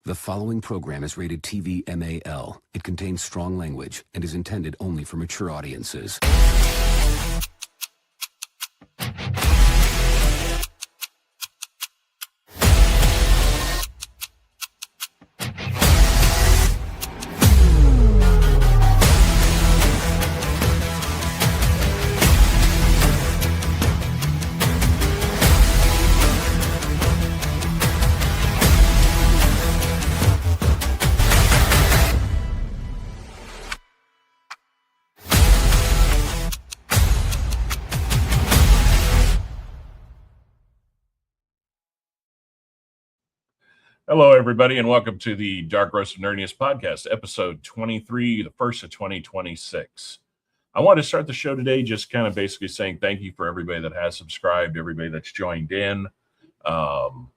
The following program is rated TV MAL. It contains strong language and is intended only for mature audiences. Hello, everybody, and welcome to the Dark Roast of Nerdiness podcast, episode 23, the first of 2026. I want to start the show today just kind of basically saying thank you for everybody that has subscribed, everybody that's joined in. Kind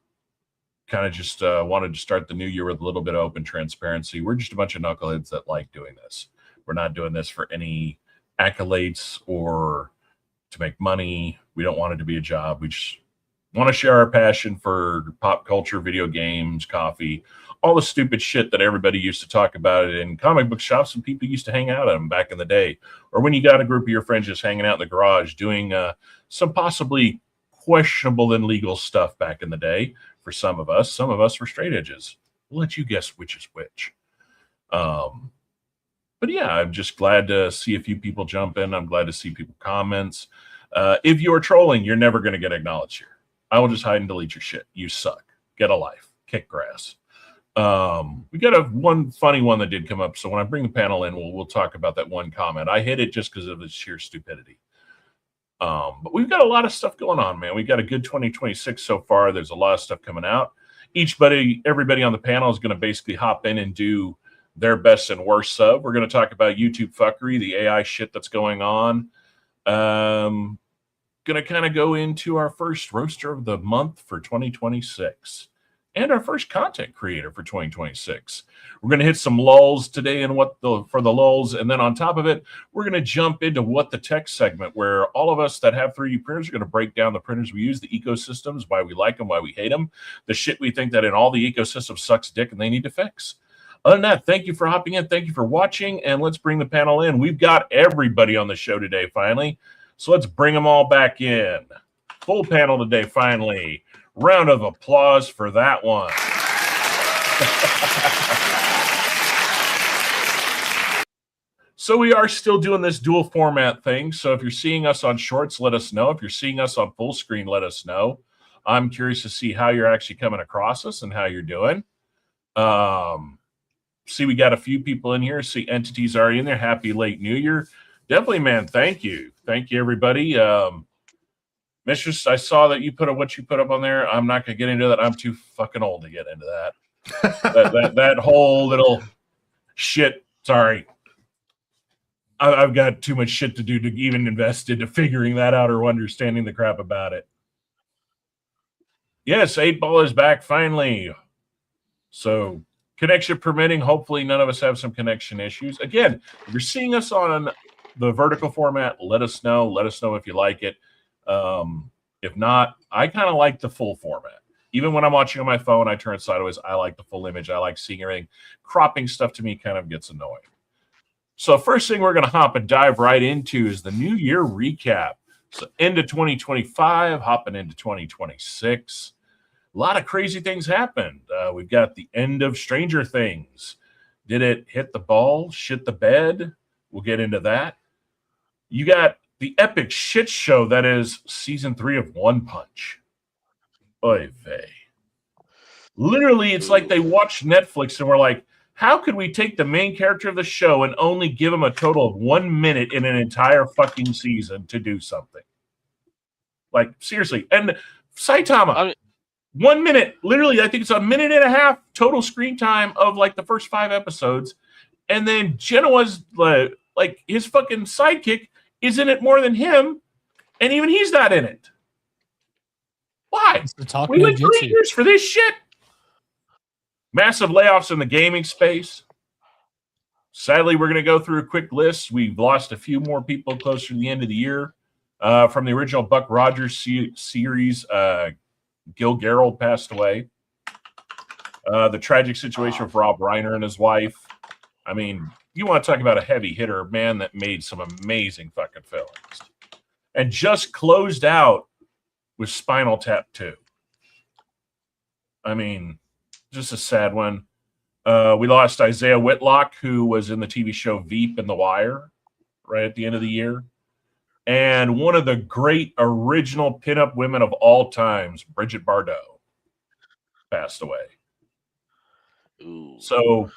of just wanted to start the new year with a little bit of open transparency. We're just a bunch of knuckleheads that like doing this. We're not doing this for any accolades or to make money. We don't want it to be a job. We just want to share our passion for pop culture, video games, coffee, all the stupid shit that everybody used to talk about in comic book shops and people used to hang out at them back in the day. Or when you got a group of your friends just hanging out in the garage doing some possibly questionable and legal stuff back in the day. For some of us were straight edges. We'll let you guess which is which. But yeah, I'm just glad to see a few people jump in. I'm glad to see people comments. If you're trolling, you're never going to get acknowledged here. I will just hide and delete your shit. You suck. Get a life. Kick grass. We got one funny one that did come up. So when I bring the panel in, we'll talk about that one comment. I hit it just because of its sheer stupidity. But we've got a lot of stuff going on, man. We've got a good 2026 so far. There's a lot of stuff coming out. Everybody on the panel is going to basically hop in and do their best and worst sub. We're going to talk about YouTube fuckery, the AI shit that's going on. Going to kind of go into our first roaster of the month for 2026 and our first content creator for 2026. We're going to hit some lulls today and for the lulls. And then on top of it, we're going to jump into what the tech segment where all of us that have 3D printers are going to break down the printers we use, the ecosystems, why we like them, why we hate them, the shit we think that in all the ecosystems sucks dick and they need to fix. Other than that, thank you for hopping in. Thank you for watching. And let's bring the panel in. We've got everybody on the show today, finally. So let's bring them all back in. Full panel today, finally. Round of applause for that one. So we are still doing this dual format thing. So if you're seeing us on shorts, let us know. If you're seeing us on full screen, let us know. I'm curious to see how you're actually coming across us and how you're doing. See, we got a few people in here. See, entities already in there. Happy late New Year. Definitely, man. Thank you. Thank you, everybody. Mistress, I saw that you put what you put up on there. I'm not going to get into that. I'm too fucking old to get into that. that whole little shit. Sorry. I've got too much shit to do to even invest into figuring that out or understanding the crap about it. Yes, 8-Ball is back finally. So, connection permitting. Hopefully, none of us have some connection issues. Again, if you're seeing us on the vertical format, let us know. Let us know if you like it. If not, I kind of like the full format. Even when I'm watching on my phone, I turn it sideways. I like the full image. I like seeing everything. Cropping stuff to me kind of gets annoying. So first thing we're going to hop and dive right into is the New Year recap. So end of 2025, hopping into 2026. A lot of crazy things happened. We've got the end of Stranger Things. Did it hit the ball, shit the bed? We'll get into that. You got the epic shit show that is season 3 of One Punch. Oy vey. Literally, it's like they watched Netflix and were like, how could we take the main character of the show and only give him a total of 1 minute in an entire fucking season to do something? Like, seriously. And Saitama, 1 minute, literally, I think it's a minute and a half total screen time of like the first 5 episodes. And then Genoa's like his fucking sidekick is in it more than him, and even he's not in it. Why? We went 3 years for this shit. Massive layoffs in the gaming space. Sadly, we're going to go through a quick list. We've lost a few more people closer to the end of the year. From the original Buck Rogers series, Gil Gerald passed away. The tragic situation of Rob Reiner and his wife. I mean, you want to talk about a heavy hitter, man that made some amazing fucking films. And just closed out with Spinal Tap 2. I mean, just a sad one. We lost Isaiah Whitlock, who was in the TV show Veep and The Wire right at the end of the year. And one of the great original pinup women of all times, Bridget Bardot, passed away. Ooh. So,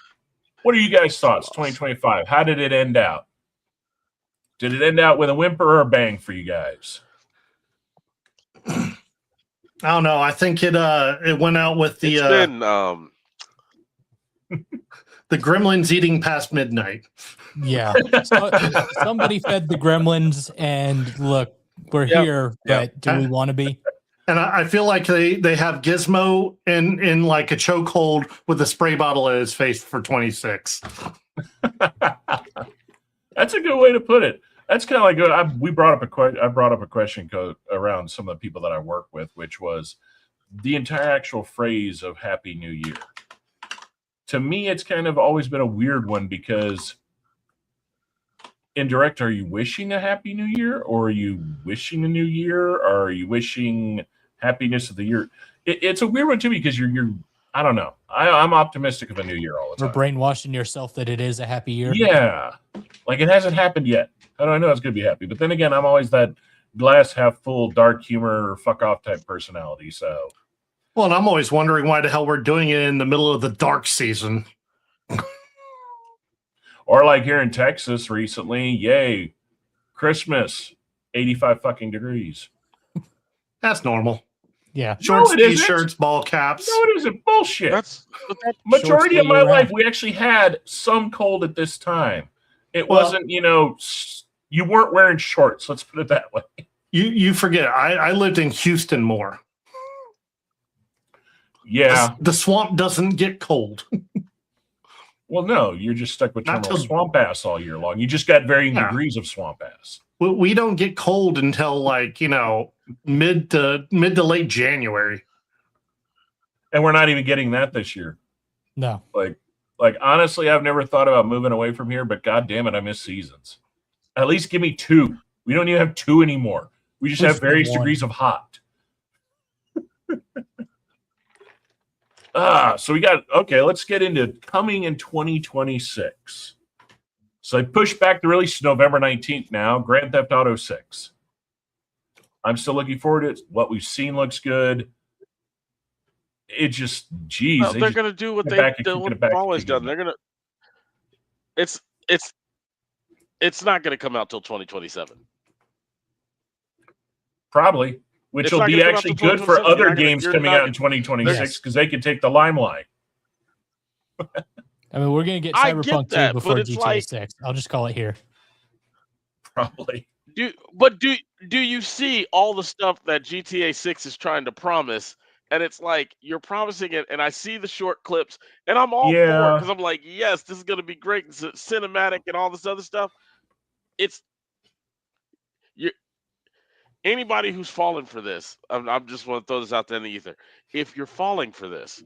what are you guys' thoughts? 2025. How did it end out? Did it end out with a whimper or a bang for you guys? I don't know. I think it went out with the the gremlins eating past midnight. Yeah. So, somebody fed the gremlins, and look, we're here, but do we want to be? And I feel like they have Gizmo in like a chokehold with a spray bottle at his face for 26. That's a good way to put it. That's kind of like I brought up a question around some of the people that I work with, which was the entire actual phrase of Happy New Year. To me, it's kind of always been a weird one because indirect, are you wishing a Happy New Year, or are you wishing a new year, or are you wishing happiness of the year? It's a weird one too because you're I don't know. I'm optimistic of a new year all the time. Or brainwashing yourself that it is a happy year. Yeah, like it hasn't happened yet. How do I know it's going to be happy? But then again, I'm always that glass half full, dark humor, fuck off type personality. So, well, and I'm always wondering why the hell we're doing it in the middle of the dark season. Or like here in Texas recently, yay, Christmas, 85 fucking degrees. That's normal. Yeah. Shorts, No, t-shirts, ball caps. No, it isn't. Bullshit. That's Majority of my life, we actually had some cold at this time. It wasn't, you weren't wearing shorts. Let's put it that way. You forget. I lived in Houston more. Yeah. The swamp doesn't get cold. Well, no, you're just stuck with terminal swamp ass all year long. You just got varying degrees of swamp ass. We don't get cold until like, mid to late January. And we're not even getting that this year. No. Like honestly, I've never thought about moving away from here, but god damn it, I miss seasons. At least give me 2. We don't even have 2 anymore. We just have various degrees of hot. So we got, let's get into coming in 2026. So I pushed back the release to November 19th now, Grand Theft Auto 6. I'm still looking forward to it. What we've seen looks good. It just, geez. They're going to do what they've always done. They're going to, it's not going to come out till 2027. Probably. Which will be actually good for other games coming out in 2026 because they can take the limelight. I mean, we're going to get Cyberpunk 2 before GTA 6. I'll just call it here. Probably. Do you see all the stuff that GTA 6 is trying to promise? And it's like, you're promising it, and I see the short clips, and I'm all for it because I'm like, yes, this is going to be great. It's cinematic and all this other stuff. Anybody who's fallen for this, I'm just want to throw this out there in the ether. If you're falling for this,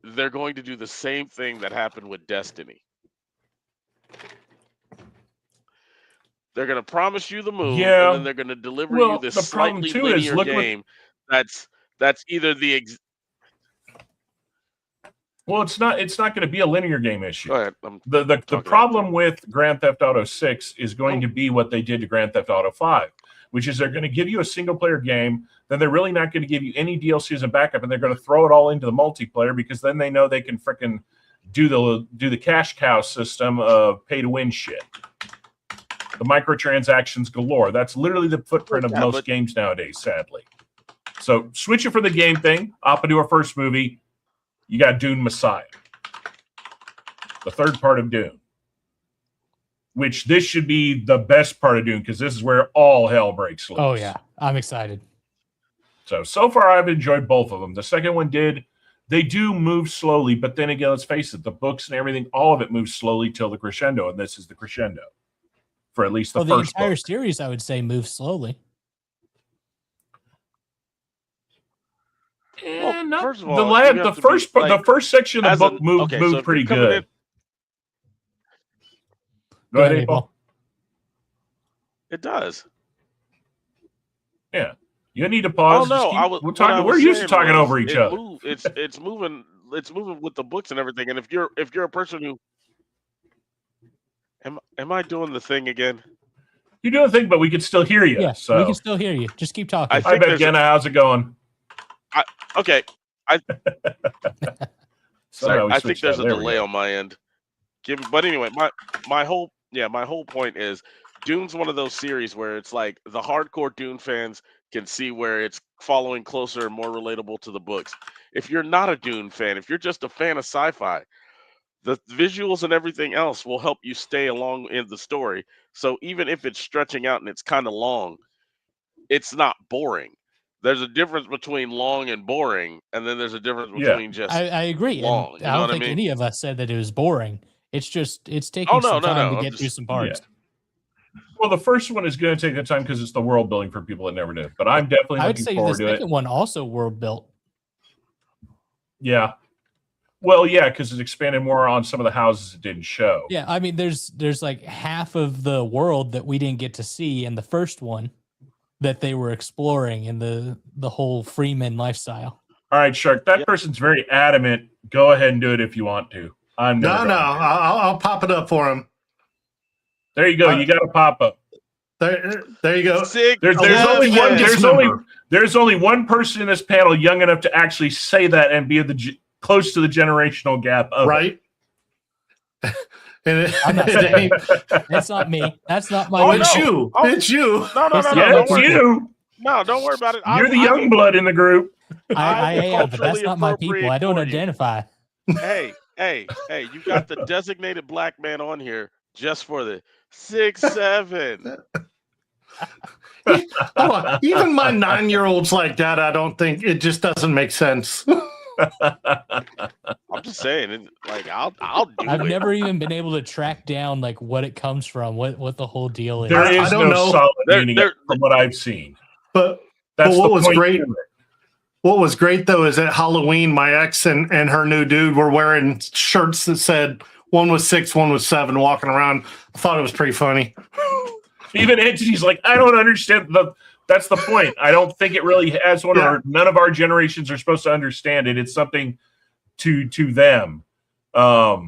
they're going to do the same thing that happened with Destiny. They're going to promise you the moon, and then they're going to deliver you this slightly linear game that's either the Well, it's not going to be a linear game issue. Go ahead. The problem with Grand Theft Auto 6 is going to be what they did to Grand Theft Auto 5. Which is they're going to give you a single-player game, then they're really not going to give you any DLC as a backup, and they're going to throw it all into the multiplayer because then they know they can frickin' do the cash cow system of pay-to-win shit. The microtransactions galore. That's literally the footprint of most games nowadays, sadly. So switch it for the game thing. Up into our first movie, you got Dune Messiah. The third part of Dune. Which this should be the best part of Dune because this is where all hell breaks loose. Oh, yeah. I'm excited. So far, I've enjoyed both of them. The second one they do move slowly, but then again, let's face it, the books and everything, all of it moves slowly till the crescendo, and this is the crescendo for at least the first entire book. series, I would say, moves slowly. Well, first of all, the first section of the book moved pretty good. Go ahead, April. It does. Yeah, you need to pause. Oh no, we're used to talking over each other. It's moving. It's moving with the books and everything. And if you're a person who am I doing the thing again? You're doing the thing, but we can still hear you. Yeah, so. We can still hear you. Just keep talking. Hi, Jenna. How's it going? Okay. Sorry, I think there's a delay on my end. But anyway, my whole point is Dune's one of those series where it's like the hardcore Dune fans can see where it's following closer and more relatable to the books. If you're not a Dune fan, if you're just a fan of sci-fi, the visuals and everything else will help you stay along in the story. So even if it's stretching out and it's kind of long, it's not boring. There's a difference between long and boring, and then there's a difference between just I agree. long. And I don't think any of us said that it was boring. It's just it's taking some time to get through some parts. Yeah. Well, the first one is going to take the time because it's the world building for people that never knew. But I'm definitely looking forward to it. The second one also world built. Yeah. Well, yeah, because it expanded more on some of the houses it didn't show. Yeah, I mean, there's like half of the world that we didn't get to see in the first one that they were exploring in the whole Freeman lifestyle. All right, Shark, that person's very adamant. Go ahead and do it if you want to. I'll pop it up for him. There you go. You got a pop up. There you go. There's only one person in this panel young enough to actually say that and be close to the generational gap of right. I'm not saying that's not me. That's not my. It's you. It's you. No. Yeah, it's you. No, don't worry about it. You're the young blood in the group. I am, but that's not my people. I don't identify. Hey! You got the designated black man on here just for the 6'7". Even my 9-year-olds like that. I don't think it just doesn't make sense. I'm just saying, like I'll do it. I've never even been able to track down like what it comes from, what the whole deal is. There is no solid meaning from what I've seen. But what was great? What was great though is at Halloween, my ex and her new dude were wearing shirts that said one was 6, one was 7, walking around. I thought it was pretty funny. Even Entity's like, I don't understand that's the point. I don't think it really has one. Or none of our generations are supposed to understand it. It's something to them. So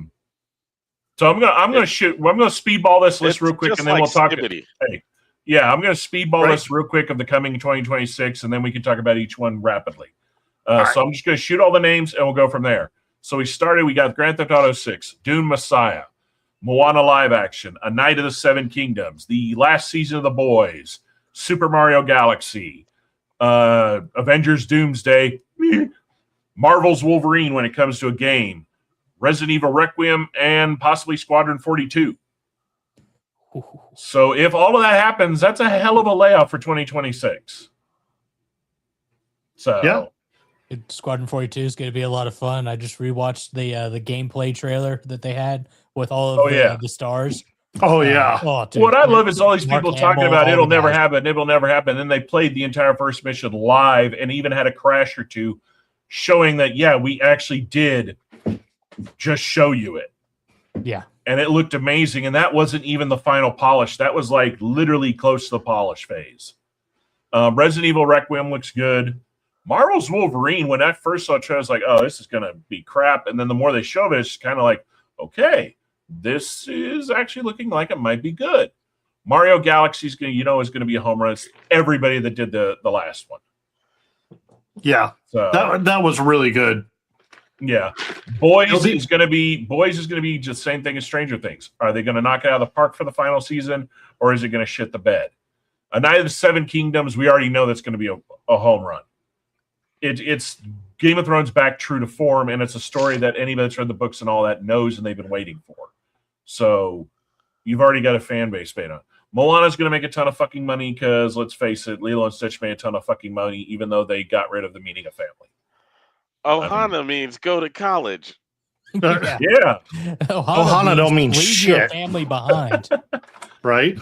I'm gonna speedball this list real quick, and then we'll talk. Hey, yeah, I'm gonna speedball this real quick of the coming 2026, and then we can talk about each one rapidly. So I'm just gonna shoot all the names, and we'll go from there. So we got Grand Theft Auto 6, Dune Messiah, Moana live action, A Night of the Seven Kingdoms, the last season of The Boys, Super Mario Galaxy, Avengers Doomsday, Marvel's Wolverine when it comes to a game, Resident Evil Requiem, and possibly Squadron 42. So if all of that happens, that's a hell of a layout for 2026. So yeah. Squadron 42 is going to be a lot of fun. I just rewatched the gameplay trailer that they had with all of the stars. Oh yeah. Dude, what I love is all these people talking about it'll never happen. It will never happen. Then they played the entire first mission live and even had a crash or two, showing that we actually did just show you it. Yeah. And it looked amazing. And that wasn't even the final polish. That was like literally close to the polish phase. Resident Evil Requiem looks good. Marvel's Wolverine, when I first saw it, I was like, oh, this is going to be crap. And then the more they show it, it's kind of like, okay, this is actually looking like it might be good. Mario Galaxy is going to be a home run. It's everybody that did the last one. Yeah. So that was really good. Yeah. Boys is going to be just the same thing as Stranger Things. Are they going to knock it out of the park for the final season, or is it going to shit the bed? A Night of the Seven Kingdoms, we already know that's going to be a home run. It's Game of Thrones back true to form, and it's a story that anybody that's read the books and all that knows and they've been waiting for. So you've already got a fan base made on. Moana's going to make a ton of fucking money because, let's face it, Lilo and Stitch made a ton of fucking money, even though they got rid of the meaning of family. Ohana means go to college. Yeah. Ohana don't mean leave shit. your family behind. Right?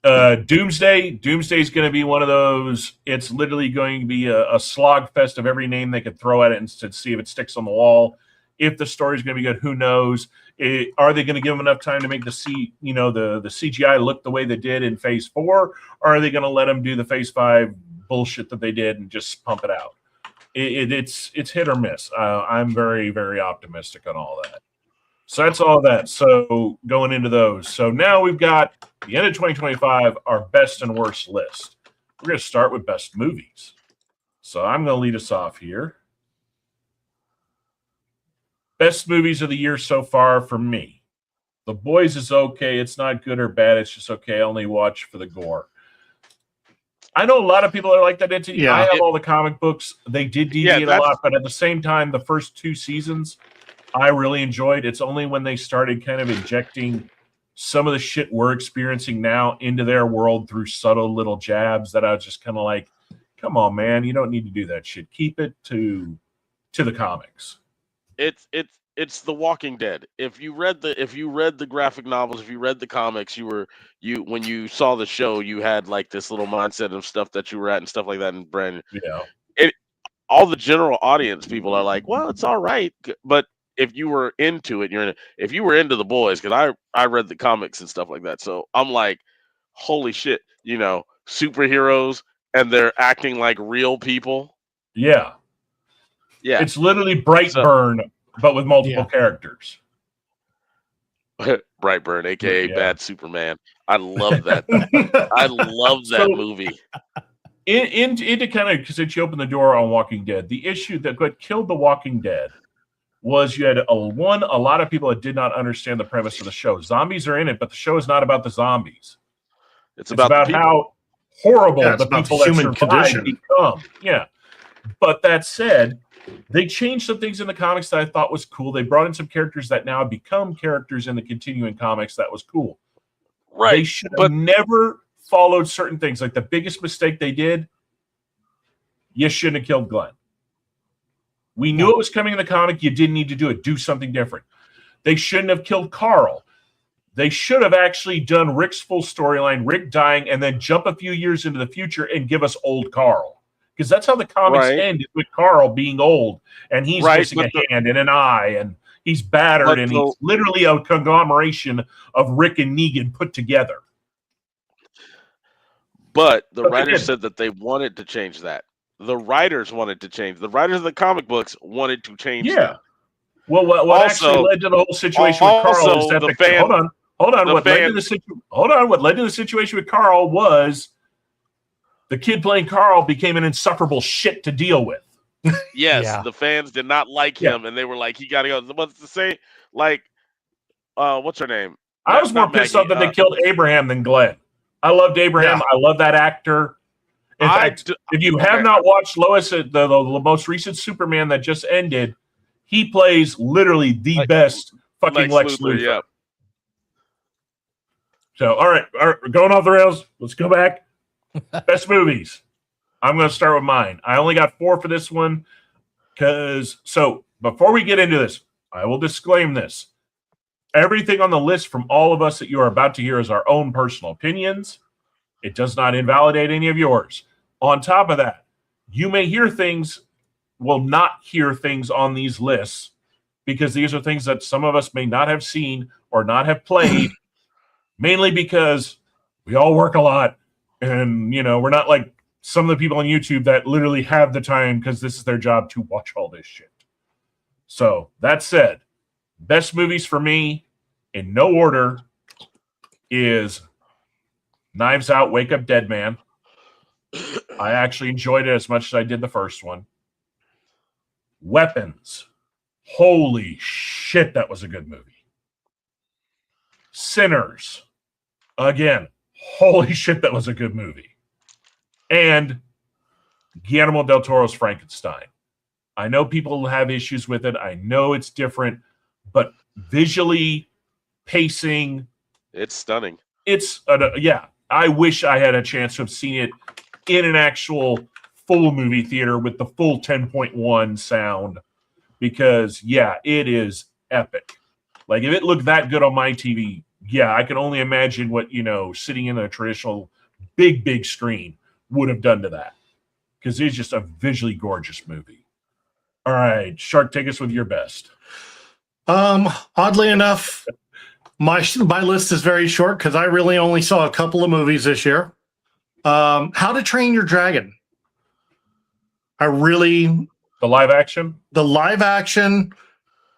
Doomsday. Doomsday is going to be one of those. It's literally going to be a slog fest of every name they could throw at it and to see if it sticks on the wall. If the story's going to be good, who knows? Are they going to give them enough time to make the CGI look the way they did in Phase 4? Or are they going to let them do the Phase 5 bullshit that they did and just pump it out? It's hit or miss. I'm very, very optimistic on all that. So that's all that. So going into those. So now we've got the end of 2025, our best and worst list. We're going to start with best movies. So I'm going to lead us off here. Best movies of the year so far for me. The Boys is okay. It's not good or bad. It's just okay. I only watch for the gore. I know a lot of people are like that. I have all the comic books. They did deviate a lot, but at the same time, the first 2 seasons, I really enjoyed. It's only when they started kind of injecting some of the shit we're experiencing now into their world through subtle little jabs that I was just kind of like, come on, man, you don't need to do that shit. Keep it to the comics. It's The Walking Dead. If you read the graphic novels, if you read the comics, when you saw the show, you had like this little mindset of stuff that you were at and stuff like that. And Brandon, all the general audience people are like, well, it's all right, but if you were into it, if you were into The Boys, because I read the comics and stuff like that, so I'm like, holy shit, superheroes and they're acting like real people. Yeah. It's literally Brightburn, but with multiple characters. Brightburn, aka Bad Superman. I love that. I love that movie. Into kind of, because you opened the door on Walking Dead, the issue that what killed The Walking Dead was you had a lot of people that did not understand the premise of the show. Zombies are in it, but the show is not about the zombies. It's about how horrible the people that survive become. Yeah. But that said, they changed some things in the comics that I thought was cool. They brought in some characters that now become characters in the continuing comics. That was cool. Right. They should have never followed certain things. Like the biggest mistake they did, you shouldn't have killed Glenn. We knew it was coming in the comic. You didn't need to do it. Do something different. They shouldn't have killed Carl. They should have actually done Rick's full storyline, Rick dying, and then jump a few years into the future and give us old Carl. Because that's how the comics ended, with Carl being old, and he's missing a hand and an eye, and he's battered, and he's literally a conglomeration of Rick and Negan put together. But the writers said that they wanted to change that. The writers wanted to change. The writers of the comic books wanted to change that. Well, what actually led to the whole situation with Carl is that What led to the situation with Carl was the kid playing Carl became an insufferable shit to deal with. Yes, the fans did not like him, and they were like, "He got to go." What's to say? Like, what's her name? I was more pissed off that they killed Abraham than Glenn. I loved Abraham. I love that actor. In fact, if you have not watched Lois, the most recent Superman that just ended, he plays literally the best fucking Lex Luthor. Yeah. So, all right, going off the rails. Let's go back. Best movies. I'm going to start with mine. I only got 4 for this one so before we get into this, I will disclaim this. Everything on the list from all of us that you are about to hear is our own personal opinions. It does not invalidate any of yours. On top of that, you may not hear things on these lists because these are things that some of us may not have seen or not have played, mainly because we all work a lot, and we're not like some of the people on YouTube that literally have the time because this is their job to watch all this shit. So that said, best movies for me, in no order, is Knives Out, Wake Up Dead Man. I actually enjoyed it as much as I did the first one. Weapons. Holy shit, that was a good movie. Sinners. Again, holy shit, that was a good movie. And Guillermo del Toro's Frankenstein. I know people have issues with it. I know it's different, but visually, pacing, it's stunning. I wish I had a chance to have seen it in an actual full movie theater with the full 10.1 sound, because it is epic. Like, if it looked that good on my TV, yeah, I can only imagine what, sitting in a traditional big screen would have done to that, because it's just a visually gorgeous movie. All right, Shark, take us with your best. Oddly enough, my list is very short because I really only saw a couple of movies this year. How to Train Your Dragon. The live action.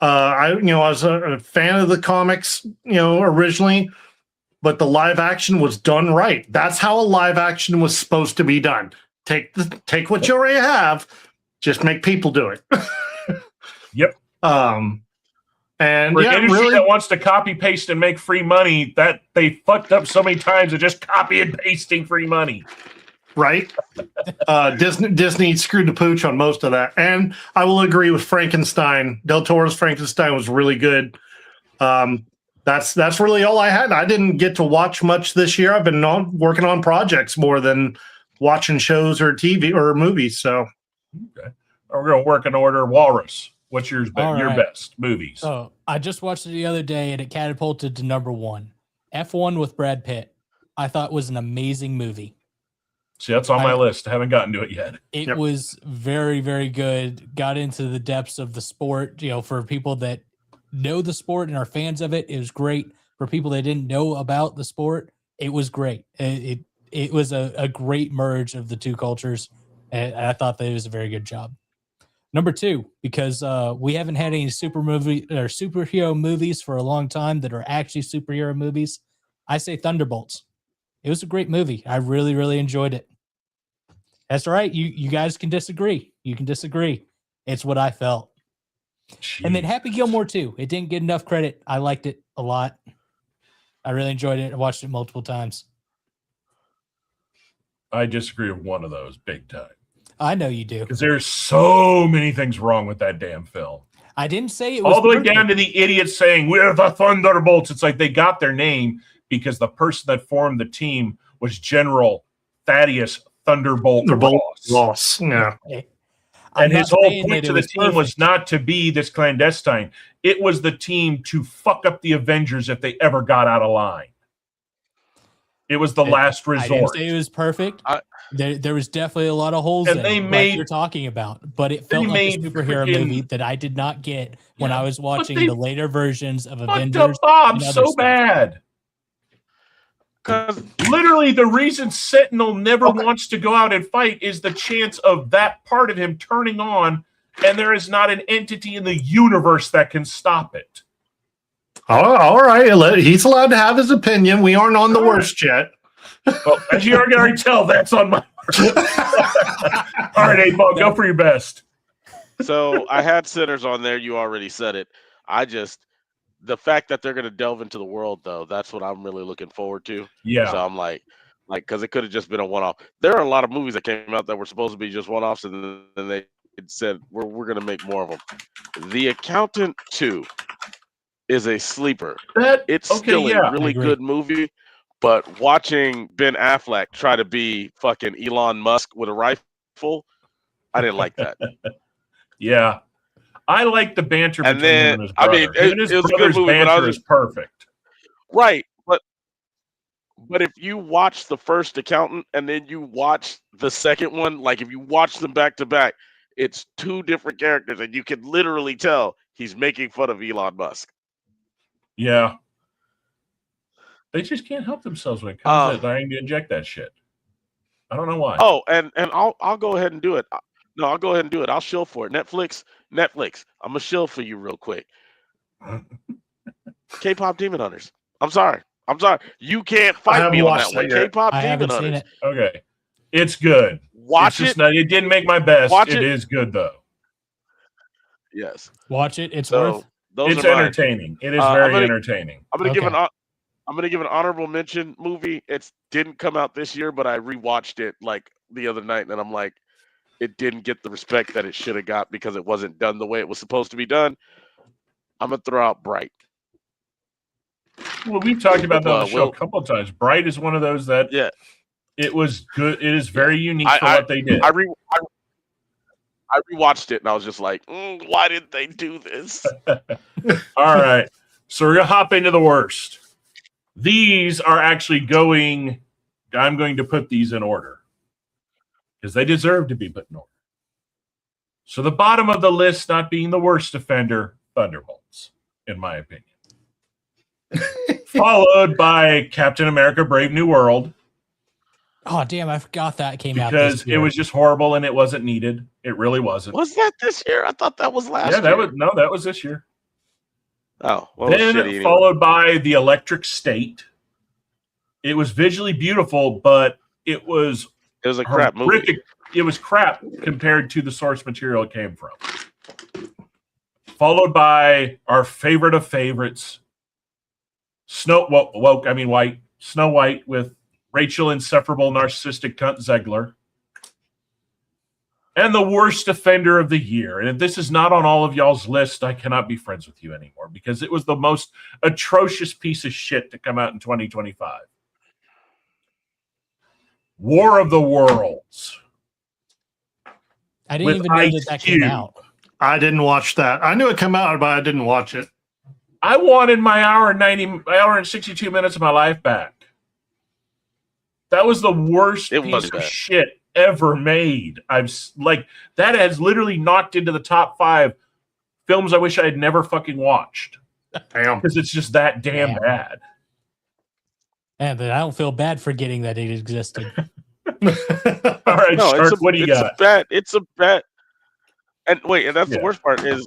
I was a fan of the comics, originally, but the live action was done right. That's how a live action was supposed to be done. Take what you already have, just make people do it. Yep. And for an industry that wants to copy paste and make free money, that they fucked up so many times of just copy and pasting free money. Right. Disney screwed the pooch on most of that. And I will agree with Frankenstein. Del Toro's Frankenstein was really good. That's really all I had. I didn't get to watch much this year. I've been working on projects more than watching shows or TV or movies. So okay. We're going to work in order. Walrus, what's yours? Your right. best movies? So I just watched it the other day and it catapulted to number 1. F1 with Brad Pitt. I thought was an amazing movie. See, that's on my list. I haven't gotten to it yet. It was very, very good. Got into the depths of the sport. For people that know the sport and are fans of it, it was great. For people that didn't know about the sport, it was great. It was a great merge of the two cultures, and I thought that it was a very good job. Number 2, because we haven't had any superhero movies for a long time that are actually superhero movies, I say Thunderbolts. It was a great movie. I really, really enjoyed it. That's all right. You guys can disagree. You can disagree. It's what I felt. Jeez. And then Happy Gilmore too. It didn't get enough credit. I liked it a lot. I really enjoyed it. I watched it multiple times. I disagree with one of those big time. I know you do. Because there's so many things wrong with that damn film. I didn't say it was all the way down to the idiots saying, we're the Thunderbolts. It's like they got their name because the person that formed the team was General Thaddeus Thunderbolt Ross. Yeah. And his whole point to the team was not to be this clandestine. It was the team to fuck up the Avengers if they ever got out of line. It was the last resort. I didn't say it was perfect. There was definitely a lot of holes in it, like you're talking about, but it felt like a superhero movie that I did not get when I was watching the later versions of Avengers. Bob so bad. Because literally the reason Sentinel never wants to go out and fight is the chance of that part of him turning on, and there is not an entity in the universe that can stop it. All right. He's allowed to have his opinion. We aren't on the worst yet. Well, as you can already tell, that's on my All right, 8-Ball, go for your best. So I had Sinners on there. You already said it. The fact that they're going to delve into the world, though, that's what I'm really looking forward to. Yeah. So I'm like, because it could have just been a one-off. There are a lot of movies that came out that were supposed to be just one-offs, and then they said, we're going to make more of them. The Accountant 2 is a sleeper. It's still a really good movie, but watching Ben Affleck try to be fucking Elon Musk with a rifle, I didn't like that. Yeah. I like the banter between him and his brother. It was a good movie, banter is perfect. Right, but if you watch the first Accountant and then you watch the second one, like if you watch them back to back, it's two different characters, and you can literally tell he's making fun of Elon Musk. Yeah. They just can't help themselves when it comes to trying to inject that shit. I don't know why. Oh, and I'll go ahead and do it. No, I'll go ahead and do it. I'll shill for it. Netflix, I'm going to shill for you real quick. K-pop Demon Hunters. I'm sorry. You can't fight me on that one. K-pop Demon Hunters. Okay. It's good. Watch it. It didn't make my best. It is good, though. Yes. Watch it. It's worth. It's entertaining. It is very entertaining. I'm going to give an honorable mention movie. It didn't come out this year, but I rewatched it like the other night, and I'm like, it didn't get the respect that it should have got because it wasn't done the way it was supposed to be done. I'm going to throw out Bright. Well, we've talked about that on the show a couple of times. Bright is one of those that it was good. It is very unique for what they did. I rewatched it, and I was just like, why did they do this? All right. So we're going to hop into the worst. These are actually going. I'm going to put these in order because they deserve to be put in order. So the bottom of the list, not being the worst offender, Thunderbolts, in my opinion. Followed by Captain America: Brave New World. Oh, damn, I forgot that came out Because this year. it was just horrible and it wasn't needed. It really wasn't. Was that this year? I thought that was last year. That was this year. Oh, well, Then followed by The Electric State. It was visually beautiful, but it was a crap movie. It was crap compared to the source material it came from. Followed by our favorite of favorites, Snow White with Rachel Insufferable Narcissistic Cunt Zegler. And the worst offender of the year. And if this is not on all of y'all's list, I cannot be friends with you anymore because it was the most atrocious piece of shit to come out in 2025. War of the Worlds. I didn't even know that came out. I didn't watch that. I knew it came out, but I didn't watch it. I wanted my hour and 62 minutes of my life back. That was the worst piece of shit ever made. That has literally knocked into the top 5 films I wish I had never fucking watched. Damn. Because it's just that damn bad. Yeah, but I don't feel bad forgetting that it existed. All right, Shark, what do you got? It's a bet. And wait, and that's the worst part is.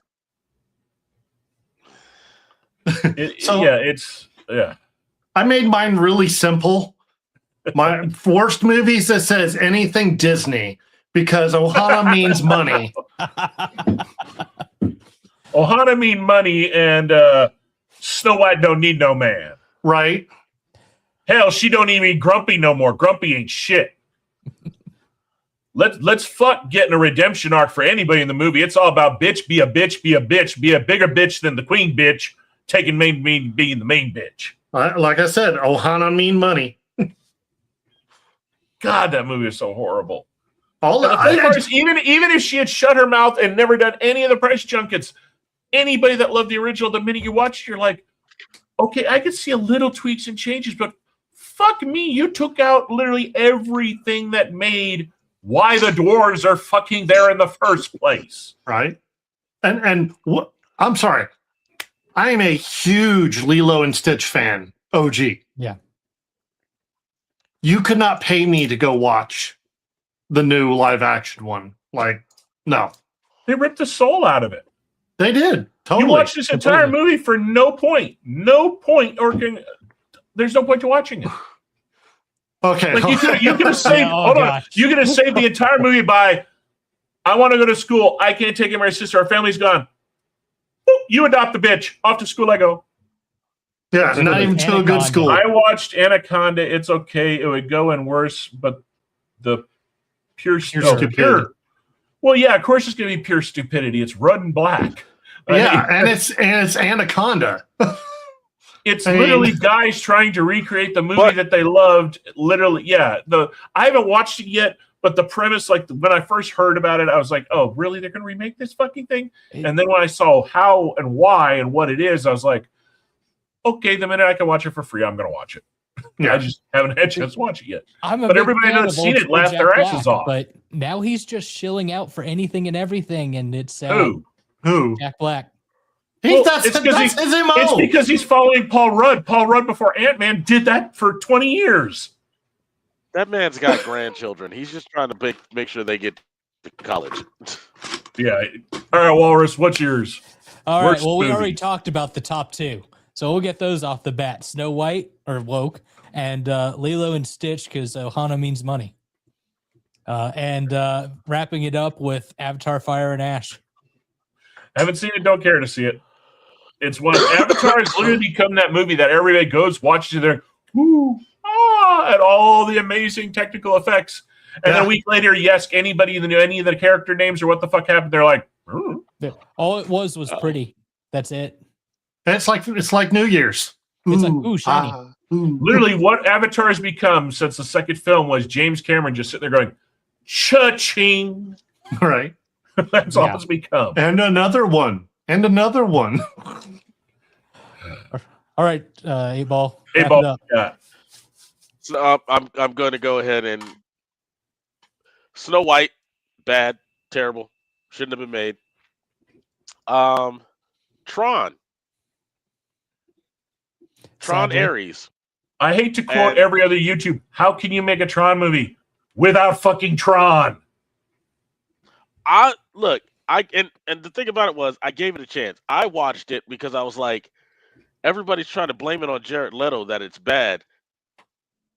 I made mine really simple. My worst movies that says anything Disney because Ohana means money. Ohana mean money, and Snow White don't need no man. Right. Hell, she don't even eat Grumpy no more. Grumpy ain't shit. Let's fuck getting a redemption arc for anybody in the movie. It's all about bitch, be a bitch, be a bitch, be a bigger bitch than the queen bitch, taking being the main bitch. Like I said, Ohana mean money. God, that movie is so horrible. Even if she had shut her mouth and never done any of the press junkets, anybody that loved the original, the minute you watch it, you're like, okay, I could see a little tweaks and changes, but fuck me, you took out literally everything that made why the dwarves are fucking there in the first place. Right. And what? I'm sorry. I am a huge Lilo and Stitch fan. OG. Yeah. You could not pay me to go watch the new live action one. No. They ripped the soul out of it. They did. Totally. You watched this entire movie for no point. There's no point to watching it. Okay. You could have saved. Hold on. You could have saved the entire movie by, I want to go to school. I can't take care of my sister. Our family's gone. Boop, you adopt the bitch. Off to school I go. Yeah, not even to a good school. I watched Anaconda. It's okay. It would go in worse, but the pure stupidity. Well, yeah, of course it's going to be pure stupidity. It's red and black. And it's Anaconda. It's literally guys trying to recreate the movie that they loved. Literally, yeah. I haven't watched it yet, but the premise, when I first heard about it, I was like, "Oh, really? They're going to remake this fucking thing?" And then when I saw how and why and what it is, I was like, "Okay, the minute I can watch it for free, I'm going to watch it." Yeah. I just haven't had a chance to watch it yet. But everybody that's seen it laughed their asses off. But now he's just shilling out for anything and everything, and it's Who? Jack Black. That's his MO. It's because he's following Paul Rudd. Paul Rudd before Ant-Man did that for 20 years. That man's got grandchildren. He's just trying to make sure they get to college. Yeah. All right, Walrus, what's yours? All right. Well, we already talked about the top 2. So we'll get those off the bat. Snow White, or Woke, and Lilo and Stitch, because Ohana means money. And wrapping it up with Avatar, Fire and Ash. Haven't seen it, don't care to see it. It's one Avatar has literally become that movie that everybody goes, watches it there, at all the amazing technical effects. And then a week later, you ask anybody any of the character names or what the fuck happened, they're like, all it was pretty. That's it. It's like New Year's. It's like, ooh, shiny. Literally, what Avatar has become since the second film was James Cameron just sitting there going, cha-ching. Right. That's all it's become. And another one. All right, 8-Ball. Hey, Wrap it up. yeah. So I'm going to go ahead and Snow White, bad, terrible, shouldn't have been made. Tron Sadly. Ares. I hate to quote every other YouTube. How can you make a Tron movie without fucking Tron? And the thing about it was I gave it a chance. I watched it because I was like, everybody's trying to blame it on Jared Leto that it's bad.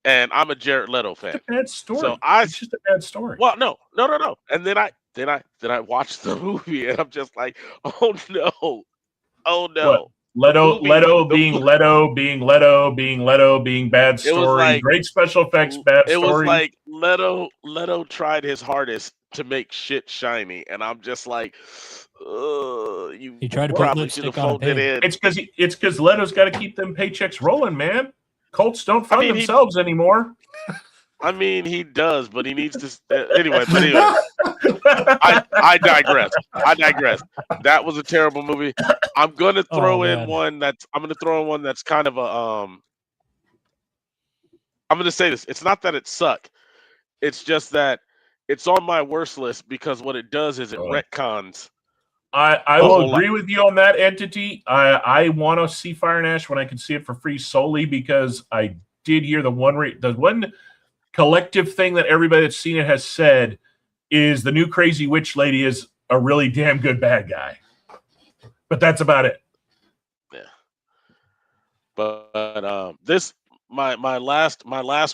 And I'm a Jared Leto fan. It's a bad story. So it's just a bad story. Well, no. And then I watched the movie and I'm just like, oh no. What? Leto being bad story, great special effects, bad story. It was like Leto tried his hardest to make shit shiny, and I'm just like, he tried to put lipstick on a pig. It's because Leto's got to keep them paychecks rolling, man. Colts don't fund themselves anymore. I mean, he does, but he needs to. Anyway, I digress. That was a terrible movie. I'm gonna throw in one that's kind of a. I'm gonna say this. It's not that it sucked. It's just that it's on my worst list because what it does is it retcons. I will agree with you on that entity. I want to see Fire and Ash when I can see it for free solely because I did hear the one collective thing that everybody that's seen it has said is the new crazy witch lady is a really damn good bad guy. But that's about it. Yeah. But this my last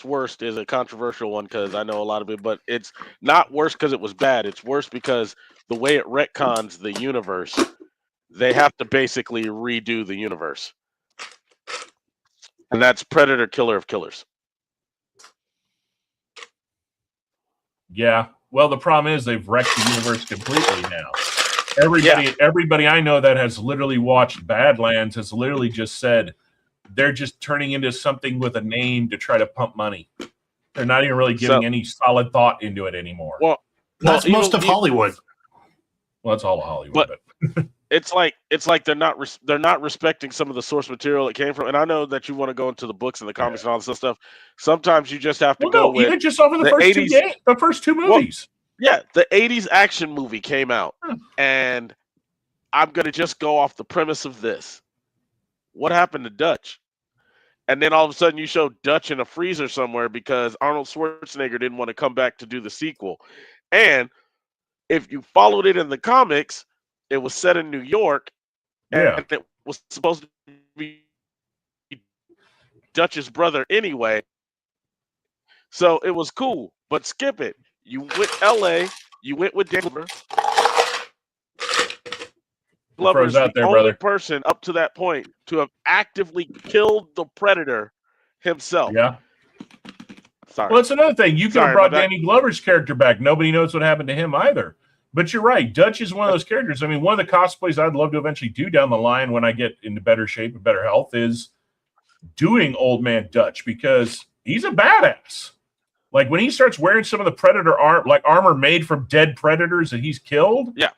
worst is a controversial one because I know a lot of it, but it's not worse because it was bad. It's worse because the way it retcons the universe, they have to basically redo the universe. And that's Predator Killer of Killers. Yeah. Well, the problem is they've wrecked the universe completely now. Everybody I know that has literally watched Badlands has literally just said they're just turning into something with a name to try to pump money. They're not even really giving any solid thought into it anymore. Well, that's most of Hollywood. Well, that's all of Hollywood. But it's like they're not respecting some of the source material it came from. And I know that you want to go into the books and the comics and all this stuff. Sometimes you just have to go with even just over the first two movies. Yeah, the 80s action movie came out, and I'm going to just go off the premise of this. What happened to Dutch? And then all of a sudden you show Dutch in a freezer somewhere because Arnold Schwarzenegger didn't want to come back to do the sequel. And if you followed it in the comics, it was set in New York, and it was supposed to be Dutch's brother anyway. So it was cool, but skip it. You went LA, you went with Denver. Glover's the only person up to that point to have actively killed the Predator himself. Yeah. Sorry. Well, that's another thing. You could have brought Danny Glover's character back. Nobody knows what happened to him either. But you're right. Dutch is one of those characters. I mean, one of the cosplays I'd love to eventually do down the line when I get into better shape and better health is doing Old Man Dutch because he's a badass. Like when he starts wearing some of the Predator armor made from dead predators that he's killed. Yeah.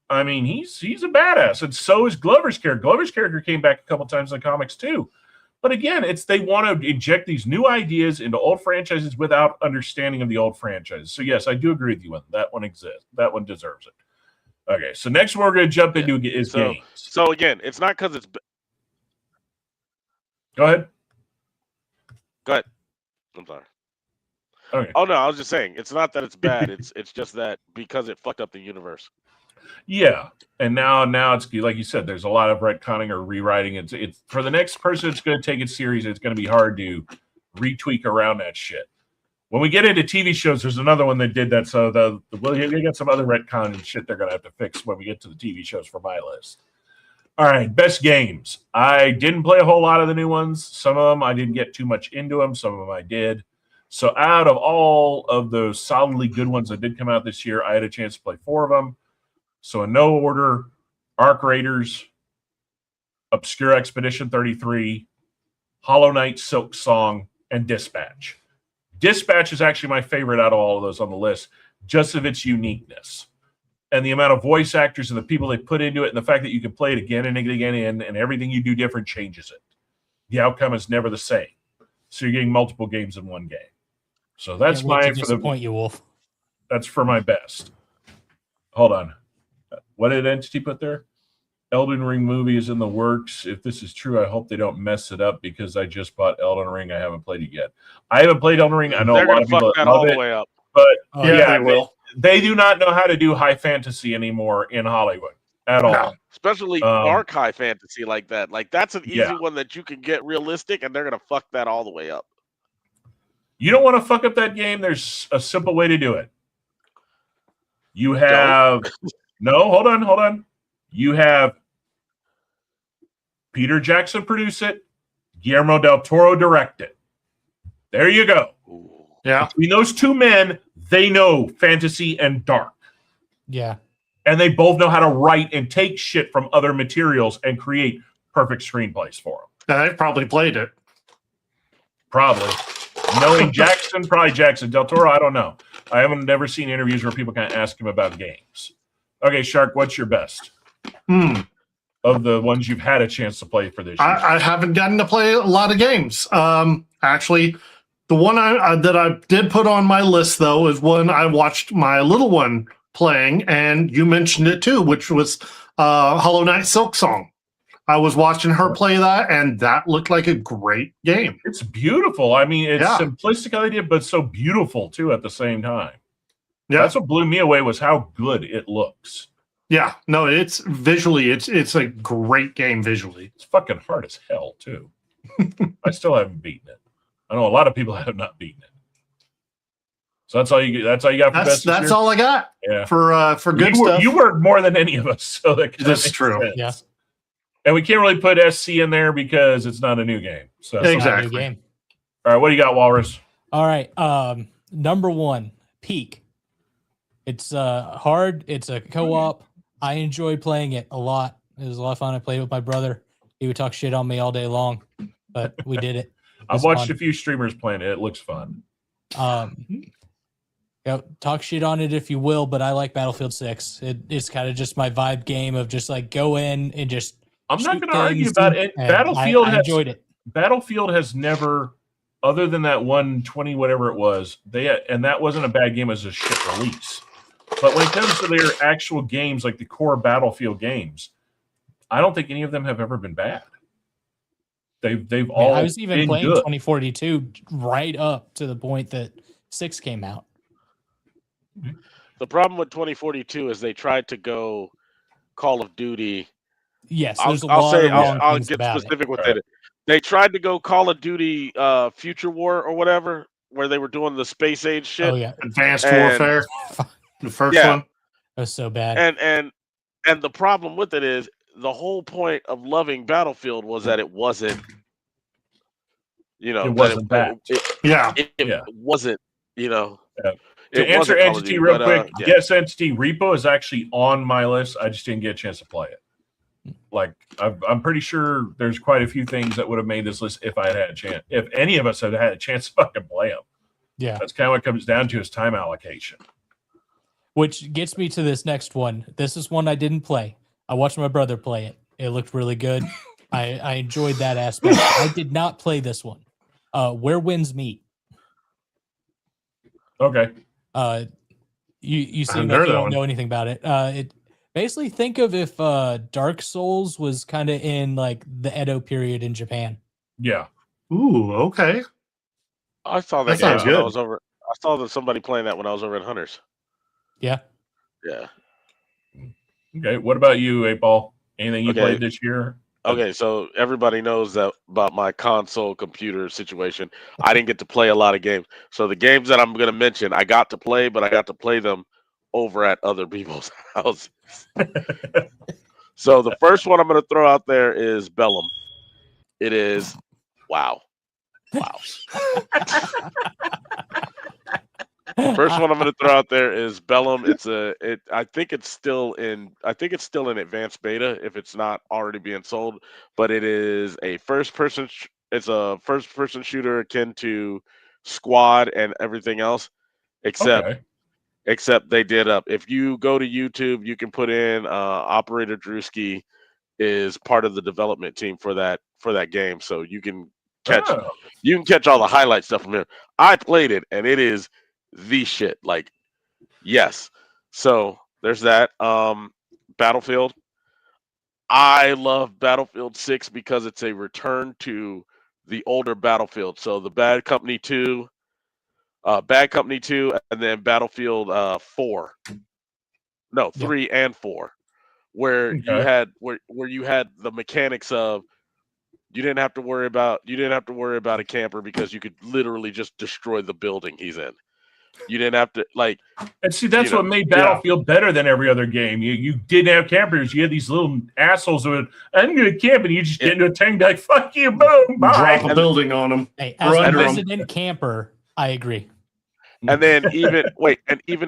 I mean, he's a badass. And so is Glover's character. Glover's character came back a couple times in the comics too. But again, they want to inject these new ideas into old franchises without understanding of the old franchises. So yes, I do agree with you on that one exists. That one deserves it. Okay, so next one we're going to jump into is games. So again, it's not because it's... Go ahead. I'm sorry. Okay. Oh no, I was just saying it's not that it's bad. it's just that because it fucked up the universe. Yeah, and now it's like you said. There's a lot of retconning or rewriting. It's for the next person that's going to take it serious. It's going to be hard to retweak around that shit. When we get into TV shows, there's another one that did that. So they got some other retcon and shit they're going to have to fix when we get to the TV shows for my list. All right, best games. I didn't play a whole lot of the new ones. Some of them I didn't get too much into them. Some of them I did. So out of all of those solidly good ones that did come out this year, I had a chance to play 4 of them. So in no order, Arc Raiders, Obscure Expedition 33, Hollow Knight, Silk Song, and Dispatch. Dispatch is actually my favorite out of all of those on the list, just of its uniqueness. And the amount of voice actors and the people they put into it and the fact that you can play it again and again and everything you do different changes it. the outcome is never the same. So you're getting multiple games in one game. So that's my disappoint you, Wolf. That's for my best. Hold on. What did Entity put there? Elden Ring movie is in the works. If this is true, I hope they don't mess it up because I just bought Elden Ring. I haven't played it yet. I haven't played Elden Ring. I know They're a lot of people fuck that love all it, the way up. but they will. They do not know how to do high fantasy anymore in Hollywood at all. Especially dark high fantasy like that. Like that's an easy one that you can get realistic, and they're gonna fuck that all the way up. You don't want to fuck up that game. There's a simple way to do it. You have hold on. You have Peter Jackson produce it, Guillermo del Toro direct it. There you go. Yeah. Between those two men, they know fantasy and dark. Yeah. And they both know how to write and take shit from other materials and create perfect screenplays for them. They've probably played it. Probably. Knowing Jackson, probably Jackson. Del Toro, I don't know. I haven't never seen interviews where people kind of ask him about games. Okay, Shark, what's your best? Of the ones you've had a chance to play for this year? I haven't gotten to play a lot of games. Actually, the one that I did put on my list, though, is one I watched my little one playing, and you mentioned it too, which was Hollow Knight Silksong. I was watching her play that, and that looked like a great game. It's beautiful. I mean, it's simplistic idea, but so beautiful, too, at the same time. Yeah. That's what blew me away was how good it looks. Yeah. No, it's visually, it's a great game visually. It's fucking hard as hell, too. I still haven't beaten it. I know a lot of people have not beaten it. So that's all you got for best. That's all I got. Yeah. For good stuff. You work more than any of us, so that's true. Sense. Yeah. And we can't really put SC in there because it's not a new game. So exactly. New game. All right, what do you got, Walrus? All right. Number one, Peak. It's hard. It's a co-op. I enjoy playing it a lot. It was a lot of fun. I played with my brother. He would talk shit on me all day long, but we did it. I've watched a few streamers playing it. It looks fun. Talk shit on it if you will, but I like Battlefield 6. It's kind of just my vibe game of just like go in and just. I'm not going to argue about it. Battlefield I enjoyed it. Battlefield has never, other than that 120 whatever it was, and that wasn't a bad game as a shit release. But when it comes to their actual games, like the core Battlefield games, I don't think any of them have ever been bad. They've all. I was even been playing good. 2042 right up to the point that 6 came out. The problem with 2042 is they tried to go Call of Duty. Yes, I'll get specific with it. They tried to go Call of Duty Future War or whatever, where they were doing the space age shit. Oh yeah, Advanced Warfare, the first one. That was so bad. And the problem with it is the whole point of loving Battlefield was that it wasn't, it wasn't that. It wasn't, Yeah. To answer Entity real quick, yes, Entity Repo is actually on my list. I just didn't get a chance to play it. Like I'm pretty sure there's quite a few things that would have made this list if I had a chance. If any of us had had a chance to fucking play them. Yeah, that's kind of what it comes down to is time allocation. Which gets me to this next one. This is one I didn't play. I watched my brother play it. It looked really good. I enjoyed that aspect. I did not play this one. Where Winds Meet. Okay. You seem like you don't know anything about it. It basically think of if Dark Souls was kind of in like the Edo period in Japan. Yeah. Ooh, okay. I saw that game when I was over. I saw somebody playing that when I was over at Hunters. Yeah. Yeah. Okay. What about you, 8-Ball? Anything you played this year? Okay, so everybody knows that about my console computer situation. I didn't get to play a lot of games. So the games that I'm going to mention, I got to play, but I got to play them over at other people's houses. So the first one I'm going to throw out there is Bellum. It is wow. First one I'm going to throw out there is Bellum. I think it's still in advanced beta if it's not already being sold, but it is a first person shooter akin to Squad and everything else except they did up. If you go to YouTube, you can put in Operator Drewski is part of the development team for that game. So you can catch all the highlight stuff from him. I played it and it is the shit. Like, yes. So there's that. Battlefield. I love Battlefield 6 because it's a return to the older Battlefield. So the Bad Company 2, and then Battlefield 4. No, 3 and 4. Where you had the mechanics of you didn't have to worry about a camper because you could literally just destroy the building he's in. You didn't have to and see that's what made Battlefield better than every other game. You didn't have campers. You had these little assholes who would, I'm going to camp, and you just get into a tank and be like, fuck you, boom, bye. Drop a building on them. Hey, as a resident camper, I agree. And then even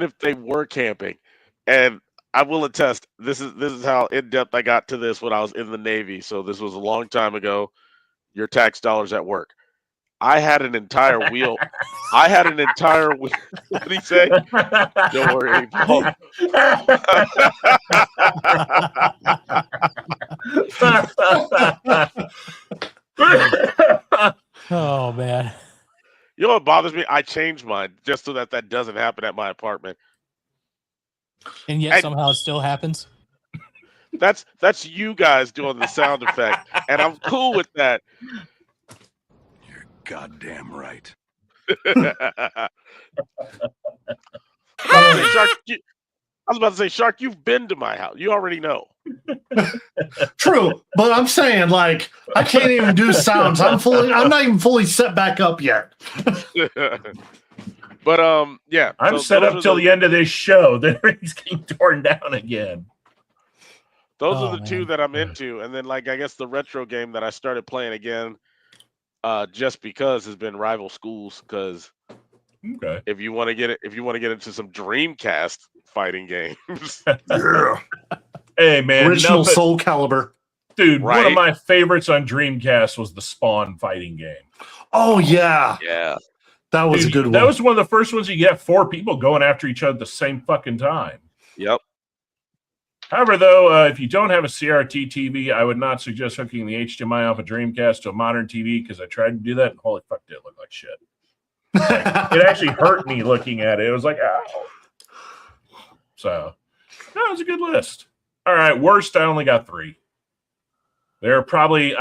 if they were camping, and I will attest, this is how in depth I got to this when I was in the Navy. So this was a long time ago. Your tax dollars at work. I had an entire wheel. What did he say? Don't worry, Paul. Oh man. You know what bothers me? I changed mine just so that doesn't happen at my apartment. And yet somehow it still happens. That's you guys doing the sound effect, and I'm cool with that. You're goddamn right. I was about to say, Shark, you've been to my house. You already know. True, but I'm saying I can't even do sounds. I'm not even fully set back up yet. But yeah, I'm set up till the end of this show. Then he's getting torn down again. Those are the two that I'm into, and then I guess the retro game that I started playing again, just because has been Rival Schools. Because if you want to get into some Dreamcast fighting games, hey man, original Soul Calibur, dude. Right? One of my favorites on Dreamcast was the Spawn fighting game. Oh yeah. That was a good one. That was one of the first ones you get 4 people going after each other at the same fucking time. Yep. However, though, if you don't have a CRT TV, I would not suggest hooking the HDMI off a Dreamcast to a modern TV because I tried to do that and holy fuck, did it look like shit. It actually hurt me looking at it. It was like, ow. So, that was a good list. All right, worst, I only got 3. There are probably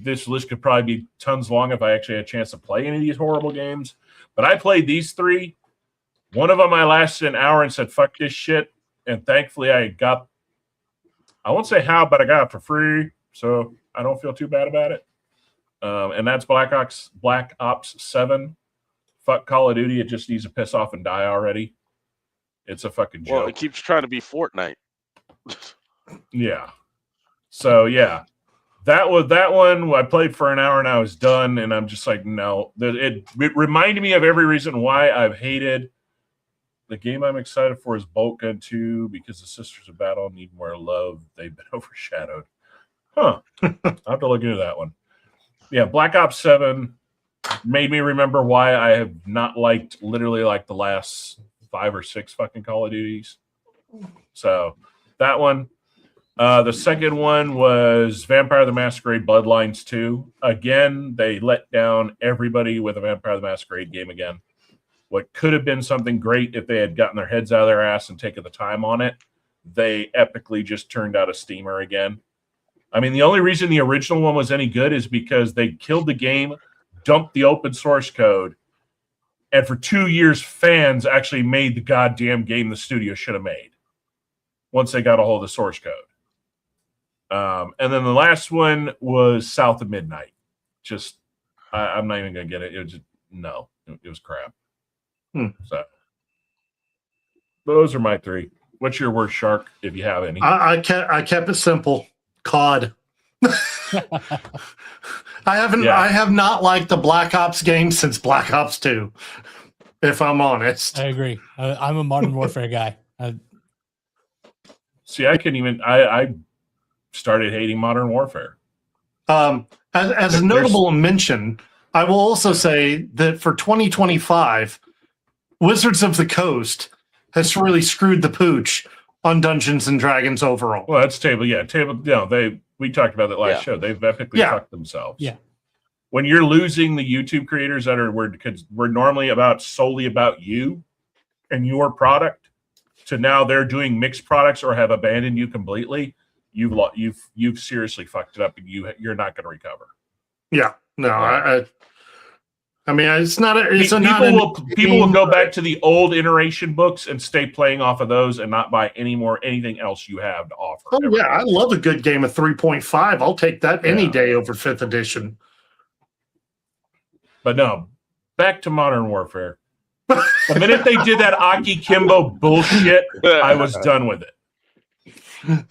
this list could probably be tons long if I actually had a chance to play any of these horrible games. But I played these 3. One of them I lasted an hour and said, fuck this shit. And thankfully I won't say how, but I got it for free. So I don't feel too bad about it. And that's Black Ops 7. Fuck Call of Duty. It just needs to piss off and die already. It's a fucking joke. Well, it keeps trying to be Fortnite. Yeah. So, yeah. That one I played for an hour and I was done, and I'm just like, no. It reminded me of every reason why I've hated the game. I'm excited for is Bolt Gun 2 because the Sisters of Battle need more love. They've been overshadowed. Huh. I'll have to look into that one. Yeah, Black Ops 7 made me remember why I have not liked literally the last 5 or 6 fucking Call of Duties. So that one. The second one was Vampire the Masquerade Bloodlines 2. Again, they let down everybody with a Vampire the Masquerade game again. What could have been something great if they had gotten their heads out of their ass and taken the time on it, they epically just turned out a steamer again. I mean, the only reason the original one was any good is because they killed the game, dumped the open source code, and for 2 years, fans actually made the goddamn game the studio should have made once they got a hold of the source code. And then the last one was South of Midnight. Just, I'm not even going to get it. It was just, no, it was crap. So, those are my 3. What's your worst, Shark, if you have any? I kept it simple. COD. I have not liked the Black Ops game since Black Ops 2, if I'm honest. I agree. I'm a Modern Warfare guy. See, I started hating Modern Warfare. As a notable mention, I will also say that for 2025, Wizards of the Coast has really screwed the pooch on Dungeons and Dragons overall. Well, that's table. Yeah, table. You know, We talked about that last show. They've epically fucked themselves. Yeah. When you're losing the YouTube creators that are we're normally solely about you and your product, to now they're doing mixed products or have abandoned you completely, you've seriously fucked it up, and you're not going to recover. Yeah. No, I mean, it's not. People will go back to the old iteration books and stay playing off of those and not buy anything else you have to offer. Oh yeah, I love a good game of 3.5. I'll take that any day over 5th edition. But no, back to Modern Warfare. The minute they did that Aki Kimbo bullshit, I was done with it.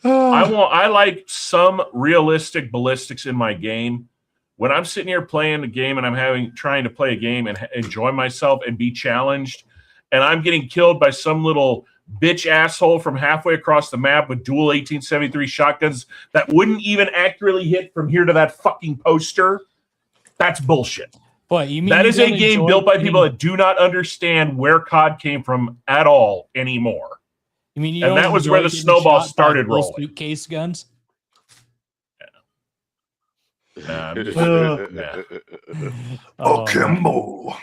I like some realistic ballistics in my game. When I'm sitting here playing a game and I'm trying to play a game and enjoy myself and be challenged, and I'm getting killed by some little bitch asshole from halfway across the map with dual 1873 shotguns that wouldn't even accurately hit from here to that fucking poster, that's bullshit. What, you mean that is a game built by people that do not understand where COD came from at all anymore. You mean and that was where the snowball started rolling. Suitcase guns. Kimbo.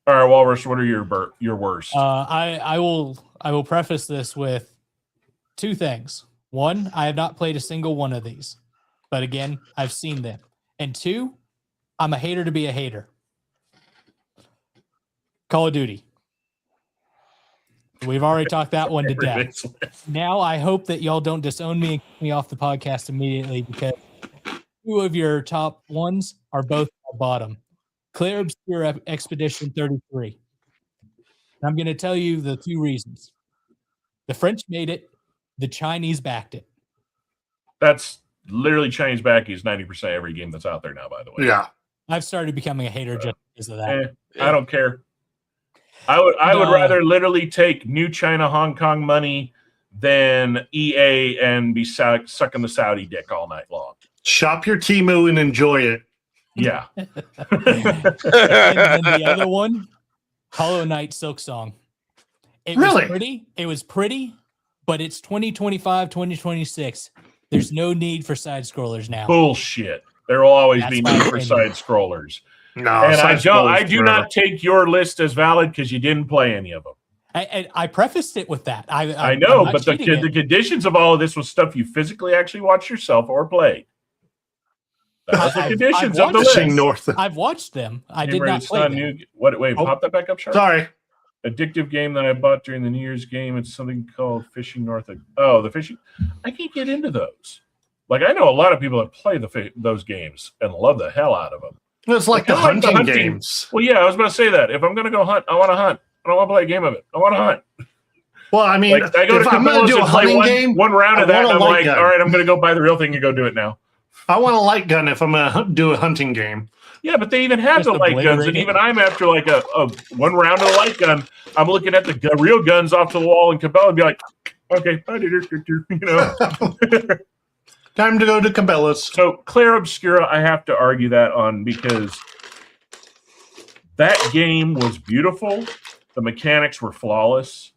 All right, Walrus, what are your worst? I will preface this with two things. One, I have not played a single one of these, but again, I've seen them. And two, I'm a hater to be a hater. Call of Duty. We've already talked that one to death. Now I hope that y'all don't disown me and kick me off the podcast immediately, because two of your top ones are both at the bottom. Claire Obscure Expedition 33. And I'm going to tell you the two reasons. The French made it. The Chinese backed it. That's literally Chinese backing is 90% every game that's out there now, by the way. Yeah. I've started becoming a hater just because of that. I don't care. I would rather literally take New China, Hong Kong money than EA and be sucking the Saudi dick all night long. Shop your Temu and enjoy it. Yeah. And the other one, Hollow Knight Silksong. It was pretty, but it's 2025, 2026. There's no need for side scrollers now. Bullshit. There will always be need for side scrollers. No, and I do not take your list as valid because you didn't play any of them. I prefaced it with that. I know, but the conditions of all of this was stuff you physically actually watched yourself or played. That was the conditions of the list. I've watched them. I did not play them. Wait, pop that back up, Sharp. Sorry. Addictive game that I bought during the New Year's game. It's something called Fishing North. The fishing. I can't get into those. Like, I know a lot of people that play those games and love the hell out of them. It's like the hunting games. Well, yeah, I was about to say that. If I'm going to go hunt, I want to hunt. I don't want to play a game of it. I want to hunt. Well, I mean, like, I go to Cabela's and play one round of that, and I'm like, all right, I'm going to go buy the real thing and go do it now. I want a light gun if I'm going to do a hunting game. Yeah, but they even have the light guns, and even I'm after like a one round of a light gun. I'm looking at the real guns off the wall in Cabela and be like, okay, you know. Time to go to Cabela's. So Claire Obscura, I have to argue that on, because that game was beautiful. The mechanics were flawless.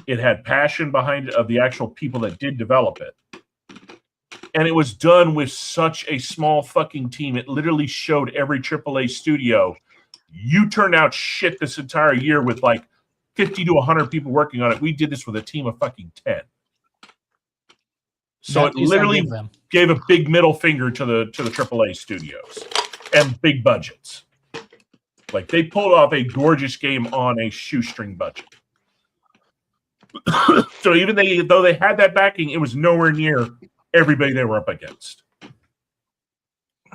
It had passion behind it of the actual people that did develop it. And it was done with such a small fucking team. It literally showed every AAA studio, you turned out shit this entire year with like 50 to 100 people working on it. We did this with a team of fucking 10. So it literally gave a big middle finger to the AAA studios and big budgets. Like, they pulled off a gorgeous game on a shoestring budget. So even though they had that backing, it was nowhere near everybody they were up against.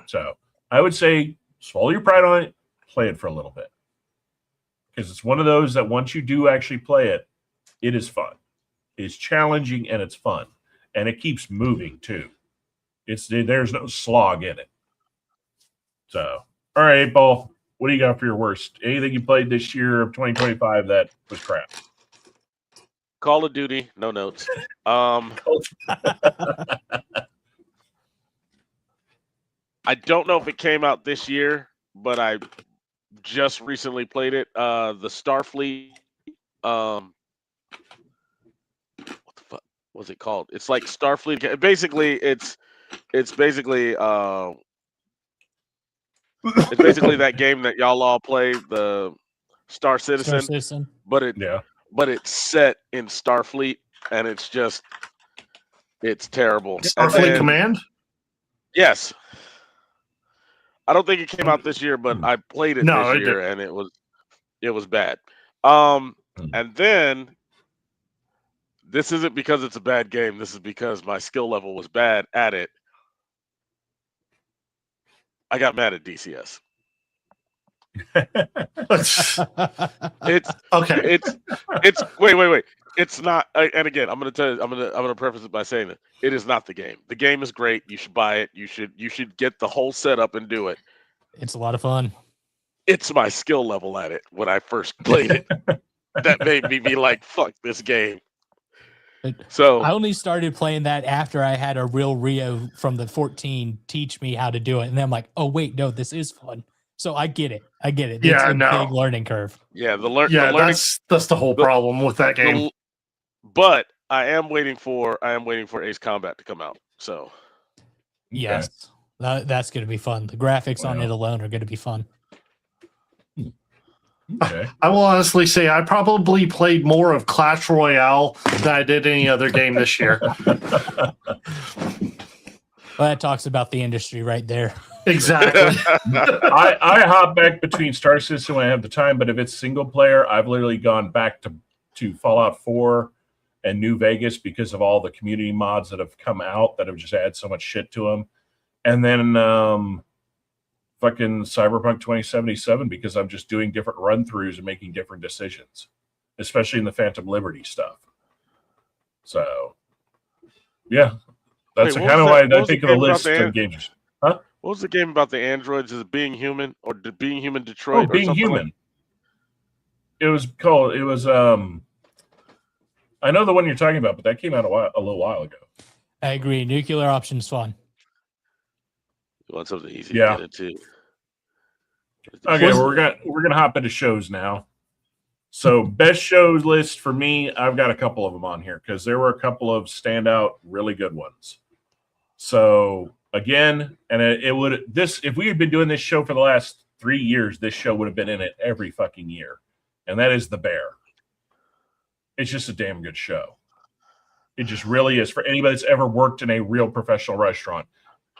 So I would say swallow your pride on it, play it for a little bit. Because it's one of those that once you do actually play it, it is fun. It's challenging and it's fun. And it keeps moving too. There's no slog in it. So, all right, Paul, what do you got for your worst? Anything you played this year of 2025 that was crap? Call of Duty, no notes. I don't know if it came out this year, but I just recently played it. The Starfleet. What the fuck was it called? It's like Starfleet. Basically, it's It's basically that game that y'all all play, the Star Citizen. But it's set in Starfleet, and it's terrible. Starfleet Command? Yes. I don't think it came out this year, but I played it this year, and it was bad. And then this isn't because it's a bad game. This is because my skill level was bad at it. I got mad at DCS. It's okay. It's wait. It's not. And again, I'm gonna preface it by saying that it is not the game. The game is great. You should buy it. You should get the whole setup and do it. It's a lot of fun. It's my skill level at it when I first played it that made me be like, "Fuck this game." So I only started playing that after I had a real Rio from the 14 teach me how to do it, and then I'm like, "Oh wait, no, this is fun." So I get it. It's a big learning curve. Yeah, that's the whole problem with that game. But I am waiting for Ace Combat to come out. So yes, that's going to be fun. The graphics on it alone are going to be fun. Okay. I will honestly say I probably played more of Clash Royale than I did any other game this year. Well, that talks about the industry right there. Exactly. I hop back between Star Citizen when I have the time, but if it's single player, I've literally gone back to Fallout 4 and New Vegas because of all the community mods that have come out that have just added so much shit to them. And then fucking Cyberpunk 2077 because I'm just doing different run-throughs and making different decisions, especially in the Phantom Liberty stuff. So, yeah. That's kind of why I think of the list of games. Huh? What was the game about the androids? Is it Being Human or Being Human Detroit? Oh, Being Human. It was called. It was. I know the one you're talking about, but that came out a little while ago. I agree. Nuclear Option's fun. You want something easy to get into? Okay, we're gonna hop into shows now. So best shows list for me, I've got a couple of them on here because there were a couple of standout, really good ones. So again, and if we had been doing this show for the last 3 years, this show would have been in it every fucking year, and that is The Bear. It's just a damn good show. It just really is. For anybody that's ever worked in a real professional restaurant,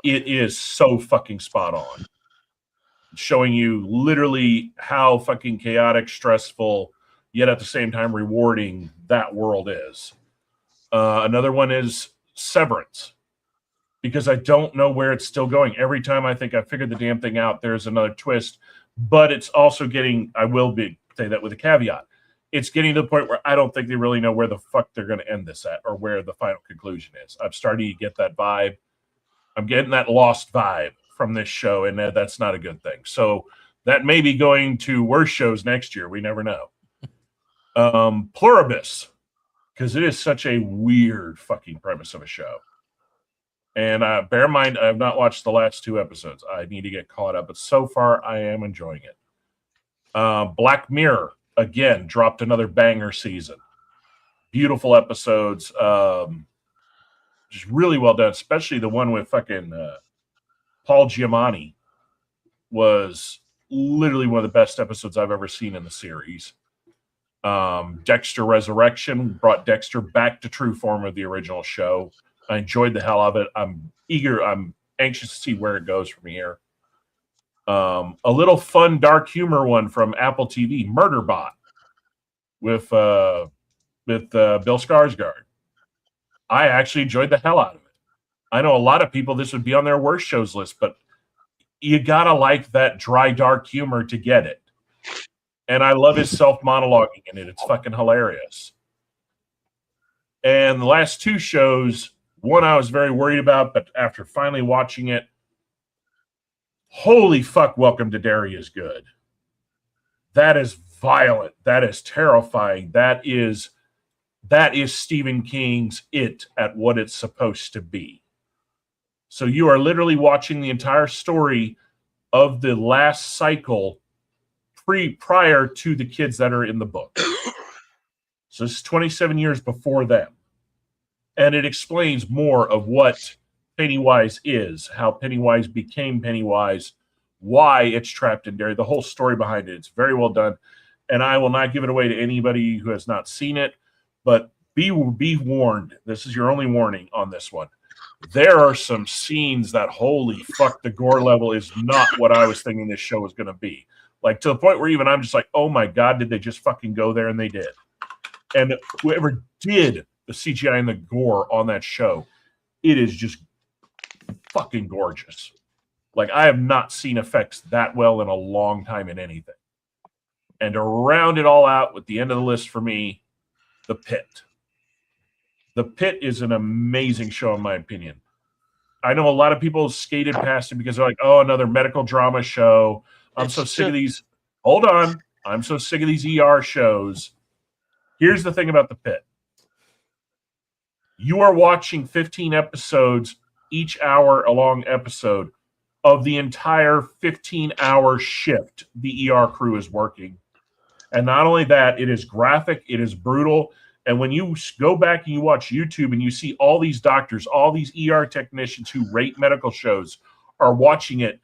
it is so fucking spot on. Showing you literally how fucking chaotic, stressful, yet at the same time rewarding that world is. Another one is Severance, because I don't know where it's still going. Every time I think I figured the damn thing out, there's another twist. But it's also getting, say that with a caveat, it's getting to the point where I don't think they really know where the fuck they're going to end this at or where the final conclusion is. I'm starting to get that vibe. I'm getting that Lost vibe from this show, and that's not a good thing. So that may be going to worse shows next year. We never know. Pluribus, because it is such a weird fucking premise of a show. And bear in mind, I have not watched the last 2 episodes. I need to get caught up, but so far I am enjoying it. Black Mirror, again, dropped another banger season. Beautiful episodes. Just really well done, especially the one with fucking Paul Giamatti was literally one of the best episodes I've ever seen in the series. Dexter Resurrection brought Dexter back to true form of the original show. I enjoyed the hell of it. I'm anxious to see where it goes from here. A little fun, dark humor one from Apple TV, Murderbot, with Bill Skarsgård. I actually enjoyed the hell out of it. I know a lot of people, this would be on their worst shows list, but you gotta like that dry, dark humor to get it. And I love his self-monologuing in it. It's fucking hilarious. And the last 2 shows, one I was very worried about, but after finally watching it, holy fuck, Welcome to Derry is good. That is violent. That is terrifying. That is Stephen King's It at what it's supposed to be. So you are literally watching the entire story of the last cycle prior to the kids that are in the book. So this is 27 years before them. And it explains more of what Pennywise is, how Pennywise became Pennywise, why it's trapped in Derry, the whole story behind it. It's very well done. And I will not give it away to anybody who has not seen it, but be warned. This is your only warning on this one. There are some scenes that, holy fuck, the gore level is not what I was thinking this show was going to be. Like, to the point where even I'm just like, oh my God, did they just fucking go there? And they did. And whoever did the CGI and the gore on that show, it is just fucking gorgeous. Like, I have not seen effects that well in a long time in anything. And to round it all out with the end of the list for me, The Pit. The Pit is an amazing show, in my opinion. I know a lot of people skated past it because they're like, oh, another medical drama show. I'm so sick of these. Hold on. I'm so sick of these ER shows. Here's the thing about The Pit. You are watching 15 episodes, each hour a long episode of the entire 15-hour shift the ER crew is working. And not only that, it is graphic, it is brutal. And when you go back and you watch YouTube and you see all these doctors, all these ER technicians who rate medical shows are watching it,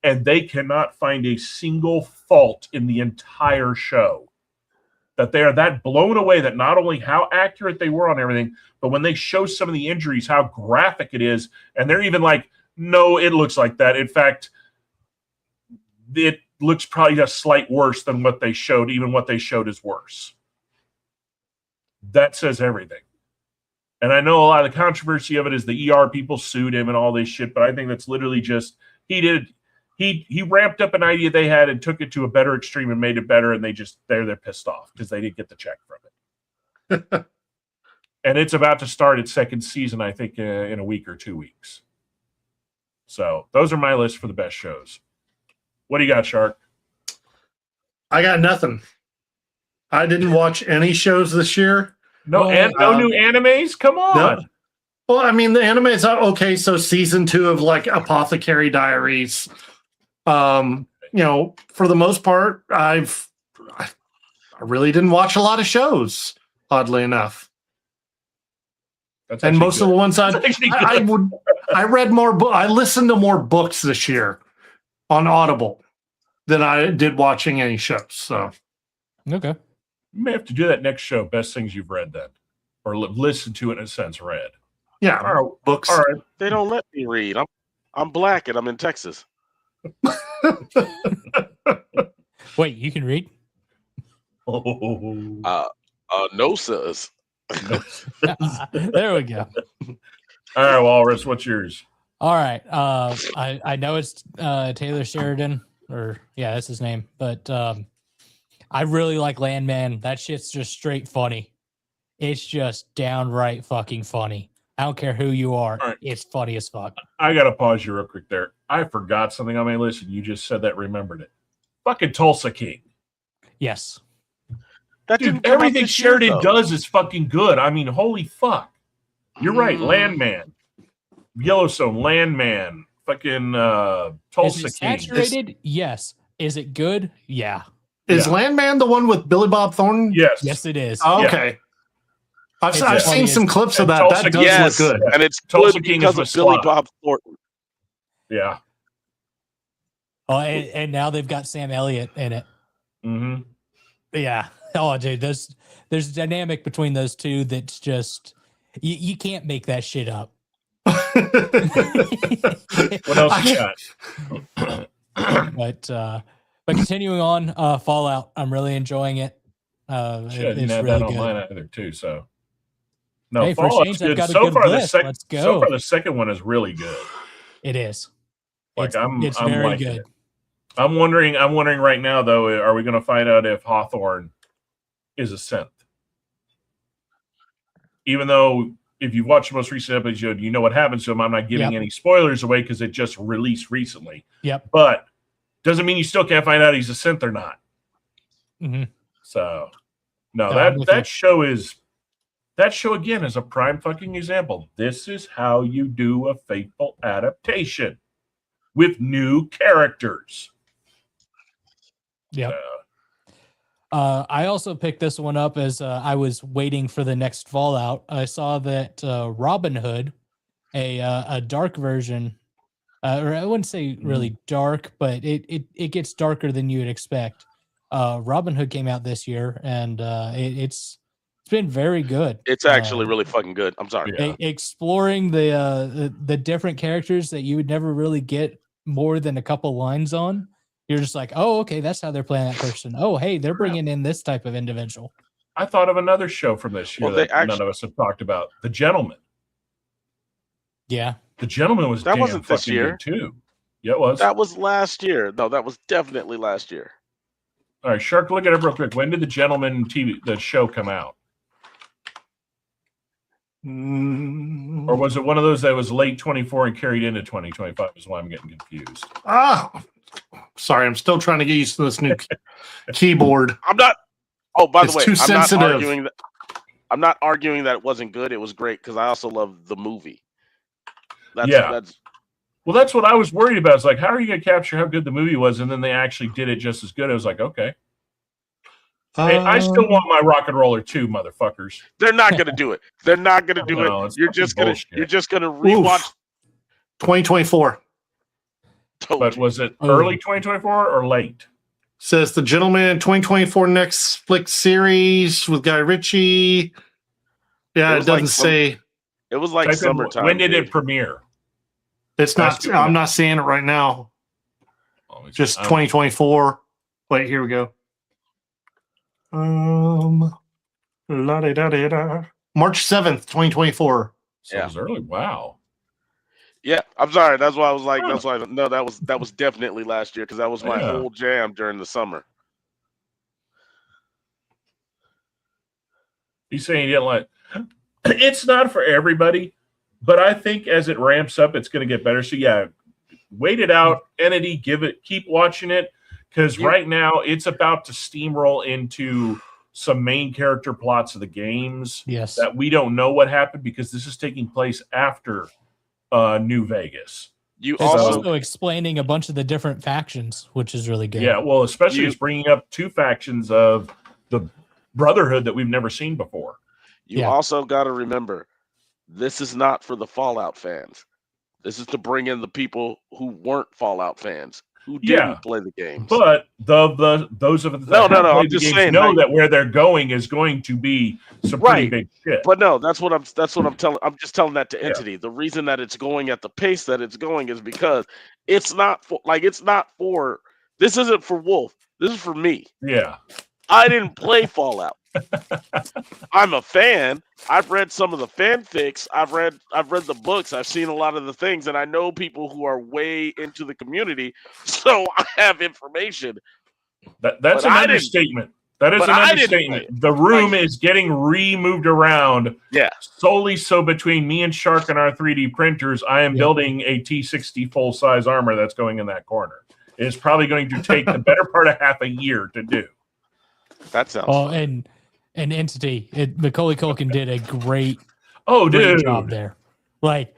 and they cannot find a single fault in the entire show. That they are that blown away that not only how accurate they were on everything, but when they show some of the injuries, how graphic it is. And they're even like, no, it looks like that. In fact, it looks probably a slight worse than what they showed. Even what they showed is worse. That says everything. And I know a lot of the controversy of it is the ER people sued him and all this shit, but I think that's literally just, he ramped up an idea they had and took it to a better extreme and made it better, and they're pissed off because they didn't get the check from it. And it's about to start its second season, I think, in a week or 2 weeks. So those are my list for the best shows. What do you got, Shark? I got nothing. I didn't watch any shows this year. No, no new animes? Come on. No. Well, I mean, the anime is okay. So season 2 of like Apothecary Diaries. You know, for the most part, I really didn't watch a lot of shows, oddly enough. And most of the ones I read more I listened to more books this year on Audible than I did watching any shows. So okay. You may have to do that next show, best things you've read then. Or listen to it in a sense, read. Yeah, books. All right. They don't let me read. I'm black and I'm in Texas. Wait, you can read? No, sirs. There we go. All right, Walrus, what's yours? All right. I know it's Taylor Sheridan, that's his name, but I really like Landman. That shit's just straight funny. It's just downright fucking funny. I don't care who you are. Right. It's funny as fuck. I got to pause you real quick there. I forgot something on my list, and you just said that, remembered it. Fucking Tulsa King. Yes. Dude, everything Sheridan does is fucking good. I mean, holy fuck. You're right. Landman. Yellowstone, Landman. Fucking Tulsa King. Saturated? Yes. Is it good? Yeah. Is Landman the one with Billy Bob Thornton? Yes. Yes, it is. Oh, okay. Yeah. I've seen some clips of that. Tulsa, that does look good. And it's Tulsa King because of Billy Bob Thornton. Yeah. Oh, and now they've got Sam Elliott in it. Mm-hmm. Yeah. Oh, dude, there's a dynamic between those two that's just you can't make that shit up. What else you got? But continuing on, Fallout, I'm really enjoying it. Shit, I didn't have really that on good. mine either too. So no, hey, for Fallout's change, I've good. got a So good far, list. Let's go. So far, the second one is really good. It is. Like it's I'm very liking good. it. I'm wondering right now though, are we going to find out if Hawthorne is a synth? Even though if you've watched the most recent episode, you know what happens to him. I'm not giving any spoilers away because it just released recently. Yep. But doesn't mean you still can't find out he's a synth or not. Mm-hmm. So no, that show again is a prime fucking example. This is how you do a faithful adaptation with new characters. Yeah. I also picked this one up as I was waiting for the next Fallout. I saw that Robin Hood a dark version, or I wouldn't say really dark, but it gets darker than you would expect. Robin Hood came out this year, and it's been very good. It's actually really fucking good. I'm sorry. Exploring the different characters that you would never really get more than a couple lines on. You're just like, oh, okay, that's how they're playing that person. Oh, hey, they're bringing in this type of individual. I thought of another show from this year that none of us have talked about. The Gentleman. Yeah. The Gentleman was that wasn't this year too. Yeah, it was. That was last year. No, that was definitely last year. All right, Shark, look at it real quick. When did the Gentleman the show come out? Or was it one of those that was late 24 and carried into 2025 is why I'm getting confused. Sorry, I'm still trying to get used to this new keyboard. I'm not. Oh, by the way, too sensitive. I'm not arguing that it wasn't good. It was great because I also love the movie. That's what I was worried about. It's like, how are you going to capture how good the movie was? And then they actually did it just as good. I was like, okay. Hey, I still want my Rock and Roller 2, motherfuckers. They're not going to do it. They're not going to do it. You're just going to rewatch 2024. But was it early 2024 or late? Says The Gentleman 2024 Netflix series with Guy Ritchie. Yeah, it doesn't say. It was like summertime. When did it premiere? It's not. I'm not seeing it right now. Just 2024. Wait, here we go. March 7th, 2024. So it was early. Wow. Yeah, I'm sorry. That's why I was like, no, that was definitely last year because that was my whole jam during the summer. He's saying he didn't like. It's not for everybody, but I think as it ramps up, it's going to get better. So yeah, wait it out, Entity. Keep watching it because right now it's about to steamroll into some main character plots of the games. Yes, that we don't know what happened because this is taking place after New Vegas. It's also explaining a bunch of the different factions, which is really good. Yeah, well, especially it's bringing up two factions of the Brotherhood that we've never seen before. You also got to remember, this is not for the Fallout fans. This is to bring in the people who weren't Fallout fans, who didn't play the games. But those of us that I'm just saying, know that where they're going is going to be some pretty big shit. But no, that's what I'm telling. I'm just telling that to Entity. The reason that it's going at the pace that it's going is because it's not for. This isn't for Wolf. This is for me. Yeah. I didn't play Fallout. I'm a fan. I've read some of the fanfics. I've read the books. I've seen a lot of the things, and I know people who are way into the community. So I have information. That's an understatement. That is an understatement. The room is getting moved around. Yeah. Solely so between me and Shark and our 3D printers, I am building a T60 full size armor that's going in that corner. It's probably going to take the better part of half a year to do. That sounds. Oh, and Entity, Macaulay Culkin did a great job there. Like,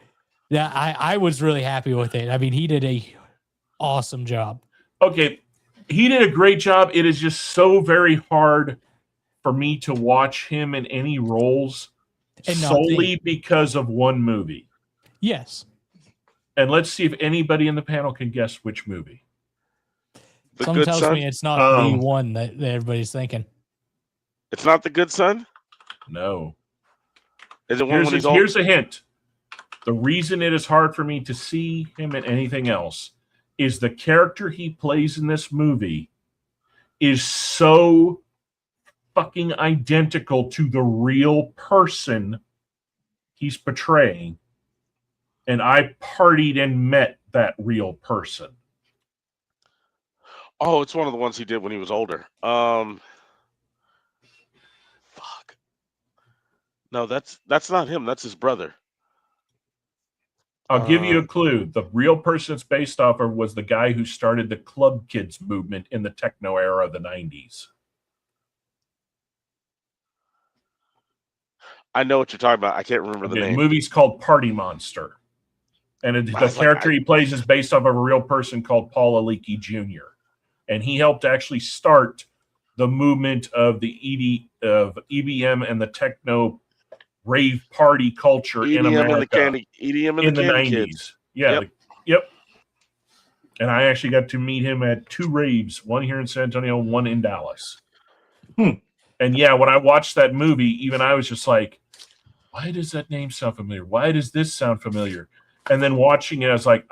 yeah, I was really happy with it. I mean, he did a awesome job. Okay, he did a great job. It is just so very hard for me to watch him in any roles solely because of one movie. Yes. And let's see if anybody in the panel can guess which movie. Something tells me it's not the one that everybody's thinking. It's not The Good Son? No. Is it one when he's old? Here's a hint. The reason it is hard for me to see him in anything else is the character he plays in this movie is so fucking identical to the real person he's portraying. And I partied and met that real person. Oh, it's one of the ones he did when he was older. Fuck. No, that's not him. That's his brother. I'll give you a clue. The real person it's based off of was the guy who started the Club Kids movement in the techno era of the 90s. I know what you're talking about. I can't remember the name. The movie's called Party Monster. And the character he plays is based off of a real person called Paul Aliki Jr. And he helped actually start the movement of the EBM and the techno rave party culture in America EDM in the 90s. Kids. Yeah. Yep. And I actually got to meet him at 2 raves, one here in San Antonio, one in Dallas. And yeah, when I watched that movie, even I was just like, why does that name sound familiar? Why does this sound familiar? And then watching it, I was like,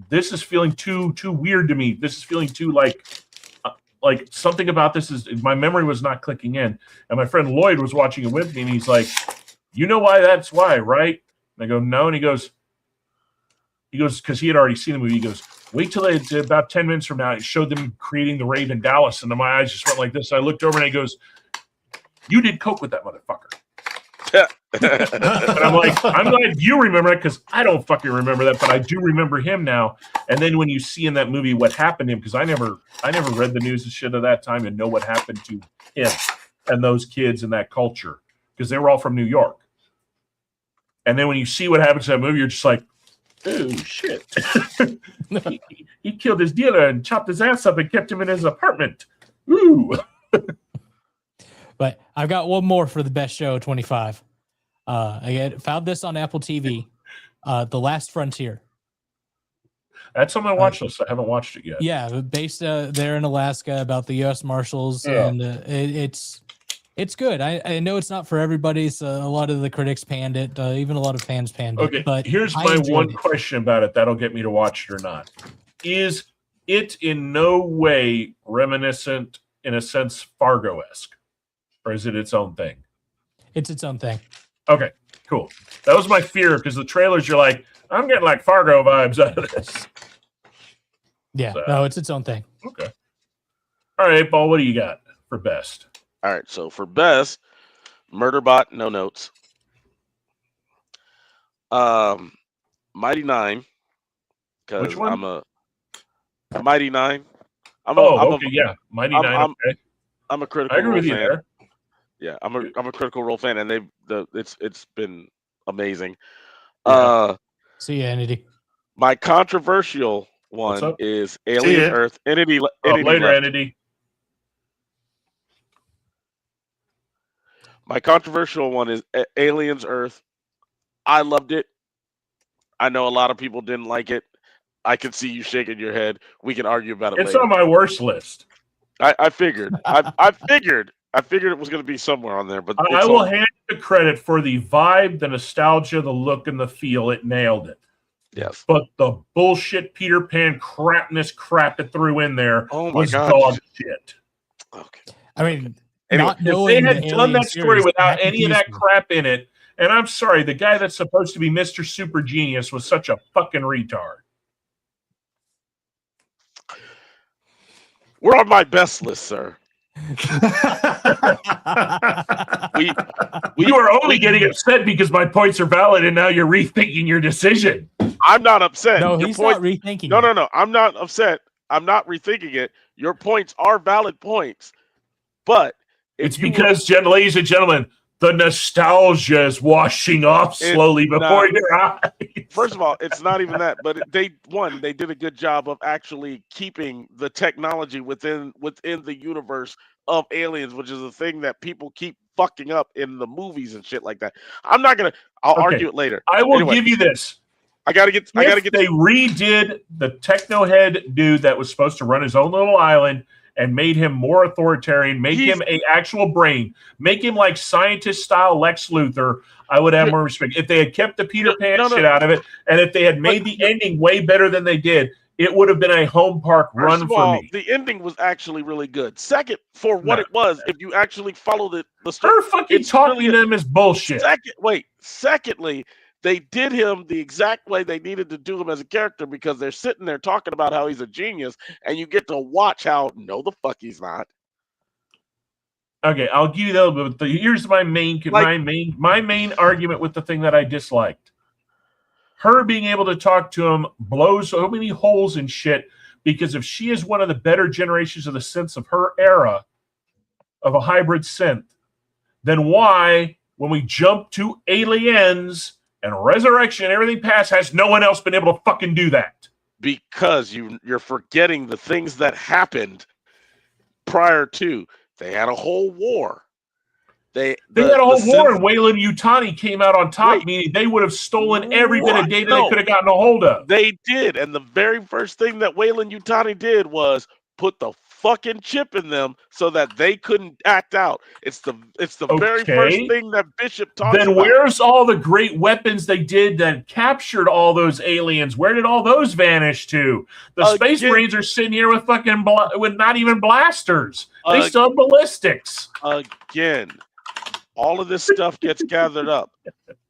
this is feeling too weird to me. This is feeling too like something about this is, my memory was not clicking in. And my friend Lloyd was watching it with me, and he's like, you know why that's why, right? And I go, no. And he goes, because he had already seen the movie, he goes, wait till about 10 minutes from now, it showed them creating the rave in Dallas. And then my eyes just went like this. I looked over and he goes, you did coke with that motherfucker. And I'm like, I'm glad you remember it, because I don't fucking remember that, but I do remember him now. And then when you see in that movie what happened to him, because I never read the news and shit at that time and know what happened to him and those kids and that culture, because they were all from New York. And then when you see what happens to that movie, you're just like, oh shit. he killed his dealer and chopped his ass up and kept him in his apartment. Ooh. But I've got one more for the best show of 25. I found this on Apple TV. The Last Frontier. That's on my watch list. I haven't watched it yet. Yeah, based there in Alaska, about the U.S. Marshals, and it's good. I know it's not for everybody. So a lot of the critics panned it. Even a lot of fans panned it. Okay, but here's my one question about it. That'll get me to watch it or not. Is it in no way reminiscent, in a sense, Fargo-esque? Or is it its own thing? It's its own thing. Okay, cool. That was my fear, because the trailers, you're like, I'm getting like Fargo vibes out of this. Yeah, no, it's its own thing. Okay. All right, Paul, what do you got for best? All right, so for best, Murderbot, no notes. Mighty Nine, because I'm a Mighty Nine. Yeah, Mighty Nine. Okay. I'm a Critical Role fan. There. Yeah, I'm a Critical Role fan, and it's been amazing. Yeah. See ya, Entity. My controversial one is Alien Earth. Entity later, Entity. My controversial one is Aliens Earth. I loved it. I know a lot of people didn't like it. I can see you shaking your head. We can argue about it later. It's on my worst list. I figured. I figured it was going to be somewhere on there. But I will hand the credit for the vibe, the nostalgia, the look, and the feel. It nailed it. Yes. But the bullshit Peter Pan crap it threw in there was dog shit. Okay. I mean, anyway, if they had done that story without any of that crap in it, and I'm sorry, the guy that's supposed to be Mr. Super Genius was such a fucking retard. We're on my best list, sir. You are only getting upset because my points are valid, and now you're rethinking your decision. I'm not upset. No, he's not rethinking. No. I'm not upset. I'm not rethinking it. Your points are valid points, but it's because, ladies and gentlemen, the nostalgia is washing off slowly before your eyes. First of all, it's not even that, but they did a good job of actually keeping the technology within the universe of Aliens, which is a thing that people keep fucking up in the movies and shit like that. I'll argue it later. I will give you this. I gotta get. They redid the techno head dude that was supposed to run his own little island and made him more authoritarian, make him an actual brain, make him like scientist style Lex Luthor, I would have more respect. If they had kept the Peter Pan shit out of it, and if they had made the ending way better than they did, it would have been a home park run for me. The ending was actually really good. Second, for what it was, if you actually followed the story, her fucking talking to them is bullshit. Secondly, they did him the exact way they needed to do him as a character, because they're sitting there talking about how he's a genius, and you get to watch how no, the fuck he's not. Okay, I'll give you that. But here's my main argument with the thing that I disliked. Her being able to talk to him blows so many holes in shit, because if she is one of the better generations of the synths of her era, of a hybrid synth, then why, when we jump to Aliens and Resurrection and everything past, has no one else been able to fucking do that? Because you're forgetting the things that happened prior to. They had a whole war. They had a whole war, and Weyland Yutani came out on top, meaning they would have stolen every bit of data they could have gotten a hold of. They did, and the very first thing that Weyland Yutani did was put the fucking chip in them so that they couldn't act out. It's the very first thing that Bishop talks about. Then where's all the great weapons they did that captured all those aliens? Where did all those vanish to? The Space Marines are sitting here with fucking with not even blasters. They still have ballistics. Again, all of this stuff gets gathered up.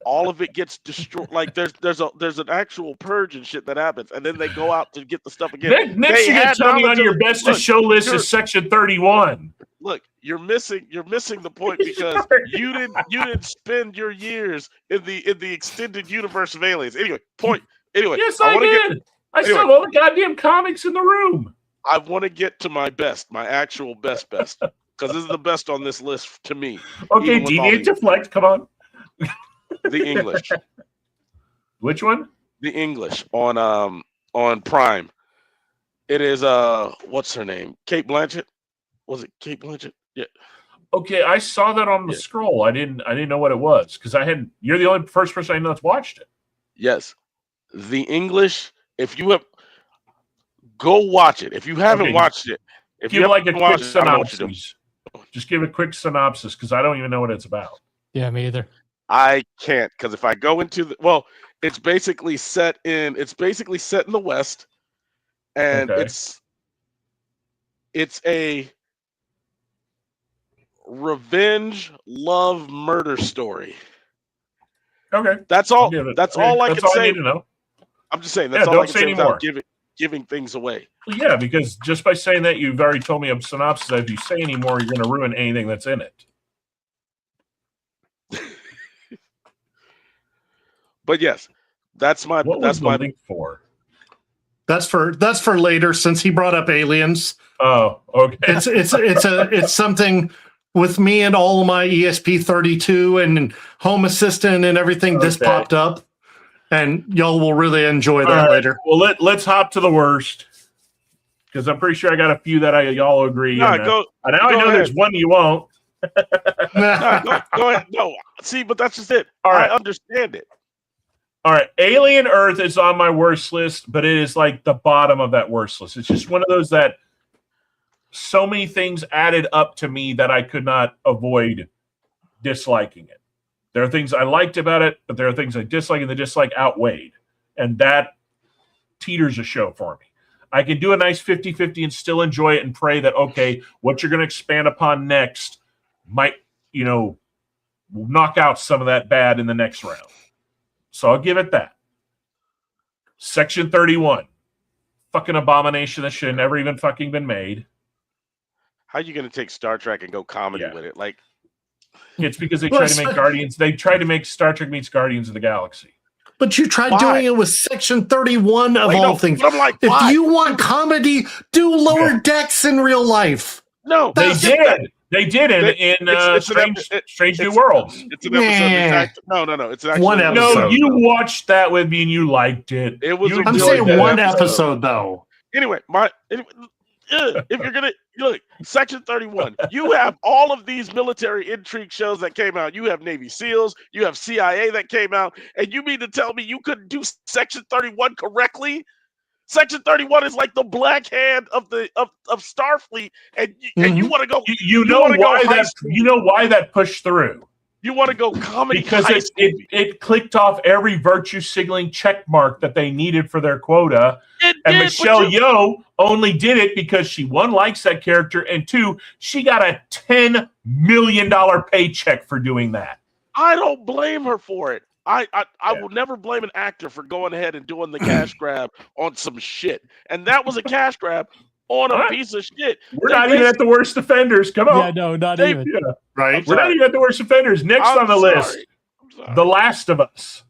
All of it gets destroyed. Like there's an actual purge and shit that happens, and then they go out to get the stuff again. Next, you got to tell me on your best to show list is Section 31. Look, you're missing the point because you didn't spend your years in the extended universe of aliens. Anyway, Yes, I did. I still have all the goddamn comics in the room. I want to get to my actual best, because this is the best on this list to me. Okay, deviate, deflect. Come on. The English. Which one? The English on Prime. It is what's her name? Kate Blanchett. Was it Kate Blanchett? Yeah. Okay, I saw that on the scroll. I didn't know what it was because you're the only first person I know that's watched it. Yes. The English, if you have go watch it. If you haven't watched it, give like a quick synopsis. Just give a quick synopsis because I don't even know what it's about. Yeah, me either. I can't because if I go into it's basically set in the West, and it's a revenge love murder story. Okay, that's all. That's all I can say. I need to know. I'm just saying that's all I can say without giving things away. Well, yeah, because just by saying that, you've already told me a synopsis. If you say any more, you're going to ruin anything that's in it. But yes, that's my link for. That's for later since he brought up aliens. Oh, okay. It's something with me and all of my ESP32 and Home Assistant and everything. This popped up, and y'all will really enjoy that later. Well, let's hop to the worst because I'm pretty sure I got a few that y'all agree. No, go I know there's one you won't. No, go ahead. No, see, but that's just it. All right. I understand it. All right, Alien Earth is on my worst list, but it is like the bottom of that worst list. It's just one of those that so many things added up to me that I could not avoid disliking it. There are things I liked about it, but there are things I dislike, and the dislike outweighed. And that teeters a show for me. I can do a nice 50-50 and still enjoy it and pray that, okay, what you're going to expand upon next might, knock out some of that bad in the next round. So I'll give it that. Section 31. Fucking abomination that should have never even fucking been made. How are you going to take Star Trek and go comedy with it? Like, it's because they tried to make Guardians. They tried to make Star Trek meets Guardians of the Galaxy. But you tried doing it with Section 31 of all things. I'm like, if you want comedy, do Lower Decks in real life. No, they did. They did in Strange New Worlds. It's an episode. No. It's actually one episode. No, you watched that with me and you liked it. It was. I'm saying one episode though. Anyway, if you're gonna look, Section 31, you have all of these military intrigue shows that came out. You have Navy SEALs, you have CIA that came out, and you mean to tell me you couldn't do Section 31 correctly? Section 31 is like the black hand of Starfleet, and you want to go. You know why that pushed through. You want to go comedy because it clicked off every virtue signaling check mark that they needed for their quota. Michelle Yeoh only did it because she, one, likes that character, and two, she got a $10 million paycheck for doing that. I don't blame her for it. I will never blame an actor for going ahead and doing the cash grab on some shit. And that was a cash grab on a piece of shit. We're not even at the worst offenders. Come on. Yeah, no, not even. Yeah. Right. We're not even at the worst offenders. Next on the list, The Last of Us.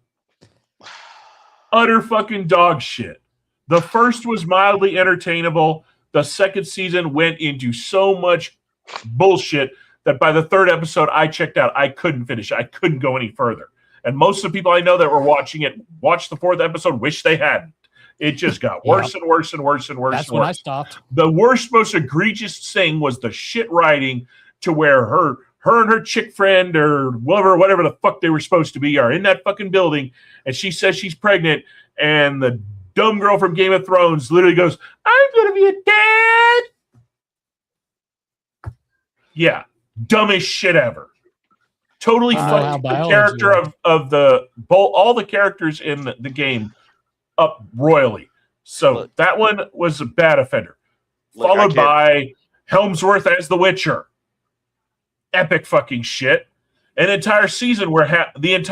Utter fucking dog shit. The first was mildly entertainable. The second season went into so much bullshit that by the third episode, I checked out. I couldn't finish. I couldn't go any further. And most of the people I know that were watching it, watched the fourth episode, wish they hadn't. It just got worse and worse and worse and worse. That's when I stopped. The worst, most egregious thing was the shit writing to where her her and her chick friend or whatever the fuck they were supposed to be are in that fucking building, and she says she's pregnant, and the dumb girl from Game of Thrones literally goes, "I'm gonna be a dad." Yeah, dumbest shit ever. Totally fucked the character of all the characters in the game up royally. So that one was a bad offender. Followed by Helmsworth as the Witcher. Epic fucking shit. An entire season where the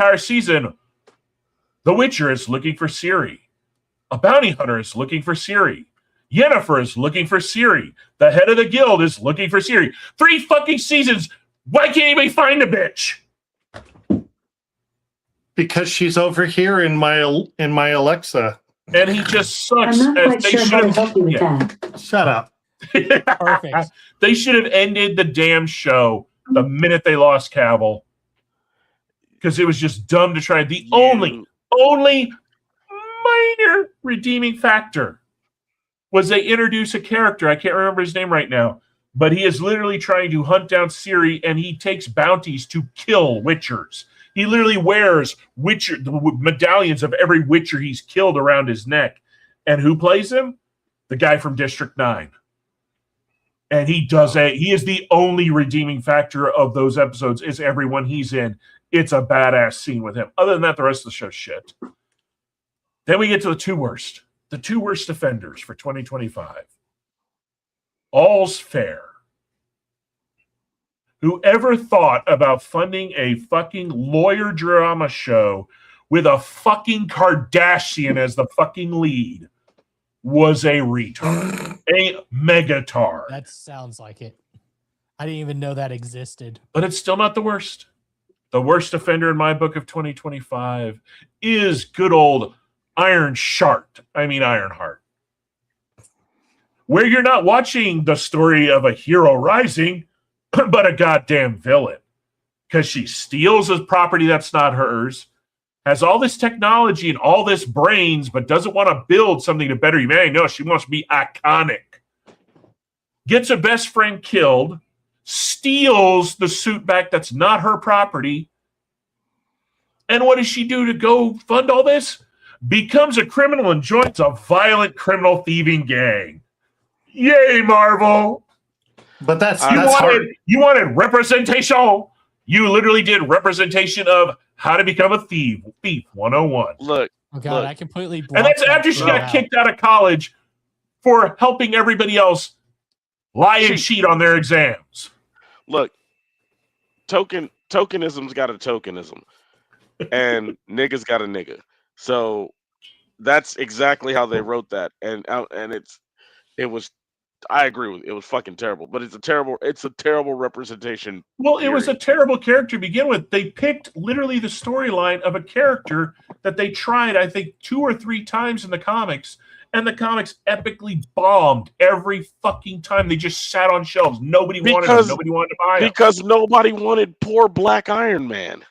Witcher is looking for Ciri. A bounty hunter is looking for Ciri. Yennefer is looking for Ciri. The head of the guild is looking for Ciri. 3 fucking seasons. Why can't anybody find the bitch? Because she's over here in my Alexa. And he just sucks. I'm not quite sure how to help you with that. Shut up. Perfect. They should have ended the damn show the minute they lost Cavill. Because it was just dumb to try. The only minor redeeming factor was they introduce a character. I can't remember his name right now. But he is literally trying to hunt down Ciri, and he takes bounties to kill Witchers. He literally wears the medallions of every Witcher he's killed around his neck. And who plays him? The guy from District 9. And he is the only redeeming factor of those episodes is everyone he's in. It's a badass scene with him. Other than that, the rest of the show's shit. Then we get to the 2 worst. The 2 worst offenders for 2025. All's fair. Whoever thought about funding a fucking lawyer drama show with a fucking Kardashian as the fucking lead was a retard. A megatard. That sounds like it. I didn't even know that existed. But it's still not the worst. The worst offender in my book of 2025 is good old Ironheart. Where you're not watching the story of a hero rising, but a goddamn villain. Because she steals a property that's not hers, has all this technology and all this brains, but doesn't want to build something to better humanity. No, she wants to be iconic. Gets a best friend killed, steals the suit back that's not her property. And what does she do to go fund all this? Becomes a criminal and joins a violent criminal thieving gang. Yay, Marvel! But you wanted representation. You literally did representation of how to become a thief 101. Look. Oh God, I completely and that's after she got kicked out of college for helping everybody else lie and cheat on their exams. Look, tokenism's got a tokenism. And nigga's got a nigga. So that's exactly how they wrote that. And it was I agree with it. It was fucking terrible, but it's a terrible representation. Well, it was a terrible character to begin with. They picked literally the storyline of a character that they tried, I think, 2 or 3 times in the comics, and the comics epically bombed every fucking time. They just sat on shelves. Nobody wanted them. Nobody wanted to buy them. Because nobody wanted poor Black Iron Man.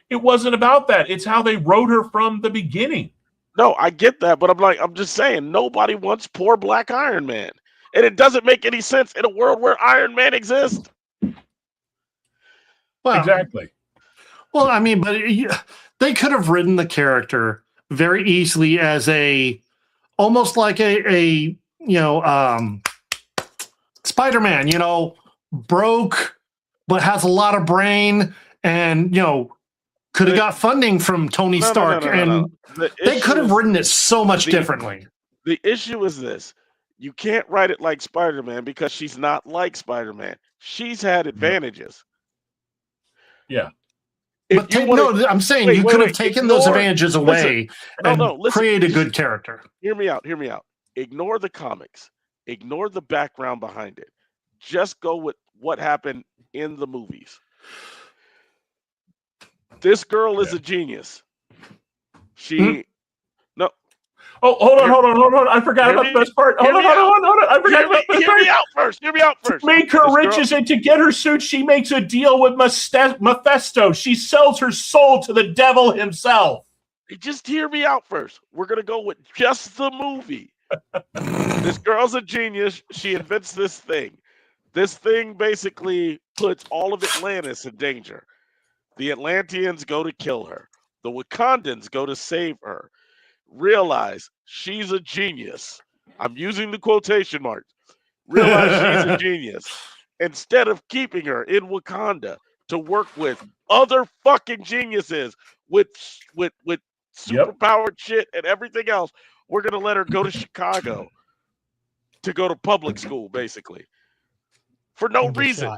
It wasn't about that. It's how they wrote her from the beginning. No, I get that, but I'm just saying, nobody wants poor Black Iron Man. And it doesn't make any sense in a world where Iron Man exists. Well, exactly. Well, I mean, but they could have written the character very easily as almost like a Spider-Man, broke, but has a lot of brain and, could have got funding from Tony Stark. And they could have written it so much differently. The issue is this. You can't write it like Spider-Man because she's not like Spider-Man. She's had advantages. Yeah. I'm saying you could have taken those advantages away and create a good character. Hear me out. Ignore the comics. Ignore the background behind it. Just go with what happened in the movies. This girl is a genius. No. Oh, hold on. I forgot about the best part. Hold on. I forgot about the best part. Hear me out first. To make her riches and to get her suit, she makes a deal with Mephisto. She sells her soul to the devil himself. Just hear me out first. We're going to go with just the movie. This girl's a genius. She invents this thing. This thing basically puts all of Atlantis in danger. The Atlanteans go to kill her. The Wakandans go to save her. Realize she's a genius. I'm using the quotation marks. Realize she's a genius. Instead of keeping her in Wakanda to work with other fucking geniuses with superpowered shit and everything else, we're gonna let her go to Chicago to go to public school, basically. For no reason.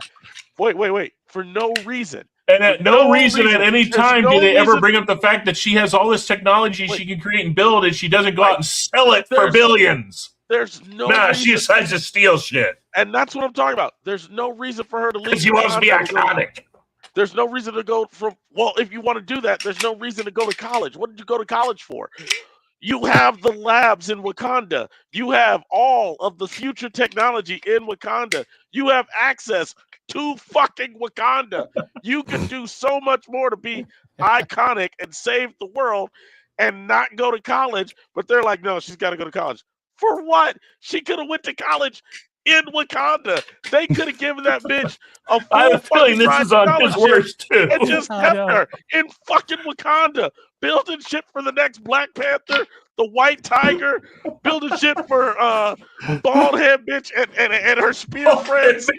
Wait. For no reason. And at no reason at any time do they ever bring up the fact that she has all this technology she can create and build, and she doesn't go out and sell it for billions. There's no reason. She decides to steal shit. And that's what I'm talking about. There's no reason for her to leave. Because she wants to be iconic. There's no reason to go from, well, if you want to do that, there's no reason to go to college. What did you go to college for? You have the labs in Wakanda. You have all of the future technology in Wakanda. You have access to fucking Wakanda. You can do so much more to be iconic and save the world and not go to college. But they're like, no, she's got to go to college. For what? She could have went to college in Wakanda. They could have given that bitch a full I have a feeling this is on his worst too. And just kept her in fucking Wakanda, building shit for the next Black Panther, the White Tiger, building shit for bald head bitch and her spear friends.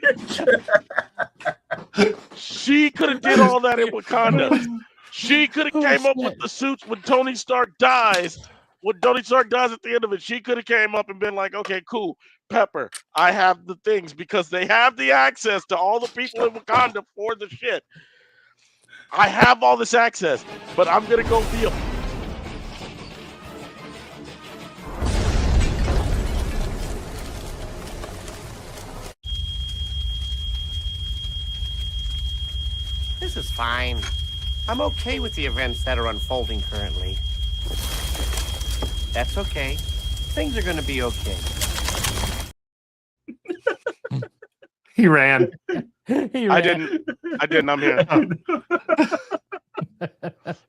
She could have did all that in Wakanda. She could have came up with the suits when Tony Stark dies. When Tony Stark dies at the end of it, she could have came up and been like, okay, cool, Pepper, I have the things, because they have the access to all the people in Wakanda for the shit. I have all this access, but I'm going to go be a... This is fine. I'm okay with the events that are unfolding currently. That's okay. Things are going to be okay. He ran. I didn't. I'm here.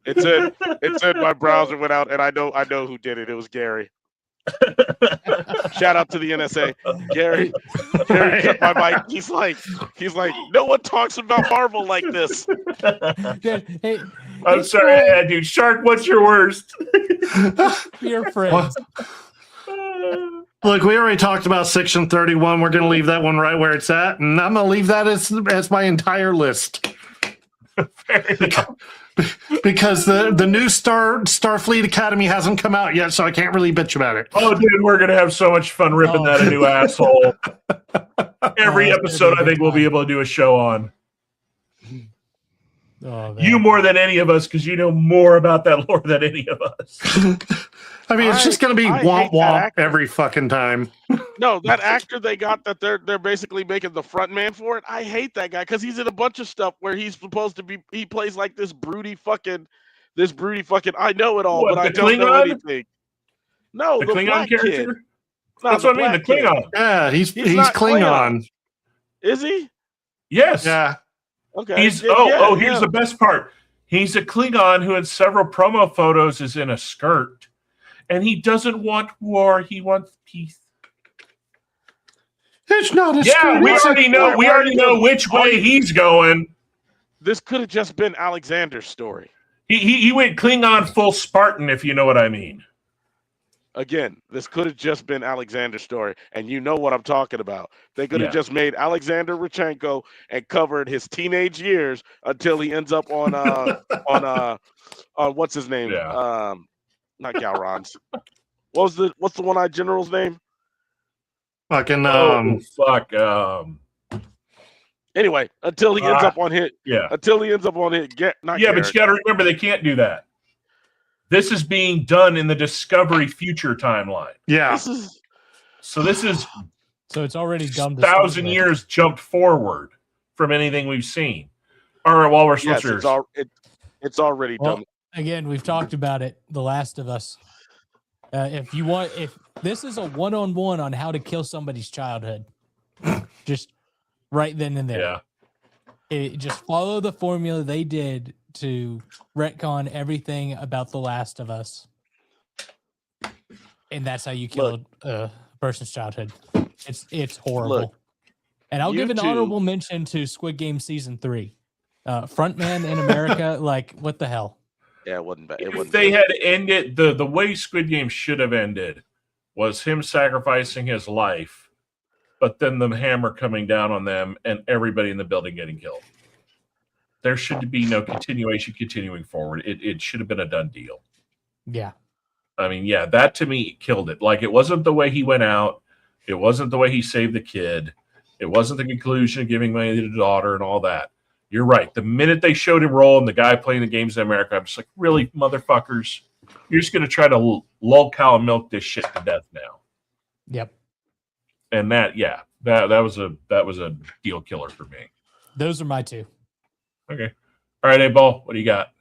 It said my browser went out, and I know who did it. It was Gary. Shout out to the NSA. Gary cut my mic. He's like, no one talks about Marvel like this. I'm sorry, dude. Shark, what's your worst? Your friends. Look, we already talked about Section 31. We're going to leave that one right where it's at, and I'm going to leave that as my entire list. Because the new Starfleet Academy hasn't come out yet, so I can't really bitch about it. Oh, dude, we're going to have so much fun ripping that a new asshole. Every episode, I think we'll be able to do a show on. Oh, you more than any of us, because you know more about that lore than any of us. I mean, it's just going to be womp womp every fucking time. No, that actor they got that they're basically making the front man for it. I hate that guy because he's in a bunch of stuff where he's supposed to be. He plays like this broody fucking. I know it all, what, but I don't know anything. No, the Klingon character. Kid. That's what I mean. The Klingon. Yeah, he's Klingon. Is he? Yes. Yeah. Okay. Here's the best part. He's a Klingon who in several promo photos is in a skirt, and he doesn't want war. He wants peace. It's not a skirt. We already know which way he's going. This could have just been Alexander's story. He went Klingon full Spartan, if you know what I mean. Again, this could have just been Alexander's story, and you know what I'm talking about. They could have just made Alexander Rodchenko and covered his teenage years until he ends up on what's his name? Yeah. Not Galron's. What's the one-eyed general's name? Fucking Anyway, until he ends up on hit. Yeah. Until he ends up on hit. But you got to remember they can't do that. This is being done in the Discovery future timeline. Yeah. So it's already done. 1,000 years jumped forward from anything we've seen. Or Walrus. Yes, it's already done. Again, we've talked about it. The Last of Us. If this is a one-on-one on how to kill somebody's childhood, just right then and there. Yeah. Just follow the formula they did to retcon everything about The Last of Us. And that's how you killed a person's childhood. It's horrible. And I'll give an honorable mention to Squid Game season 3. Frontman in America, like what the hell? Yeah, it wasn't bad. If they had ended the way Squid Game should have ended was him sacrificing his life, but then the hammer coming down on them and everybody in the building getting killed. There should be no continuing forward. It should have been a done deal. Yeah. I mean, yeah, that to me killed it. Like, it wasn't the way he went out. It wasn't the way he saved the kid. It wasn't the conclusion of giving money to the daughter and all that. You're right. The minute they showed him roll and the guy playing the games in America, I'm just like, really, motherfuckers? You're just going to try to lull cow and milk this shit to death now. Yep. And that was a deal killer for me. Those are my 2. Okay. All right, A-Ball, what do you got?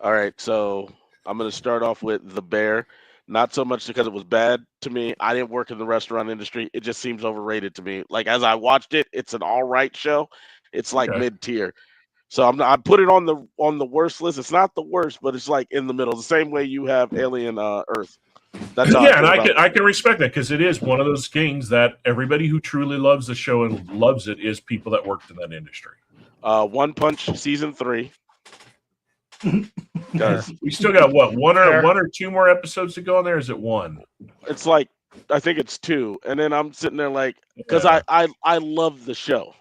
All right, so I'm going to start off with The Bear. Not so much because it was bad to me. I didn't work in the restaurant industry. It just seems overrated to me. Like, as I watched it, it's an all right show. It's like mid-tier. So I put it on the worst list. It's not the worst, but it's like in the middle. The same way you have Alien Earth. That's how and I can respect that, because it is one of those things that everybody who truly loves the show and loves it is people that worked in that industry. One Punch season 3. We still got one or 2 more episodes to go on there? Is it 1? It's like, I think it's 2. And then I'm sitting there like, because I love the show.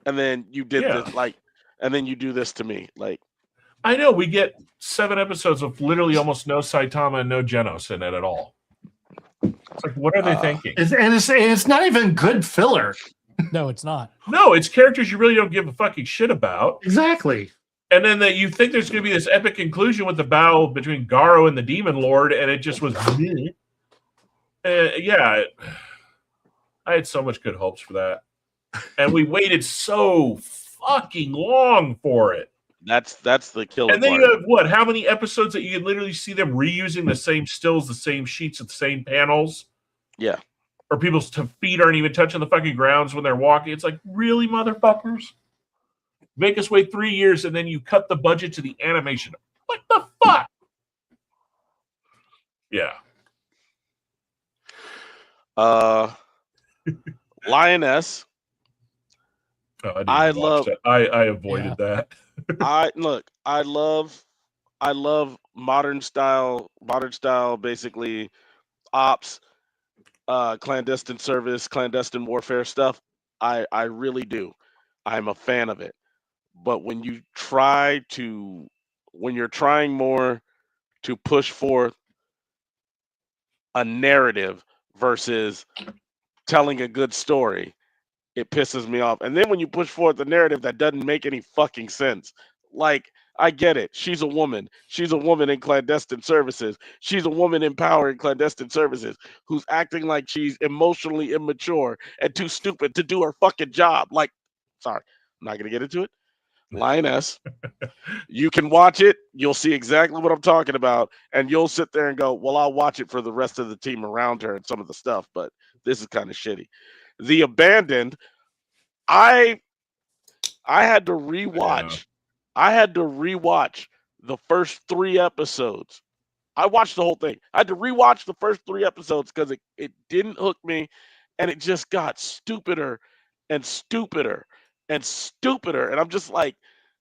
And then you did this, like, and then you do this to me. Like, I know we get 7 episodes of literally almost no Saitama and no Genos in it at all. It's like, what are they thinking? It's not even good filler. No, it's not. No, it's characters you really don't give a fucking shit about. Exactly. And then you think there's going to be this epic conclusion with the battle between Garo and the Demon Lord, and it just was. I had so much good hopes for that, and we waited so fucking long for it. That's the killer. And then you have how many episodes that you can literally see them reusing the same stills, the same sheets, the same panels? Yeah. Or people's feet aren't even touching the fucking grounds when they're walking. It's like, really, motherfuckers? Make us wait 3 years and then you cut the budget to the animation. What the fuck? Yeah. Lioness. I love that. I avoided that. I love modern style basically ops, clandestine service, clandestine warfare stuff. I really do. I'm a fan of it. But when you're trying more to push forth a narrative versus telling a good story, it pisses me off. And then when you push forward the narrative that doesn't make any fucking sense, like, I get it. She's a woman. She's a woman in clandestine services. She's a woman in power in clandestine services who's acting like she's emotionally immature and too stupid to do her fucking job. Like, sorry, I'm not going to get into it. Lioness, you can watch it. You'll see exactly what I'm talking about. And you'll sit there and go, well, I'll watch it for the rest of the team around her and some of the stuff. But this is kind of shitty. The Abandoned, I had to rewatch. I had to rewatch the first 3 episodes. I watched the whole thing. I had to rewatch the first 3 episodes because it didn't hook me, and it just got stupider and stupider and stupider. And I'm just like,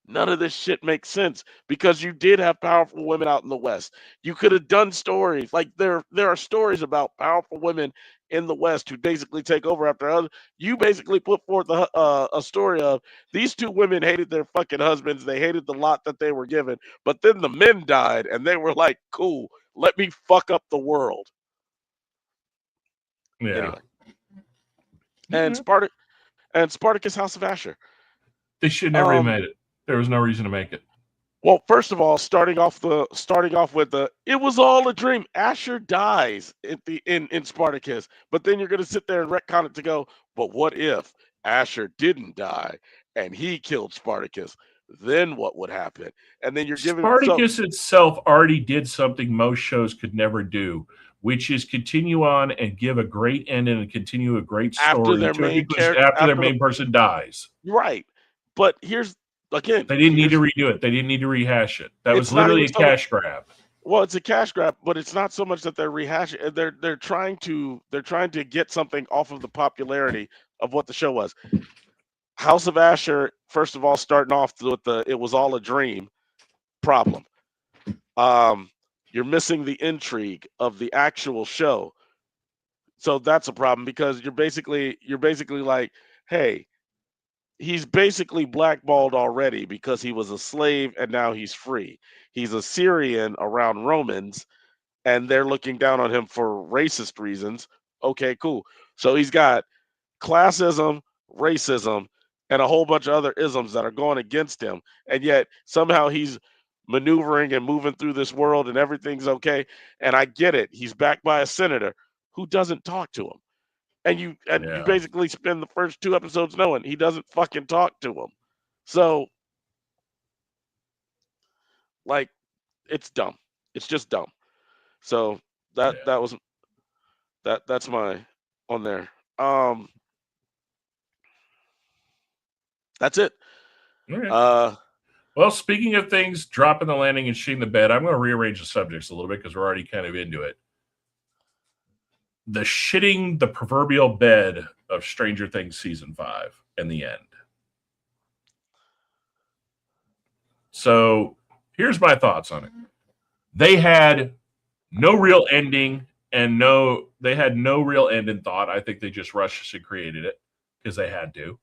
none of this shit makes sense, because you did have powerful women out in the West. You could have done stories. Like, there are stories about powerful women in the West who basically take over after others. You basically put forth a story of these 2 women hated their fucking husbands. They hated the lot that they were given. But then the men died, and they were like, cool, let me fuck up the world. Yeah. Anyway. And Spartacus House of Asher. They should never have made it. There was no reason to make it. Well, first of all, starting off with it was all a dream. Asher dies in Spartacus, but then you're gonna sit there and retcon it to go, but what if Asher didn't die and he killed Spartacus? Then what would happen? And then you're giving Spartacus itself already did something most shows could never do, which is continue on and give a great ending and continue a great story after their main person dies. Right. But here's again, they didn't need to redo it. They didn't need to rehash it. That was literally a cash grab. Well, it's a cash grab, but it's not so much that they're rehashing. They're trying to get something off of the popularity of what the show was. House of Asher, first of all, starting off with the "it was all a dream" problem. You're missing the intrigue of the actual show, so that's a problem because you're basically like, hey, he's basically blackballed already because he was a slave and now he's free. He's a Syrian around Romans and they're looking down on him for racist reasons. Okay, cool. So he's got classism, racism, and a whole bunch of other isms that are going against him. And yet somehow he's maneuvering and moving through this world and everything's okay. And I get it. He's backed by a senator who doesn't talk to him. And you basically spend the first 2 episodes knowing he doesn't fucking talk to him. So, like, it's dumb. It's just dumb. So that's my on there. That's it. Right. Well, speaking of things dropping the landing and shitting the bed, I'm going to rearrange the subjects a little bit because we're already kind of into it. The shitting the proverbial bed of Stranger Things season 5 and the end. So here's my thoughts on it. They had no real ending and they had no real end in thought. I think they just rushed and created it because they had to,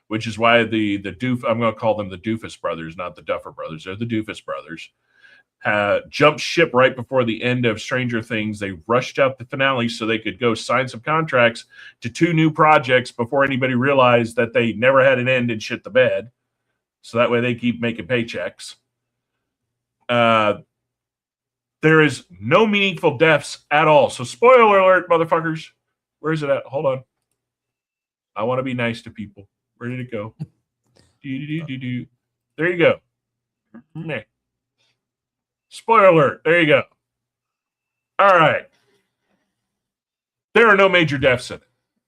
which is why the doof, I'm going to call them the Doofus brothers, not the Duffer brothers. They're the Doofus brothers. Jumped ship right before the end of Stranger Things. They rushed out the finale so they could go sign some contracts to 2 new projects before anybody realized that they never had an end and shit the bed. So that way they keep making paychecks. There is no meaningful deaths at all. So spoiler alert, motherfuckers. Where is it at? Hold on. I want to be nice to people. Where did it go? There you go. Nah. Spoiler alert. There you go. All right. There are no major deaths in it.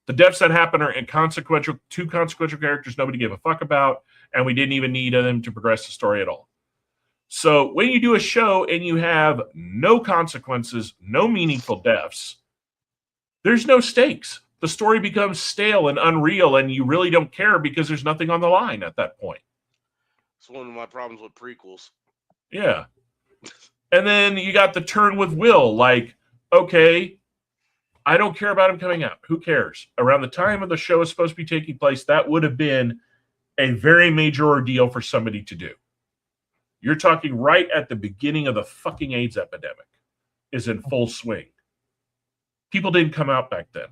The deaths that happen are inconsequential, 2 consequential characters nobody gave a fuck about, and we didn't even need them to progress the story at all. So when you do a show and you have no consequences, no meaningful deaths, there's no stakes. The story becomes stale and unreal, and you really don't care because there's nothing on the line at that point. It's one of my problems with prequels. Yeah. And then you got the turn with Will. Like, okay, I don't care about him coming out. Who cares? Around the time of the show is supposed to be taking place, that would have been a very major ordeal for somebody to do. You're talking right at the beginning of the fucking AIDS epidemic is in full swing. People didn't come out back then,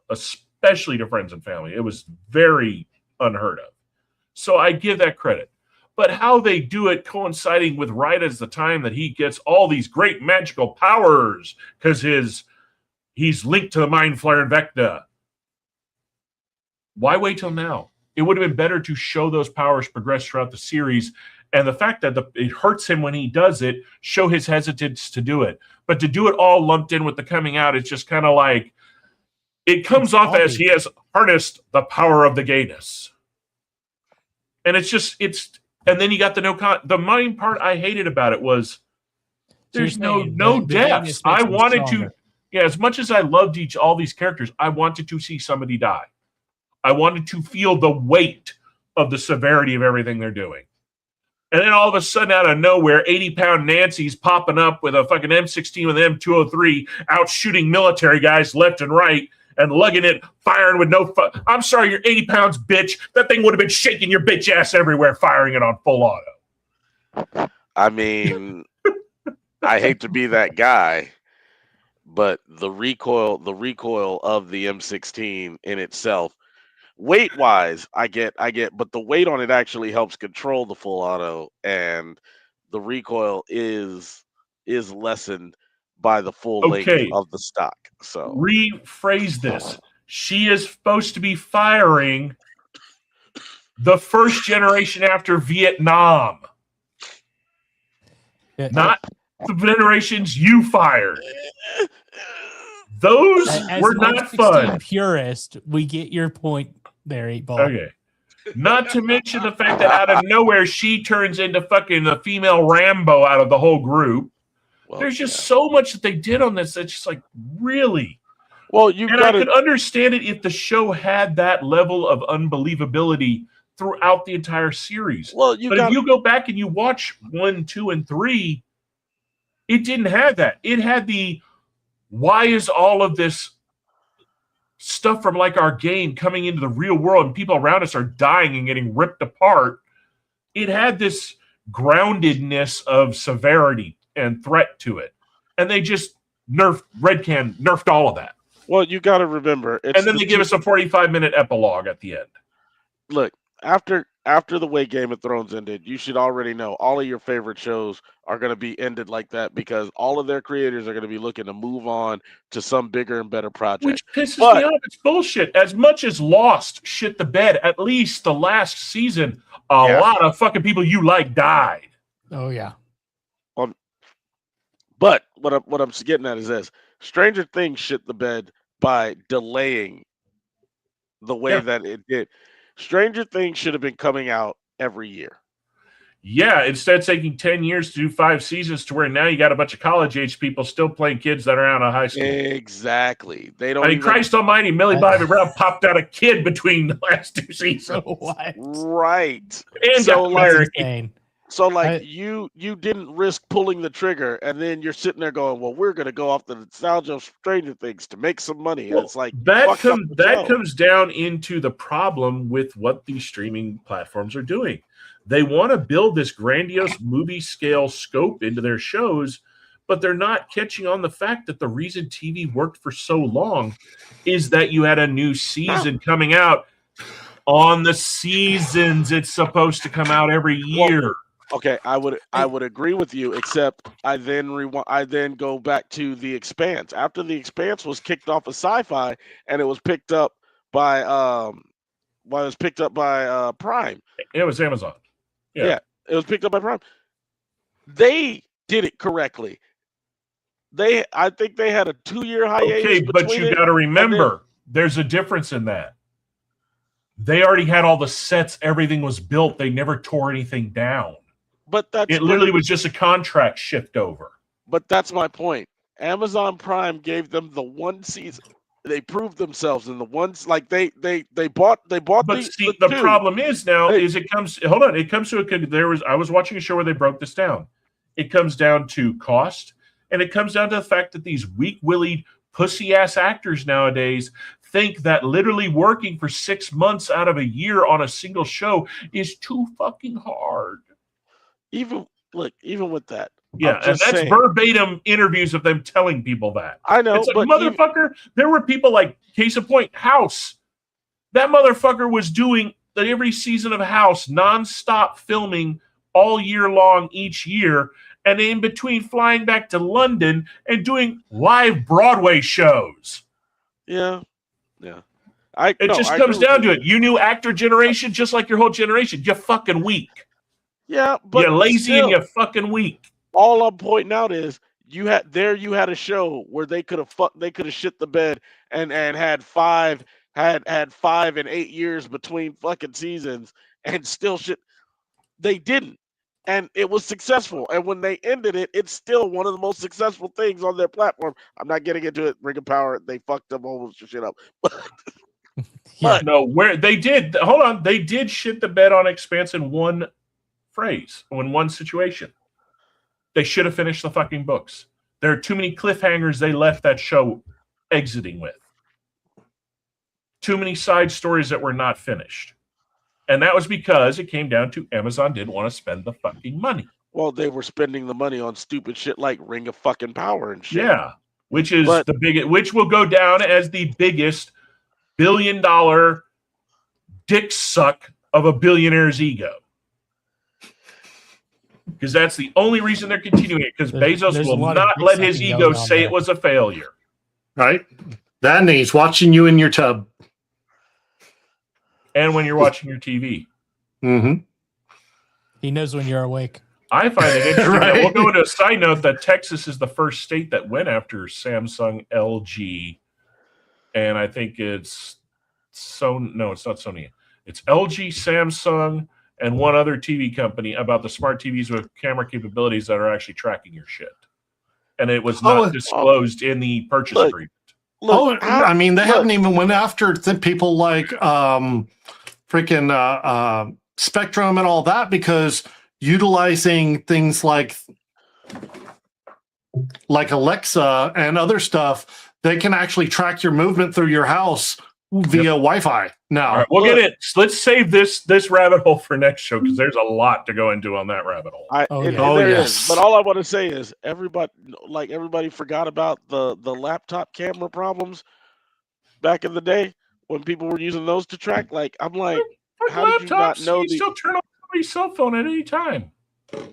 especially to friends and family. It was very unheard of. So I give that credit. But how they do it coinciding with right as the time that he gets all these great magical powers because he's linked to the Mind Flayer and Vecna. Why wait till now? It would have been better to show those powers progress throughout the series. And the fact that it hurts him when he does it, show his hesitance to do it. But to do it all lumped in with the coming out, it's just kind of like, it comes off as he has harnessed the power of the gayness. And and then you got the main part I hated about it was there's no deaths. I wanted to, as much as I loved all these characters, I wanted to see somebody die. I wanted to feel the weight of the severity of everything they're doing. And then all of a sudden, out of nowhere, 80-pound Nancy's popping up with a fucking M16 with an M203 out shooting military guys left and right and lugging it, firing with no I'm sorry, you're 80 pounds, bitch. That thing would have been shaking your bitch ass everywhere, firing it on full auto. I mean, I hate to be that guy, but the recoil of the M16 in itself, weight-wise, I get, but the weight on it actually helps control the full auto, and the recoil is lessened by the full length of the stock. So rephrase this. She is supposed to be firing the first generation after Vietnam. Not the generations you fired. Those were not fun. Purist, we get your point there, 8-Ball. Okay. Not to mention the fact that out of nowhere she turns into fucking the female Rambo out of the whole group. There's just so much that they did on this that's just like, really? Well, I could understand it if the show had that level of unbelievability throughout the entire series. Well, if you go back and you watch 1, 2, and 3, it didn't have that. It had the, why is all of this stuff from like our game coming into the real world and people around us are dying and getting ripped apart? It had this groundedness of severity and threat to it. And they just nerfed all of that. Well, you got to remember. And then they give us a 45-minute epilogue at the end. Look, after the way Game of Thrones ended, you should already know all of your favorite shows are going to be ended like that because all of their creators are going to be looking to move on to some bigger and better project. Which pisses me off. It's bullshit. As much as Lost shit the bed, at least the last season, a lot of fucking people you like died. Oh, yeah. But what I'm getting at is this. Stranger Things shit the bed by delaying the way that it did. Stranger Things should have been coming out every year. Yeah, instead taking 10 years to do 5 seasons to where now you got a bunch of college-age people still playing kids that are out of high school. Exactly. They don't. I mean, Christ Almighty, Millie Bobby Brown popped out a kid between the last 2 seasons. What? Right. And so like, you you didn't risk pulling the trigger, and then you're sitting there going, "Well, we're going to go off the nostalgia of Stranger Things to make some money," and it's like that comes down into the problem with what these streaming platforms are doing. They want to build this grandiose movie scale scope into their shows, but they're not catching on the fact that the reason TV worked for so long is that you had a new season coming out on the seasons it's supposed to come out every year. Well, okay, I would agree with you, except I then go back to The Expanse. After The Expanse was kicked off of Sci-Fi and it was picked up by Prime. It was Amazon. Yeah, it was picked up by Prime. They did it correctly. I think they had a 2-year hiatus. Okay, but you got to remember, there's a difference in that. They already had all the sets. Everything was built. They never tore anything down. But it literally was just a contract shift over. But that's my point. Amazon Prime gave them the one season. They proved themselves in the ones like they bought. But the problem is now is it comes. Hold on, it comes to I was watching a show where they broke this down. It comes down to cost, and it comes down to the fact that these weak-willed, pussy-ass actors nowadays think that literally working for 6 months out of a year on a single show is too fucking hard. Even with that. Yeah, and that's verbatim interviews of them telling people that. I know. It's like, motherfucker, there were people like, case in point, House. That motherfucker was doing every season of House, nonstop filming all year long each year, and in between flying back to London and doing live Broadway shows. Yeah. It just comes down to it. You new actor generation, just like your whole generation. You're fucking weak. Yeah, but you're lazy and you're fucking weak. All I'm pointing out is you had a show where they could have shit the bed and had 5 and 8 years between fucking seasons and still shit. They didn't, and it was successful. And when they ended it, it's still one of the most successful things on their platform. I'm not getting into it. Ring of Power, they fucked up almost shit up. But no, where they did. Hold on, they did shit the bed on Expanse in one phrase, in one situation. They should have finished the fucking books. There are too many cliffhangers they left that show exiting with. Too many side stories that were not finished. And that was because it came down to Amazon didn't want to spend the fucking money. Well, they were spending the money on stupid shit like Ring of fucking Power and shit. Yeah, which will go down as the biggest billion-dollar dick suck of a billionaire's ego. Because that's the only reason they're continuing it. Because Bezos will not let his ego say it was a failure. Right? That means watching you in your tub. And when you're watching your TV. Mm-hmm. He knows when you're awake. I find it interesting. Right? We'll go into a side note that Texas is the first state that went after Samsung, LG, and I think it's Sony. No, it's not Sony. It's LG, Samsung, and one other TV company about the smart TVs with camera capabilities that are actually tracking your shit. and it was not disclosed in the purchase agreement. I mean, they haven't even went after people like freaking Spectrum and all that, because utilizing things like Alexa and other stuff, they can actually track your movement through your house via Wi-Fi now. All right, we'll get it. Let's save this rabbit hole for next show, because there's a lot to go into on that rabbit hole. Yes. But all I want to say is everybody forgot about the laptop camera problems back in the day when people were using those to track. Like, I'm like, how did you not know? You still turn on somebody's cell phone at any time.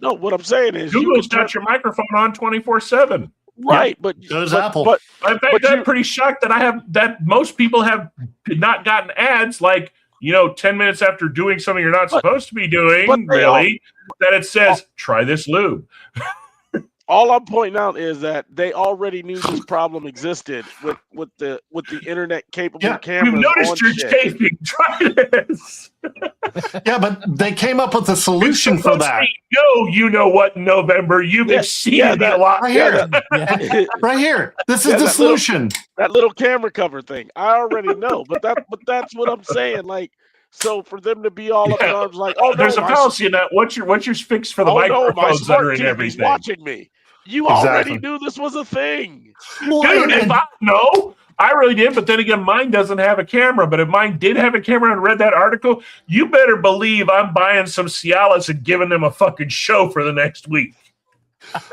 No, what I'm saying is Google's got your microphone on 24/7. Right, yep. but Apple. But in fact, I'm pretty shocked that most people have not gotten ads 10 minutes after doing something you're not supposed to be doing, that it says, try this lube. All I'm pointing out is that they already knew this problem existed with the internet capable cameras. We've noticed you're chafing. Try this. Yeah, but they came up with a solution for that. You know what, November? You've exceeded a lot. Right here. Right here. This is the solution. That little camera cover thing. I already know, but that's what I'm saying. Like, so for them to be all up in arms, like, oh, there's a fallacy in that. What's your fix for the microphones that are in everything? Watching me. You already knew this was a thing. Dude, if I know, I really did. But then again, mine doesn't have a camera. But if mine did have a camera and read that article, you better believe I'm buying some Cialis and giving them a fucking show for the next week.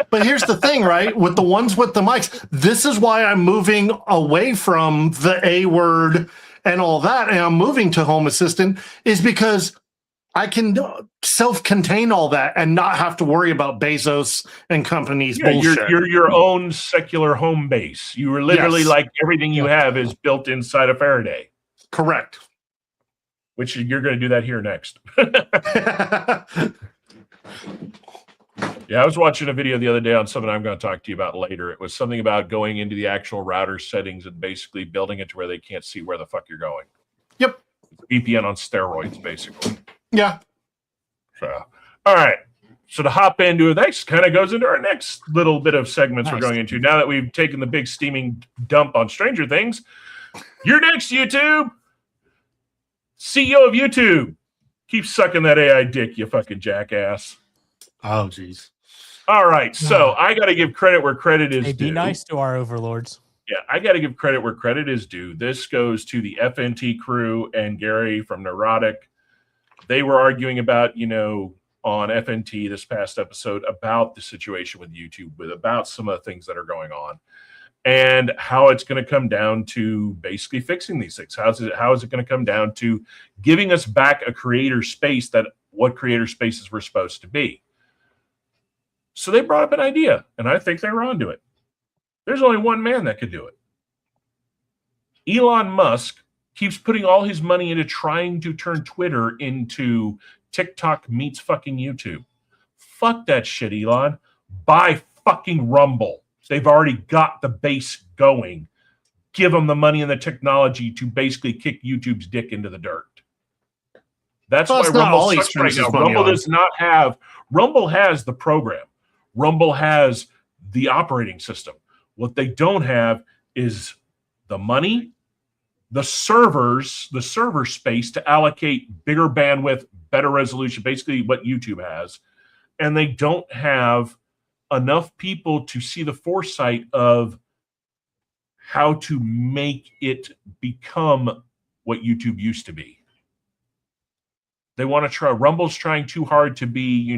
But here's the thing, right? With the ones with the mics, this is why I'm moving away from the A word and all that, and I'm moving to Home Assistant, is because I can self-contain all that and not have to worry about Bezos and companies bullshit. You're your own secular home base. You are literally like everything you have is built inside of Faraday. Correct. Which you're going to do that here next. Yeah, I was watching a video the other day on something I'm going to talk to you about later. It was something about going into the actual router settings and basically building it to where they can't see where the fuck you're going. Yep. VPN on steroids, basically. Yeah. So, all right. So to hop into it, that kind of goes into our next little bit of segments we're going into. Now that we've taken the big steaming dump on Stranger Things, you're next, YouTube. CEO of YouTube. Keep sucking that AI dick, you fucking jackass. Oh, geez. All right. So I got to give credit where credit is due. Be nice to our overlords. Yeah, I got to give credit where credit is due. This goes to the FNT crew and Gary from Neurotic. They were arguing about, on FNT this past episode about the situation with YouTube, about some of the things that are going on and how it's going to come down to basically fixing these things. How is it going to come down to giving us back a creator space what creator spaces were supposed to be? So they brought up an idea, and I think they were onto it. There's only one man that could do it. Elon Musk keeps putting all his money into trying to turn Twitter into TikTok meets fucking YouTube. Fuck that shit, Elon. Buy fucking Rumble. They've already got the base going. Give them the money and the technology to basically kick YouTube's dick into the dirt. That's why Rumble sucks right now. Rumble does not have... Rumble has the program. Rumble has the operating system. What they don't have is the money, the servers, the server space to allocate bigger bandwidth, better resolution, basically what YouTube has. And they don't have enough people to see the foresight of how to make it become what YouTube used to be. They want to try. Rumble's trying too hard to be,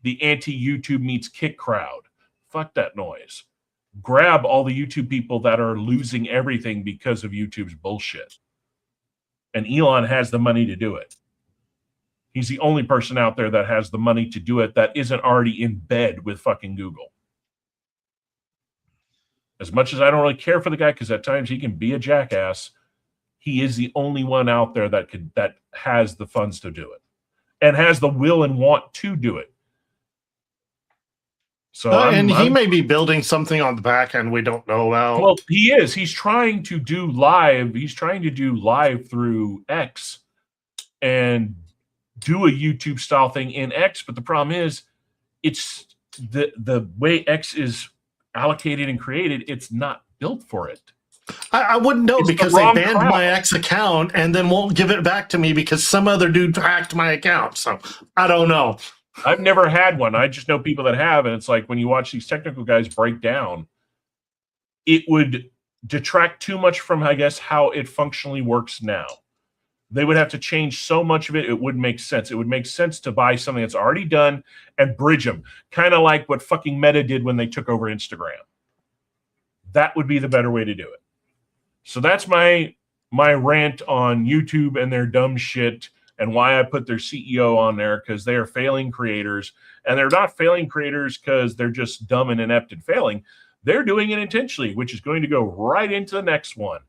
the anti-YouTube meets Kick crowd. Fuck that noise. Grab all the YouTube people that are losing everything because of YouTube's bullshit. And Elon has the money to do it. He's the only person out there that has the money to do it that isn't already in bed with fucking Google. As much as I don't really care for the guy, because at times he can be a jackass, he is the only one out there that has the funds to do it and has the will and want to do it. So he may be building something on the back end we don't know about. Well, he is. He's trying to do live. He's trying to do live through X and do a YouTube style thing in X. But the problem is, it's the way X is allocated and created, it's not built for it. I wouldn't know It's because the they wrong banned crowd. my ex account and then won't give it back to me because some other dude hacked my account. So I don't know. I've never had one. I just know people that have, and it's like when you watch these technical guys break down, it would detract too much from, I guess, how it functionally works now. They would have to change so much of it, it wouldn't make sense. It would make sense to buy something that's already done and bridge them. Kind of like what fucking Meta did when they took over Instagram. That would be the better way to do it. So that's my rant on YouTube and their dumb shit and why I put their CEO on there, because they are failing creators. And they're not failing creators because they're just dumb and inept and failing. They're doing it intentionally, which is going to go right into the next one.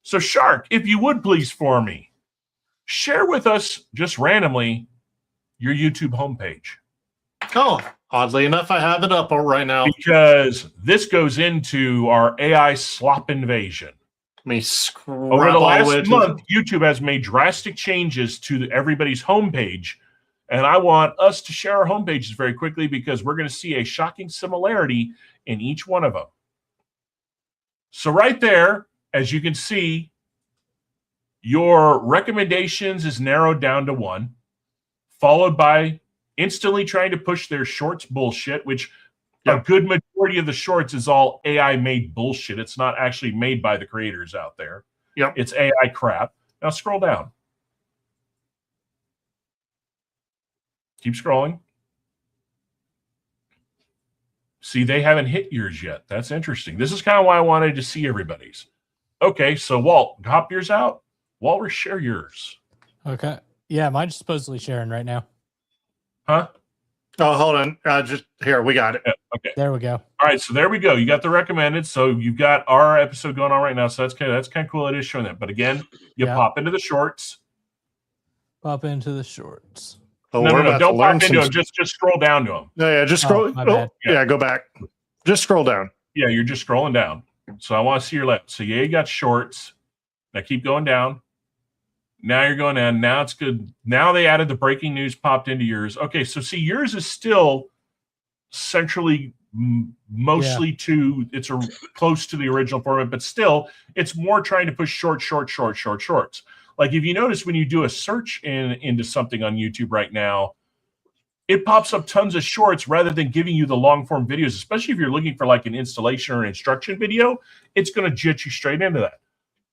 So Shark, if you would please for me, share with us just randomly your YouTube homepage. Oh, oddly enough, I have it up right now. Because this goes into our AI slop invasion. Let me scroll Over the last way to month, YouTube has made drastic changes to everybody's homepage. And I want us to share our homepages very quickly because we're going to see a shocking similarity in each one of them. So right there, as you can see, your recommendations is narrowed down to 1, followed by instantly trying to push their shorts bullshit, which a good majority of the shorts is all AI made bullshit. It's not actually made by the creators out there. Yep. It's AI crap. Now scroll down. Keep scrolling. See, they haven't hit yours yet. That's interesting. This is kind of why I wanted to see everybody's. Okay, so Walt, hop yours out. Walrus, share yours. Okay. Yeah, mine's supposedly sharing right now. Huh? Oh, hold on. Just here, we got it. Yeah, okay. There we go. All right, so there we go. You got the recommended. So you've got our episode going on right now. So that's kind of cool. It is showing that. But again, you pop into the shorts. Pop into the shorts. Oh, No, don't pop into them. Just scroll down to them. Yeah, just scroll. Yeah, go back. Just scroll down. Yeah, you're just scrolling down. So I want to see your left. So yeah, you got shorts. Now keep going down. Now you're going down. Now it's good. Now they added the breaking news popped into yours. Okay, so see, yours is still centrally mostly to it's close to the original format, but still it's more trying to push shorts. Like if you notice when you do a search into something on YouTube right now, it pops up tons of shorts rather than giving you the long form videos, especially if you're looking for like an installation or an instruction video, it's going to jet you straight into that.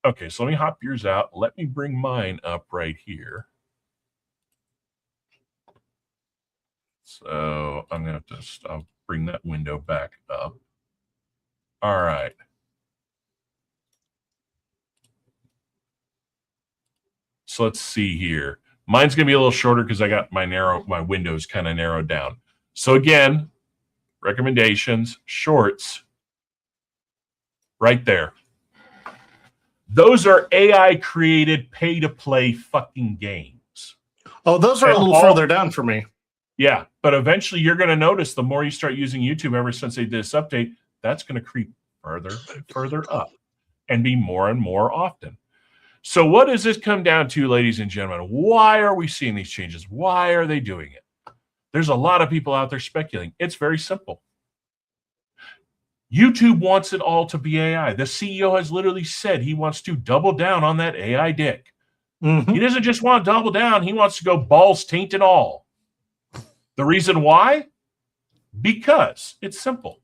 Okay, so let me hop yours out. Let me bring mine up right here. So I'm going to have to bring that window back up. All right. So let's see here. Mine's going to be a little shorter because I got my windows kind of narrowed down. So again, recommendations, shorts, right there. Those are AI created pay-to-play fucking games. Oh, those are a little further down for me. Yeah, but eventually you're going to notice the more you start using YouTube ever since they did this update, that's going to creep further and further up and be more and more often. So what does this come down to, ladies and gentlemen? Why are we seeing these changes? Why are they doing it? There's a lot of people out there speculating. It's very simple. YouTube wants it all to be AI. The CEO has literally said he wants to double down on that AI dick. Mm-hmm. He doesn't just want to double down. He wants to go balls, taint, and all. The reason why? Because it's simple.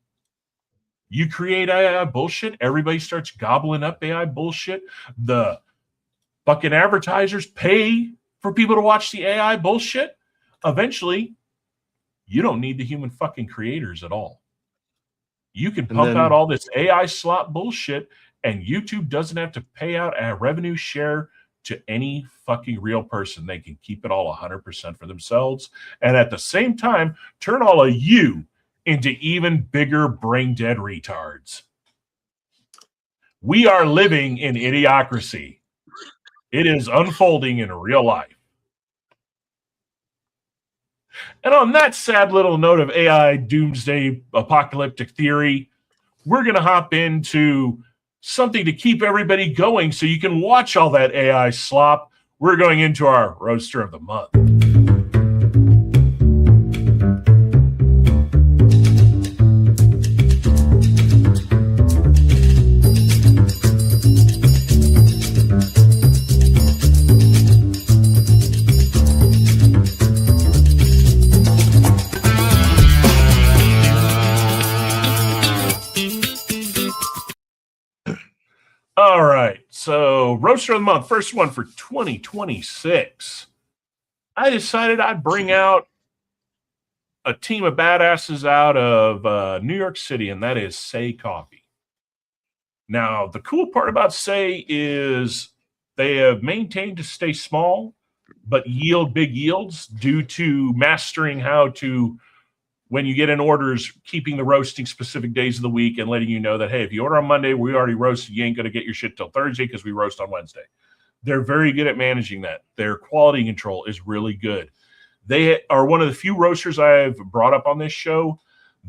You create AI bullshit, everybody starts gobbling up AI bullshit. The fucking advertisers pay for people to watch the AI bullshit. Eventually, you don't need the human fucking creators at all. You can pump out all this AI slop bullshit, and YouTube doesn't have to pay out a revenue share to any fucking real person. They can keep it all 100% for themselves, and at the same time, turn all of you into even bigger brain-dead retards. We are living in idiocracy. It is unfolding in real life. And on that sad little note of AI doomsday apocalyptic theory, we're going to hop into something to keep everybody going so you can watch all that AI slop. We're going into our Roaster of the Month. All right. So, Roaster of the Month, first one for 2026. I decided I'd bring out a team of badasses out of New York City, and that is Say Coffee. Now, the cool part about Say is they have maintained to stay small, but yield big yields due to mastering how to, when you get in orders, keeping the roasting specific days of the week and letting you know that, hey, if you order on Monday, we already roasted, you ain't going to get your shit till Thursday because we roast on Wednesday. They're very good at managing that. Their quality control is really good. They are one of the few roasters I've brought up on this show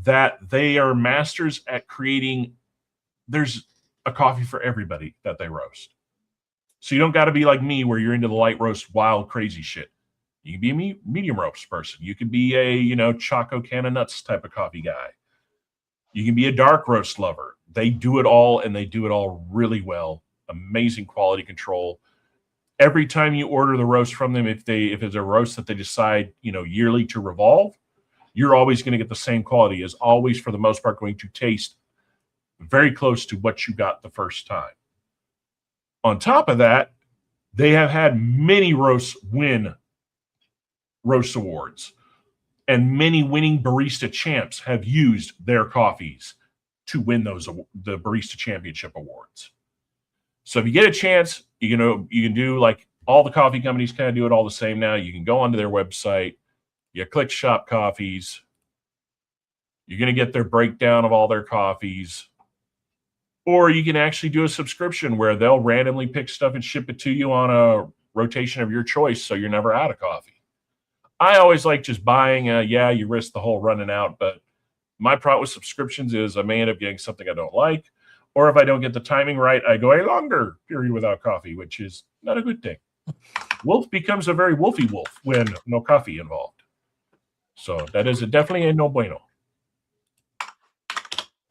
that they are masters at creating, there's a coffee for everybody that they roast. So you don't got to be like me where you're into the light roast, wild, crazy shit. You can be a medium roast person. You can be a, Choco Can of Nuts type of coffee guy. You can be a dark roast lover. They do it all, and they do it all really well. Amazing quality control. Every time you order the roast from them, if it's a roast that they decide, yearly to revolve, you're always going to get the same quality. Is always, for the most part, going to taste very close to what you got the first time. On top of that, they have had many roasts win roast awards, and many winning barista champs have used their coffees to win the barista championship awards. So if you get a chance, you can do like all the coffee companies kind of do it all the same now. You can go onto their website, you click shop coffees, you're going to get their breakdown of all their coffees. Or you can actually do a subscription where they'll randomly pick stuff and ship it to you on a rotation of your choice, so you're never out of coffee. I always like just buying. You risk the whole running out, but my problem with subscriptions is I may end up getting something I don't like, or if I don't get the timing right, I go a longer period without coffee, which is not a good thing. Wolf becomes a very wolfy wolf when no coffee involved. So that is definitely a no bueno.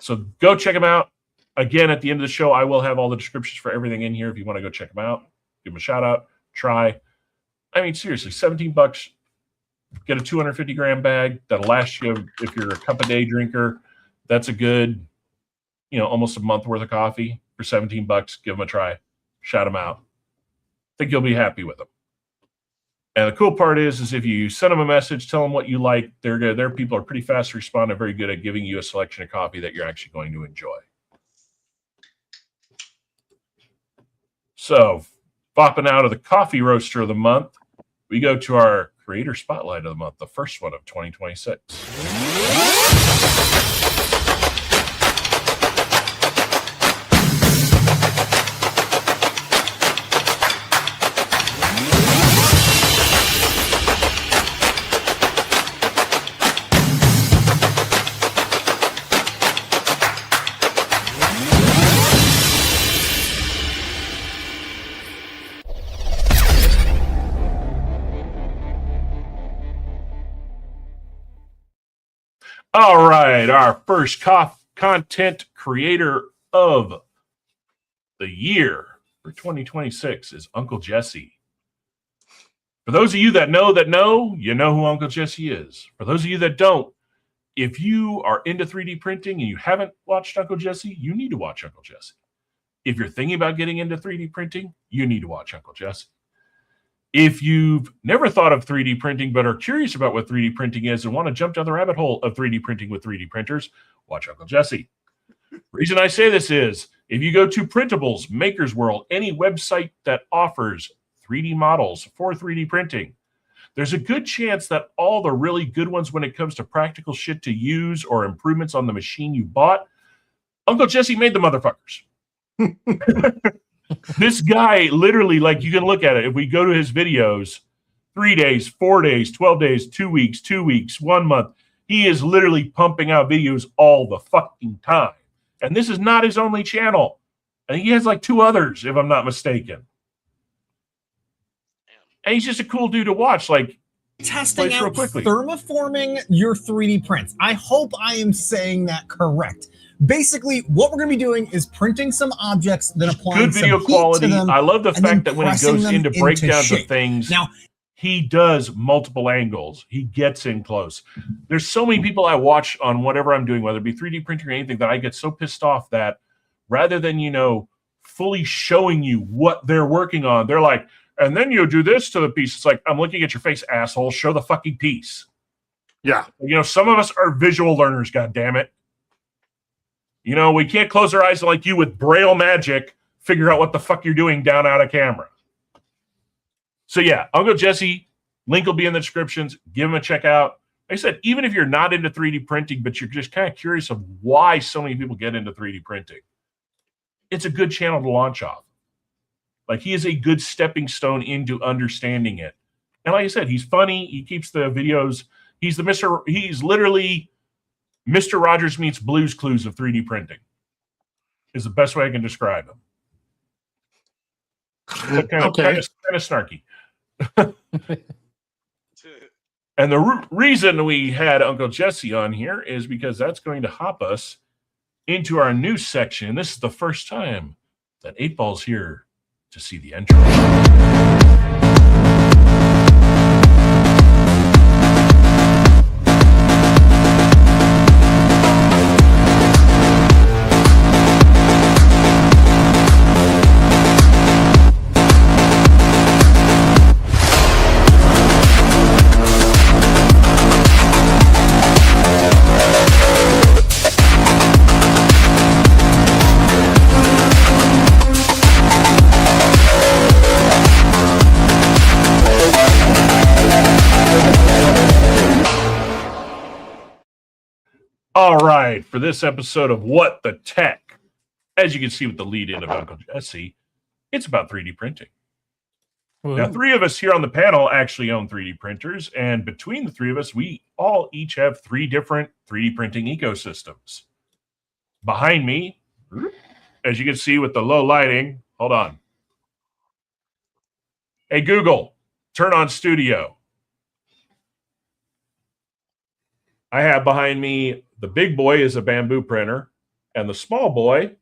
So go check them out. Again, at the end of the show, I will have all the descriptions for everything in here if you want to go check them out. Give them a shout out. Try. I mean, seriously, $17. Get a 250-gram bag that'll last you if you're a cup a day drinker. That's a good, almost a month worth of coffee for $17. Give them a try. Shout them out. I think you'll be happy with them. And the cool part is if you send them a message, tell them what you like. Their people are pretty fast to respond and very good at giving you a selection of coffee that you're actually going to enjoy. So, bopping out of the coffee roaster of the month, we go to our creator spotlight of the month, the first one of 2026. All right, our first content creator of the year for 2026 is Uncle Jesse. For those of you that know, you know who Uncle Jesse is. For those of you that don't, if you are into 3D printing and you haven't watched Uncle Jesse, you need to watch Uncle Jesse. If you're thinking about getting into 3D printing, you need to watch Uncle Jesse. If you've never thought of 3D printing but are curious about what 3D printing is and want to jump down the rabbit hole of 3D printing with 3D printers, watch Uncle Jesse. The reason I say this is if you go to Printables, Maker's World, any website that offers 3D models for 3D printing, there's a good chance that all the really good ones when it comes to practical shit to use or improvements on the machine you bought, Uncle Jesse made the motherfuckers. This guy literally, like, you can look at it. If we go to his videos, 3 days, 4 days, 12 days, 2 weeks, 2 weeks, 1 month, he is literally pumping out videos all the fucking time. And this is not his only channel. I think he has like 2 others, if I'm not mistaken. And he's just a cool dude to watch. Like, testing out thermoforming your 3D prints. I hope I am saying that correct. Basically, what we're going to be doing is printing some objects, then applying good video some quality. Heat to them, I love the fact that when he goes into breakdowns shape. of things, now he does multiple angles. He gets in close. There's so many people I watch on whatever I'm doing, whether it be 3D printing or anything, that I get so pissed off that rather than, fully showing you what they're working on. They're like, and then you do this to the piece. It's like, I'm looking at your face, asshole. Show the fucking piece. Yeah. You know, some of us are visual learners, goddammit. You know, we can't close our eyes like you with Braille magic, figure out what the fuck you're doing down out of camera. So yeah, Uncle Jesse, link will be in the descriptions. Give him a check out. Like I said, even if you're not into 3D printing, but you're just kind of curious of why so many people get into 3D printing, it's a good channel to launch off. Like, he is a good stepping stone into understanding it. And like I said, he's funny. He keeps the videos. He's literally Mr. Rogers meets Blue's Clues of 3D printing is the best way I can describe him. Kind of snarky. And the reason we had Uncle Jesse on here is because that's going to hop us into our new section. This is the first time that 8Ball's here to see the intro. All right, for this episode of What the Tech, as you can see with the lead in of Uncle Jesse, it's about 3D printing. Ooh. Now, 3 of us here on the panel actually own 3D printers, and between the 3 of us, we all each have 3 different 3D printing ecosystems. Behind me, as you can see with the low lighting, hold on. Hey, Google, turn on Studio. I have behind me, the big boy is a bamboo printer, and the small boy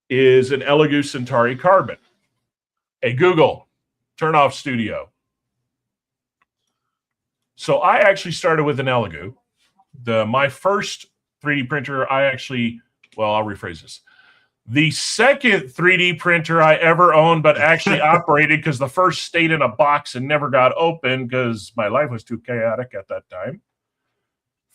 is an Elegoo Centauri Carbon. Hey, Google, turn off Studio. So I actually started with an Elegoo. My first 3D printer, I'll rephrase this. The second 3D printer I ever owned, but actually operated, because the first stayed in a box and never got open because my life was too chaotic at that time.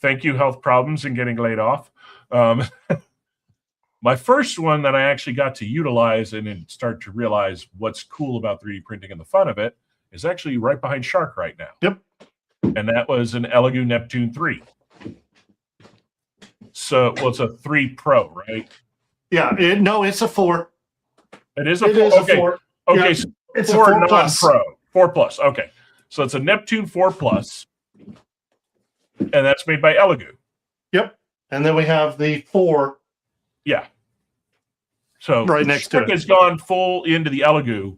Thank you, health problems and getting laid off. My first one that I actually got to utilize and start to realize what's cool about 3D printing and the fun of it is actually right behind Shark right now. Yep. And that was an Elegoo Neptune 3. So, well, it's a 3 Pro, right? Yeah. It's a 4. It is a 4. Okay. 4. Okay. Yeah, so it's 4 a 4 plus. non-Pro. 4 plus. Okay. So it's a Neptune 4 plus. And that's made by Elegoo. Yep. And then we have the 4. Yeah. So right next to it has gone full into the Elegoo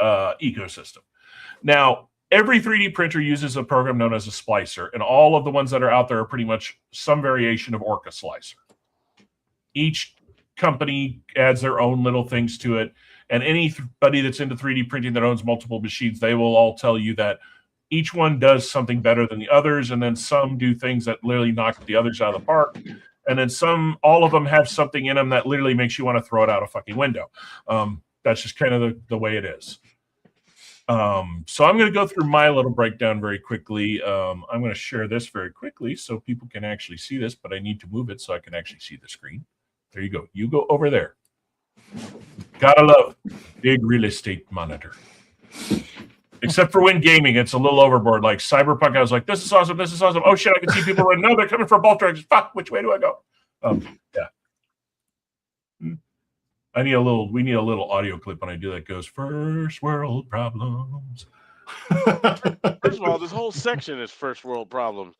ecosystem. Now, every 3D printer uses a program known as a splicer, and all of the ones that are out there are pretty much some variation of Orca Slicer. Each company adds their own little things to it, and anybody that's into 3D printing that owns multiple machines, they will all tell you that each one does something better than the others, and then some do things that literally knock the others out of the park. And then all of them have something in them that literally makes you want to throw it out a fucking window. That's just kind of the way it is. So I'm going to go through my little breakdown very quickly. I'm going to share this very quickly so people can actually see this, but I need to move it so I can actually see the screen. There you go. You go over there. Gotta love big real estate monitor. Except for when gaming, it's a little overboard. Like Cyberpunk, I was like, this is awesome, this is awesome. Oh shit, I can see people running. No, they're coming for both directions. Fuck, which way do I go? Yeah. We need a little audio clip when I do that. Goes, first world problems. First of all, this whole section is first world problems.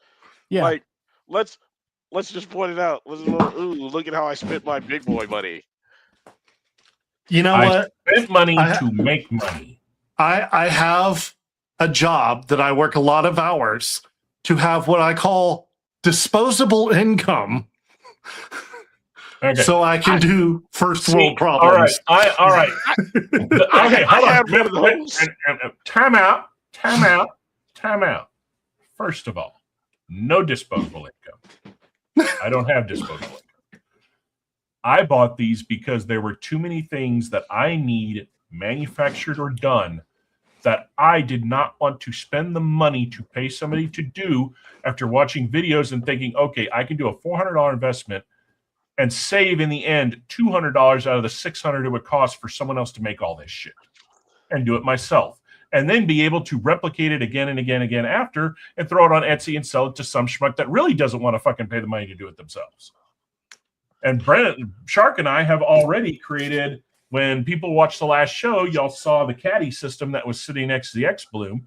Yeah. Like, let's just point it out. Ooh, look at how I spent my big boy money. You know what? I spent money to make money. I have a job that I work a lot of hours to have what I call disposable income. Okay. So I can do first world problems. All right. Okay, hold on. Time out. First of all, no disposable income. I don't have disposable income. I bought these because there were too many things that I need manufactured or done that I did not want to spend the money to pay somebody to do after watching videos and thinking, okay, I can do a $400 investment and save in the end $200 out of the $600 it would cost for someone else to make all this shit and do it myself. And then be able to replicate it again and again and again after and throw it on Etsy and sell it to some schmuck that really doesn't want to fucking pay the money to do it themselves. And Shark and I have already created, when people watched the last show, y'all saw the caddy system that was sitting next to the X-Bloom.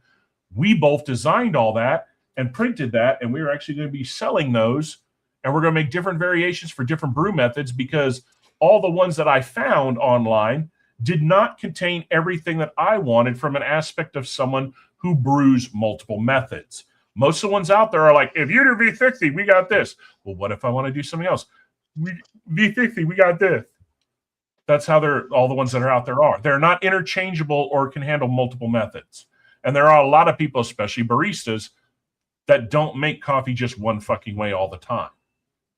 We both designed all that and printed that, and we are actually going to be selling those, and we're going to make different variations for different brew methods because all the ones that I found online did not contain everything that I wanted from an aspect of someone who brews multiple methods. Most of the ones out there are like, if you do V60, we got this. Well, what if I want to do something else? V60, we got this. That's how all the ones that are out there are. They're not interchangeable or can handle multiple methods. And there are a lot of people, especially baristas, that don't make coffee just one fucking way all the time.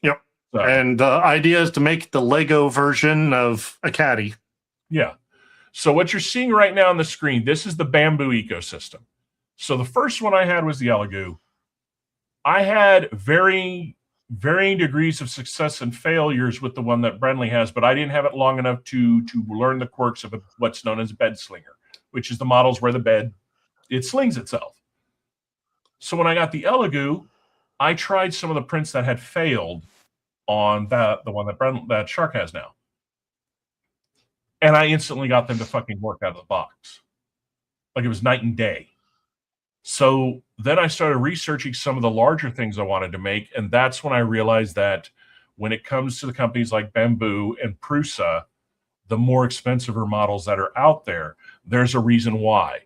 Yep. So, and the idea is to make the Lego version of a caddy. Yeah. So what you're seeing right now on the screen, this is the bamboo ecosystem. So the first one I had was the Elegoo. I had varying degrees of success and failures with the one that Brenlee has, but I didn't have it long enough to learn the quirks of what's known as a bed slinger, which is the models where it slings itself. So when I got the Elegoo, I tried some of the prints that had failed on the one that Shark has now. And I instantly got them to fucking work out of the box. Like it was night and day. So then I started researching some of the larger things I wanted to make. And that's when I realized that when it comes to the companies like Bamboo and Prusa, the more expensive models that are out there, there's a reason why.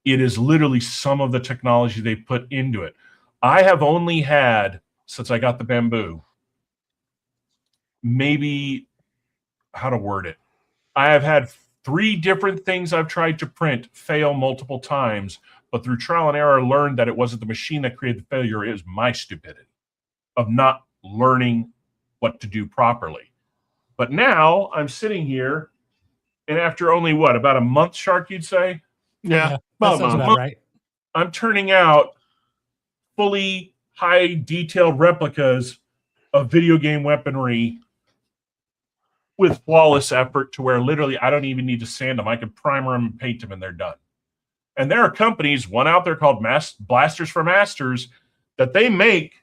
It is literally some of the technology they put into it. I have only had, since I got the Bamboo, maybe, how to word it, I have had 3 different things I've tried to print fail multiple times, but through trial and error, I learned that it wasn't the machine that created the failure. It was my stupidity of not learning what to do properly. But now I'm sitting here, and after only about a month, Shark, you'd say? Yeah, that sounds about right. I'm turning out fully high detailed replicas of video game weaponry with flawless effort to where literally I don't even need to sand them. I can primer them and paint them and they're done. And there are companies, one out there called Blasters for Masters, that they make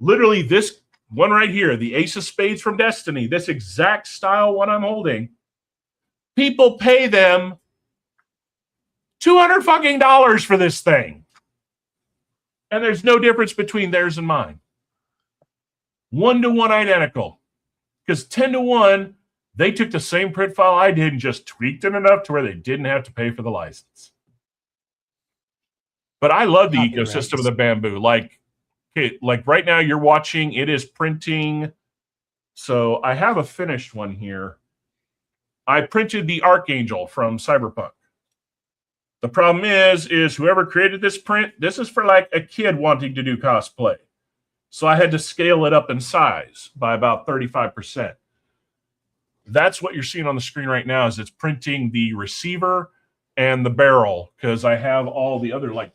literally this one right here, the Ace of Spades from Destiny, this exact style one I'm holding. People pay them $200 fucking for this thing. And there's no difference between theirs and mine. 1-to-1 identical. Because 10-to-1, they took the same print file I did and just tweaked it enough to where they didn't have to pay for the license. But I love the ecosystem of the Bamboo. Like right now you're watching, it is printing. So I have a finished one here. I printed the Archangel from Cyberpunk. The problem is whoever created this print, this is for like a kid wanting to do cosplay. So I had to scale it up in size by about 35%. That's what you're seeing on the screen right now is it's printing the receiver and the barrel because I have all the other like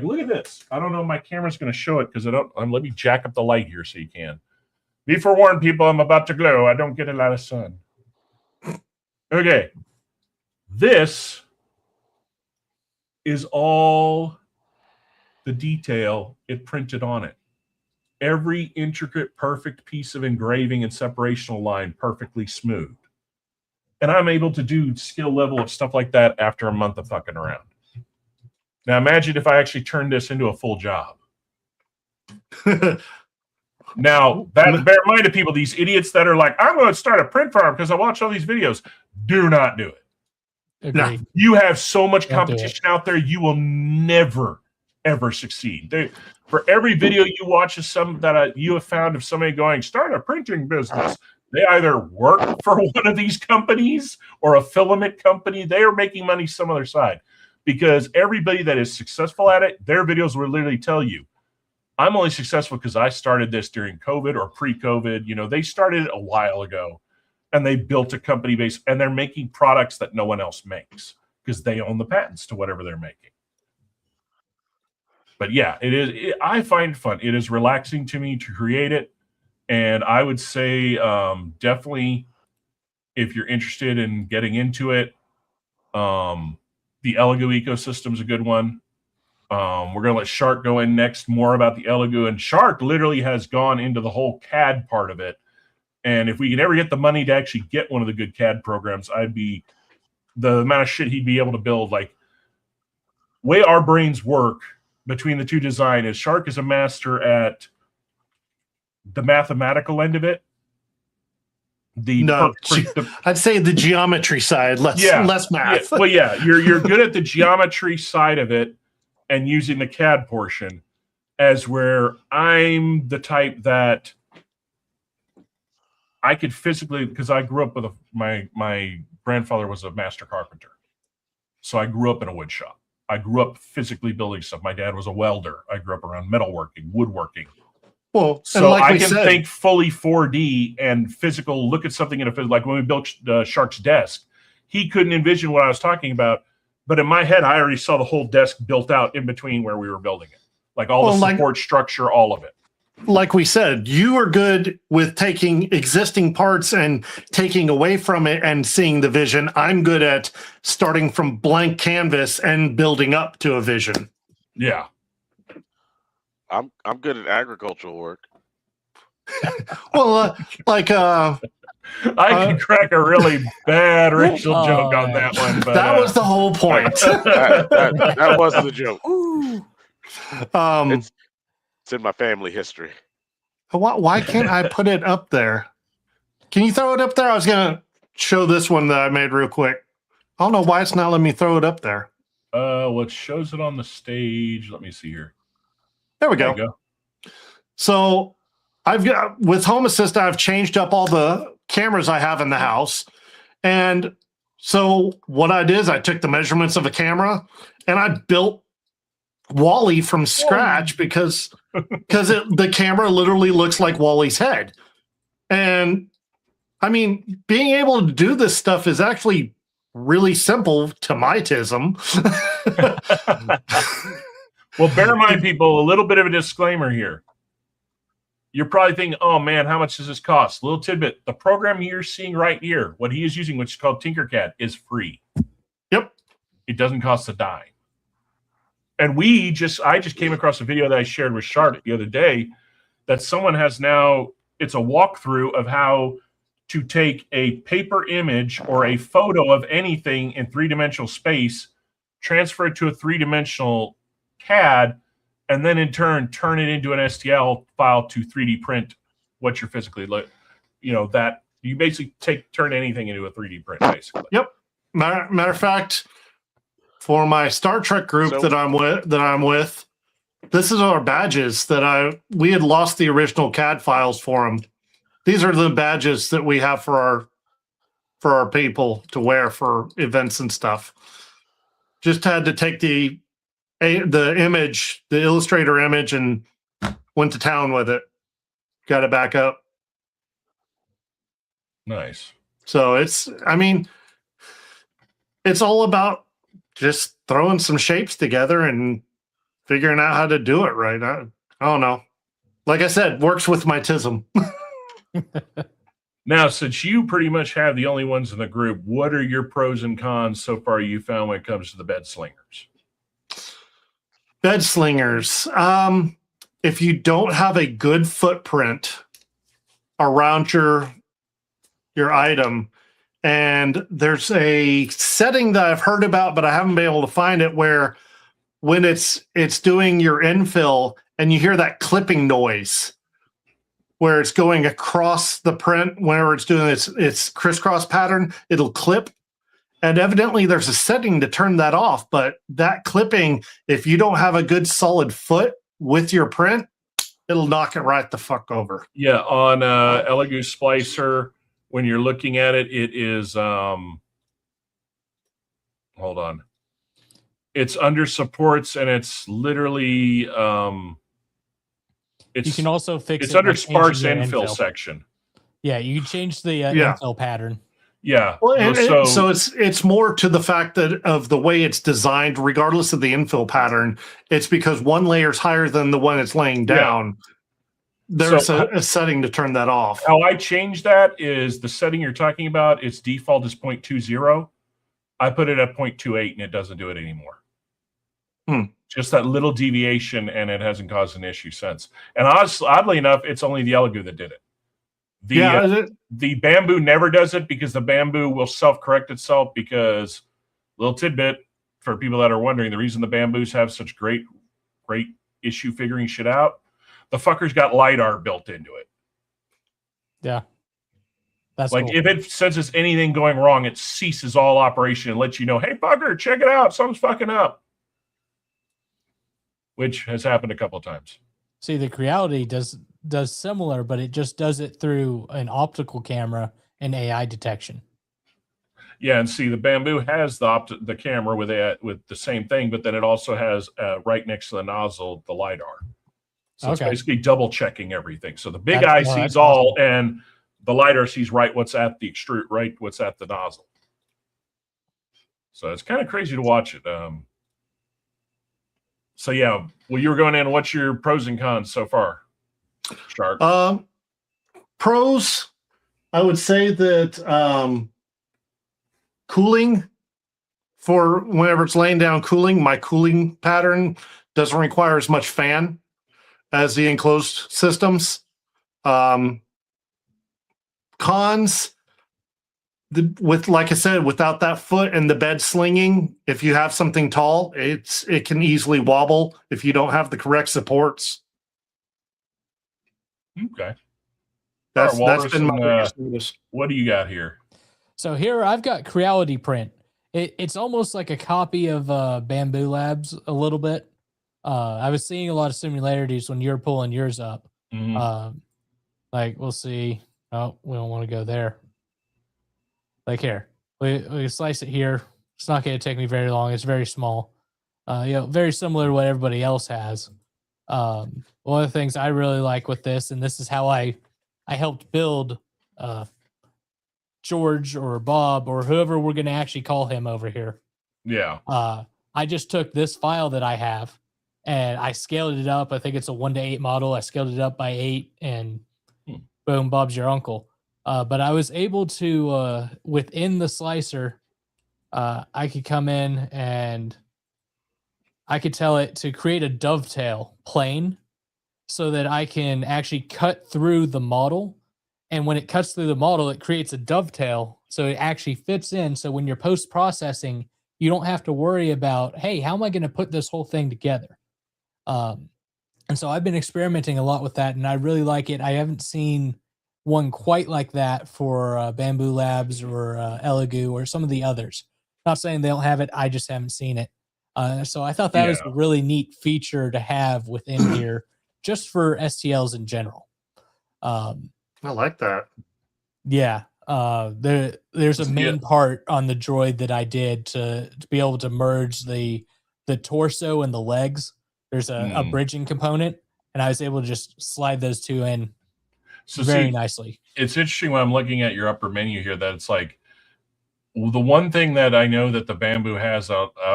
look at this. I don't know if my camera's going to show it because let me jack up the light here so you can. Be forewarned, people, I'm about to glow. I don't get a lot of sun. Okay. This is all the detail it printed on it. Every intricate, perfect piece of engraving and separational line perfectly smooth. And I'm able to do skill level of stuff like that after a month of fucking around. Now imagine if I actually turned this into a full job. Now, bear in mind to people, these idiots that are like, I'm going to start a print farm because I watch all these videos. Do not do it. No, you have so much competition out there, you will never, ever succeed. For every video you watch of you have found of somebody going, start a printing business, they either work for one of these companies or a filament company. They are making money some other side. Because everybody that is successful at it, their videos will literally tell you, I'm only successful because I started this during COVID or pre-COVID. You know, they started it a while ago, and they built a company base, and they're making products that no one else makes because they own the patents to whatever they're making. But yeah, I find it fun. It is relaxing to me to create it. And I would say definitely if you're interested in getting into it, the Elegoo ecosystem is a good one. We're going to let Shark go in next, more about the Elegoo. And Shark literally has gone into the whole CAD part of it. And if we can ever get the money to actually get one of the good CAD programs, the amount of shit he'd be able to build. Like, way our brains work between the two design is Shark is a master at the mathematical end of it. I'd say the geometry side, less math. Yeah. Well, yeah, you're good at the geometry side of it and using the CAD portion, as where I'm the type that I could physically, because I grew up with my grandfather was a master carpenter. So I grew up in a wood shop. I grew up physically building stuff. My dad was a welder. I grew up around metalworking, woodworking. Well, so I can think fully 4D and physical, look at something in a physical, like when we built Shark's desk, he couldn't envision what I was talking about. But in my head, I already saw the whole desk built out in between where we were building it. Like all the support structure, all of it. Like we said, you are good with taking existing parts and taking away from it and seeing the vision. I'm good at starting from blank canvas and building up to a vision. Yeah. I'm good at agricultural work. Well, I can crack a really bad racial joke on that one. But, that was the whole point. that was the joke. It's in my family history. Why can't I put it up there? Can you throw it up there? I was going to show this one that I made real quick. I don't know why it's not letting me throw it up there. Well, it shows it on the stage. Let me see here. There we go. So I've got, with Home Assist, I've changed up all the cameras I have in the house. And so what I did is I took the measurements of a camera and I built Wally from scratch because the camera literally looks like Wally's head. And I mean, being able to do this stuff is actually really simple to my tism. Well, bear in mind, people, a little bit of a disclaimer here. You're probably thinking, oh man, how much does this cost? Little tidbit. The program you're seeing right here, what he is using, which is called Tinkercad, is free. Yep. It doesn't cost a dime. And I just came across a video that I shared with Shark the other day that someone has now, it's a walkthrough of how to take a paper image or a photo of anything in three-dimensional space, transfer it to a three-dimensional CAD, and then in turn turn it into an STL file to 3D print what you're physically that you basically turn anything into a 3D print basically. Yep. Matter of fact, for my Star Trek group that I'm with, this is our badges that we had lost the original CAD files for them. These are the badges that we have for our people to wear for events and stuff. Just had to take the image, the Illustrator image, and went to town with it. Got it back up. Nice. So it's all about just throwing some shapes together and figuring out how to do it right. I don't know. Like I said, works with my tism. Now, since you pretty much have the only ones in the group, what are your pros and cons so far you found when it comes to the bed slingers? Bed slingers. If you don't have a good footprint around your item, and there's a setting that I've heard about, but I haven't been able to find it, where when it's doing your infill and you hear that clipping noise, where it's going across the print, whenever it's doing its crisscross pattern, it'll clip. And evidently there's a setting to turn that off, but that clipping, if you don't have a good solid foot with your print, it'll knock it right the fuck over. Yeah, on Elegoo Splicer, when you're looking at it, it is hold on. It's under supports and it's literally You can also fix it's it under by sparse changing your infill section. Yeah, you can change the infill pattern. Yeah. Well, so it's more to the fact that of the way it's designed, regardless of the infill pattern, it's because one layer is higher than the one it's laying down. There's a setting to turn that off. How I change that is the setting you're talking about, its default is 0.20. I put it at 0.28 and it doesn't do it anymore. Just that little deviation, and it hasn't caused an issue since. And oddly enough, it's only the Elegoo that did it. The Bamboo never does it because the Bamboo will self-correct itself because, little tidbit for people that are wondering, the reason the Bamboos have such great issue figuring shit out, the fucker's got LiDAR built into it. Yeah. That's like cool. if it senses anything going wrong, it ceases all operation and lets you know, hey, fucker, check it out. Something's fucking up. Which has happened a couple of times. See, the Creality does similar, but it just does it through an optical camera and AI detection. Yeah, and see, the Bamboo has the camera with the same thing, but then it also has right next to the nozzle the LiDAR. So it's basically double checking everything. So the big eye sees all, and the LiDAR sees what's at the extrude, what's at the nozzle. So it's kind of crazy to watch it. So yeah, well, you were going in. What's your pros and cons so far, Shark? Pros, I would say that cooling, for whenever it's laying down cooling, my cooling pattern doesn't require as much fan as the enclosed systems. Cons, like I said, without that foot and the bed slinging, if you have something tall, it can easily wobble if you don't have the correct supports. Okay. That's been my biggest notice. What do you got here? So here I've got Creality Print. It's almost like a copy of Bamboo Labs a little bit. I was seeing a lot of similarities when you're pulling yours up. Like we'll see. Oh, we don't want to go there. Like here, we slice it here. It's not going to take me very long. It's very small. Very similar to what everybody else has. One of the things I really like with this, and this is how I helped build George or Bob or whoever we're going to actually call him over here. Yeah. I just took this file that I have and I scaled it up. I think it's a 1:8 model. I scaled it up by 8 and boom, Bob's your uncle. But I was able to, within the slicer, I could come in and I could tell it to create a dovetail plane so that I can actually cut through the model. And when it cuts through the model, it creates a dovetail. So it actually fits in. So when you're post-processing, you don't have to worry about, hey, how am I going to put this whole thing together? And so I've been experimenting a lot with that, and I really like it. I haven't seen one quite like that for Bamboo Labs or Elegoo or some of the others. Not saying they don't have it. I just haven't seen it. So I thought that was a really neat feature to have within here just for STLs in general. I like that. Yeah. There's a main part on the droid that I did to be able to merge the torso and the legs. There's a bridging component, and I was able to just slide those two in very nicely. It's interesting when I'm looking at your upper menu here that it's like, the one thing that I know that the Bamboo has,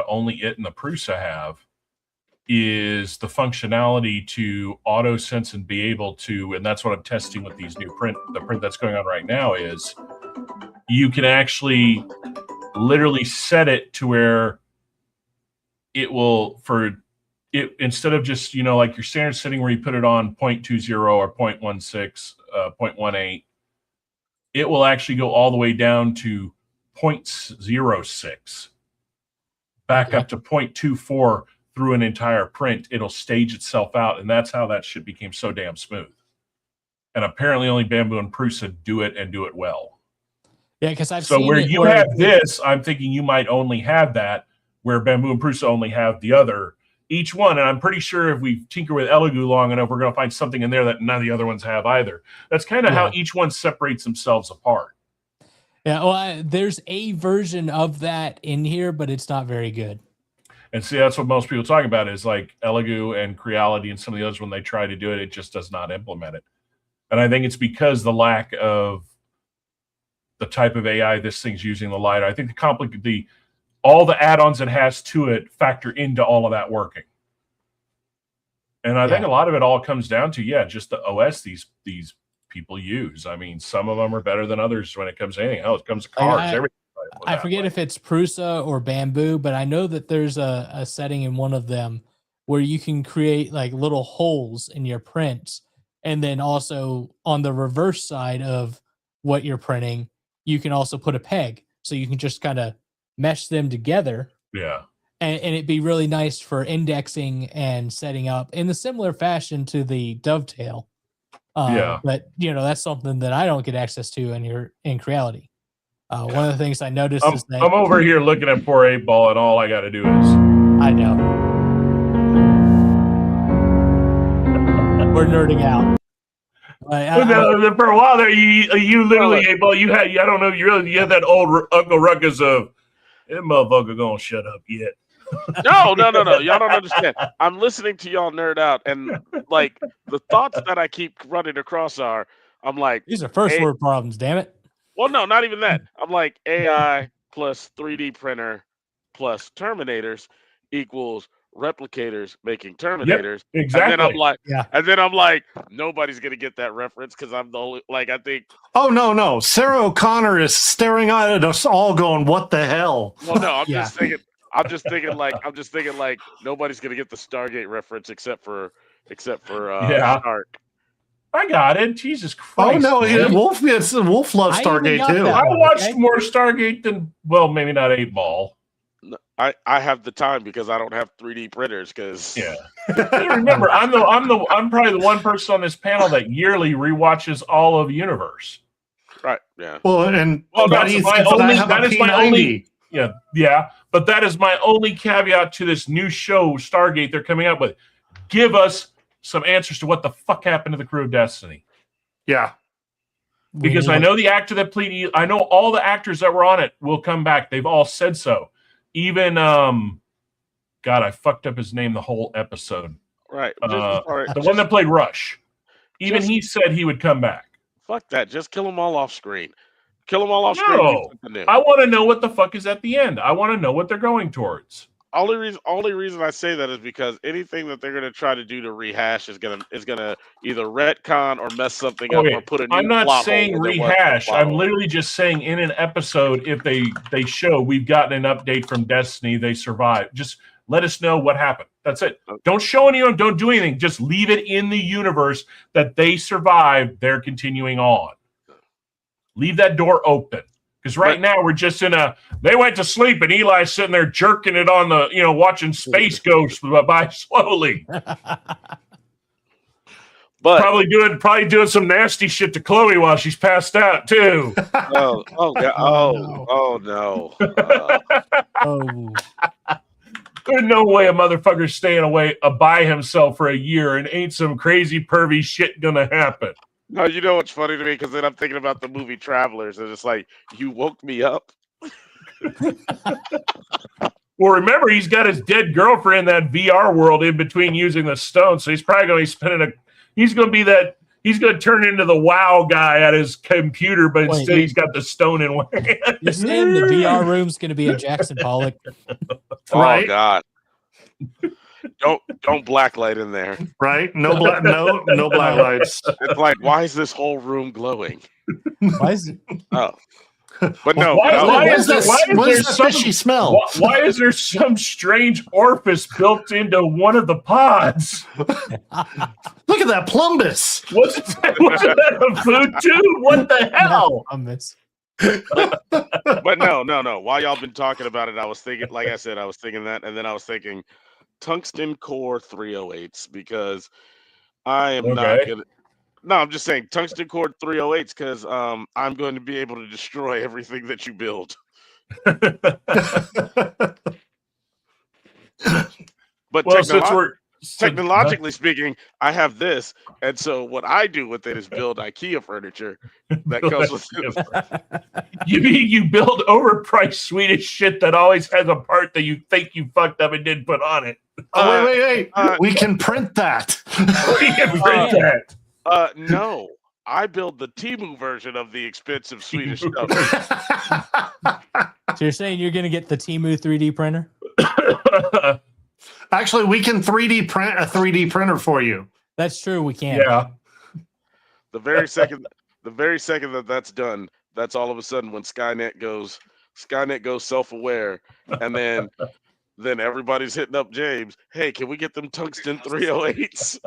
only it and the Prusa have, is the functionality to auto sense and be able to, and that's what I'm testing with these new the print that's going on right now, is you can actually literally set it to where it will, instead of just, like your standard setting where you put it on 0.20 or 0.16, 0.18, it will actually go all the way down to 0.06, back up to 0.24 through an entire print. It'll stage itself out, and that's how that shit became so damn smooth. And apparently only Bamboo and Prusa do it and do it well. Yeah, because I've seen where it you have this, I'm thinking you might only have that, where Bamboo and Prusa only have the other. Each one, and I'm pretty sure if we tinker with Elegoo long enough, we're going to find something in there that none of the other ones have either. That's kind of how each one separates themselves apart. Yeah, well, there's a version of that in here, but it's not very good. And see, that's what most people are talking about is like Elegoo and Creality and some of the others, when they try to do it, it just does not implement it. And I think it's because the lack of the type of AI this thing's using, the LiDAR. I think all the add-ons it has to it factor into all of that working. And I think a lot of it all comes down to, just the OS these people use. I mean, some of them are better than others when it comes to anything. Hell, it comes to cars, everything. I forget if it's Prusa or Bamboo, but I know that there's a setting in one of them where you can create like little holes in your prints. And then also on the reverse side of what you're printing, you can also put a peg. So you can just kind of mesh them together. Yeah. And it'd be really nice for indexing and setting up in the similar fashion to the Dovetail. But, that's something that I don't get access to in Creality. One of the things I noticed is that I'm over here looking at poor 8-Ball, and all I got to do is I know we're nerding out. For a while there, you literally 8-Ball. You had I don't know. You had that old Uncle Ruckus of that motherfucker gonna shut up yet. No. Y'all don't understand. I'm listening to y'all nerd out, and like the thoughts that I keep running across are, I'm like, these are first word problems. Damn it. Well, no, not even that. I'm like, AI plus 3D printer plus Terminators equals replicators making Terminators. Yep, exactly. And then I'm like, nobody's gonna get that reference because I'm the only. Like, I think. Oh no! Sarah O'Connor is staring at us all, going, "What the hell?" Well, no, I'm just thinking like nobody's gonna get the Stargate reference except for Stark. I got it. Jesus Christ. Oh no, Wolf loves Stargate too. I watched more Stargate than maybe not 8-Ball. I have the time because I don't have 3D printers. Because remember, I'm probably the one person on this panel that yearly rewatches all of Universe. Right. Yeah. Well, that is my only. Yeah. But that is my only caveat to this new show, Stargate. They're coming up with. Give us some answers to what the fuck happened to the crew of Destiny. Yeah. Because I know the actor that played, I know all the actors that were on it will come back. They've all said so. Even, God, I fucked up his name the whole episode. Right. The one that played Rush. Even he said he would come back. Fuck that. Just kill them all off screen. Kill them all off screen. No. I want to know what the fuck is at the end. I want to know what they're going towards. Only reason I say that is because anything that they're going to try to do to rehash is gonna either retcon or mess something up or put a new. I'm not saying rehash. I'm literally just saying in an episode, if they show we've gotten an update from Destiny, they survived. Just let us know what happened. That's it. Don't show anyone. Don't do anything. Just leave it in the universe that they survived. They're continuing on. Leave that door open. Because right now we're just they went to sleep and Eli's sitting there jerking it on the, watching Space Ghost by slowly. But probably doing some nasty shit to Chloe while she's passed out too. Oh no. There's no way a motherfucker's staying away by himself for a year and ain't some crazy pervy shit gonna happen. No, you know what's funny to me? Because then I'm thinking about the movie Travelers, and it's like, you woke me up. Well, remember, he's got his dead girlfriend in that VR world in between using the stone, so he's probably going to be he's going to turn into the WoW guy at his computer, but instead he's got the stone in one hand. You're saying the VR room's going to be a Jackson Pollock? Right? Oh, God. Don't blacklight in there. Right? No black lights. It's like, why is this whole room glowing? Why is it? Oh. But no. Why is there some fishy smell? Why is there some strange orifice built into one of the pods? Look at that plumbus. Was it that a food tube? What the hell? Plumbus. But no. While y'all been talking about it, I was thinking, like I said, I was thinking that, and then I was thinking Tungsten Core 308s because I am not gonna. No, I'm just saying Tungsten Core 308s because I'm going to be able to destroy everything that you build. But technologically speaking, I have this, and so what I do with it is build IKEA furniture that comes with it. You mean you build overpriced Swedish shit that always has a part that you think you fucked up and didn't put on it? Wait. We can print that. We can print that. No. I build the Temu version of the expensive Swedish stuff. So you're saying you're going to get the Temu 3D printer? Actually, we can 3D print a 3D printer for you. That's true. We can. Yeah. The very second that that's done, that's all of a sudden when Skynet goes self-aware, and then everybody's hitting up James. Hey, can we get them tungsten 308s?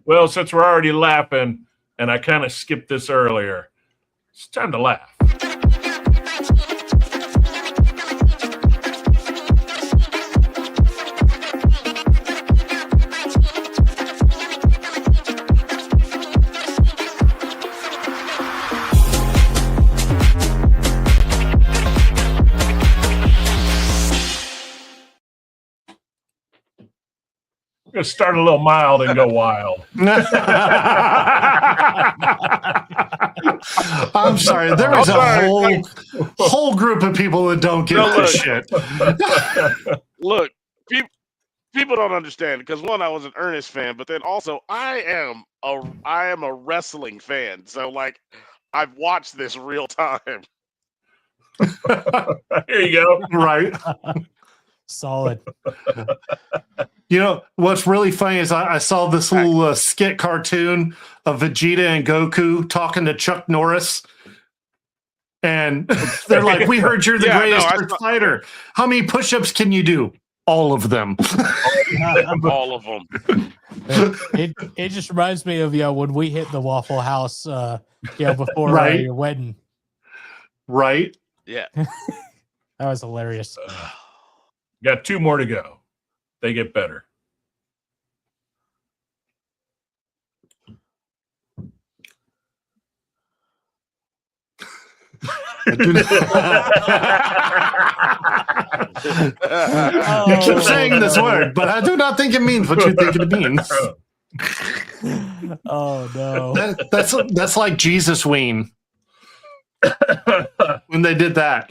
Well, since we're already laughing, and I kind of skipped this earlier, it's time to laugh. We're going to start a little mild and go wild. I'm sorry. There is a whole group of people that don't get this shit. Look, people don't understand because one, I was an Ernest fan, but then also I am a wrestling fan. So like, I've watched this real time. Here you go. Right. Solid. You know, what's really funny is I saw this little skit cartoon of Vegeta and Goku talking to Chuck Norris. And they're like, we heard you're the greatest fighter. How many push-ups can you do? All of them. All of them. It just reminds me of when we hit the Waffle House before your wedding. Right. Yeah. That was hilarious. Got 2 more to go. They get better. You keep saying this word, but I do not think it means what you think it means. Oh no. That's like Jesus Ween. When they did that.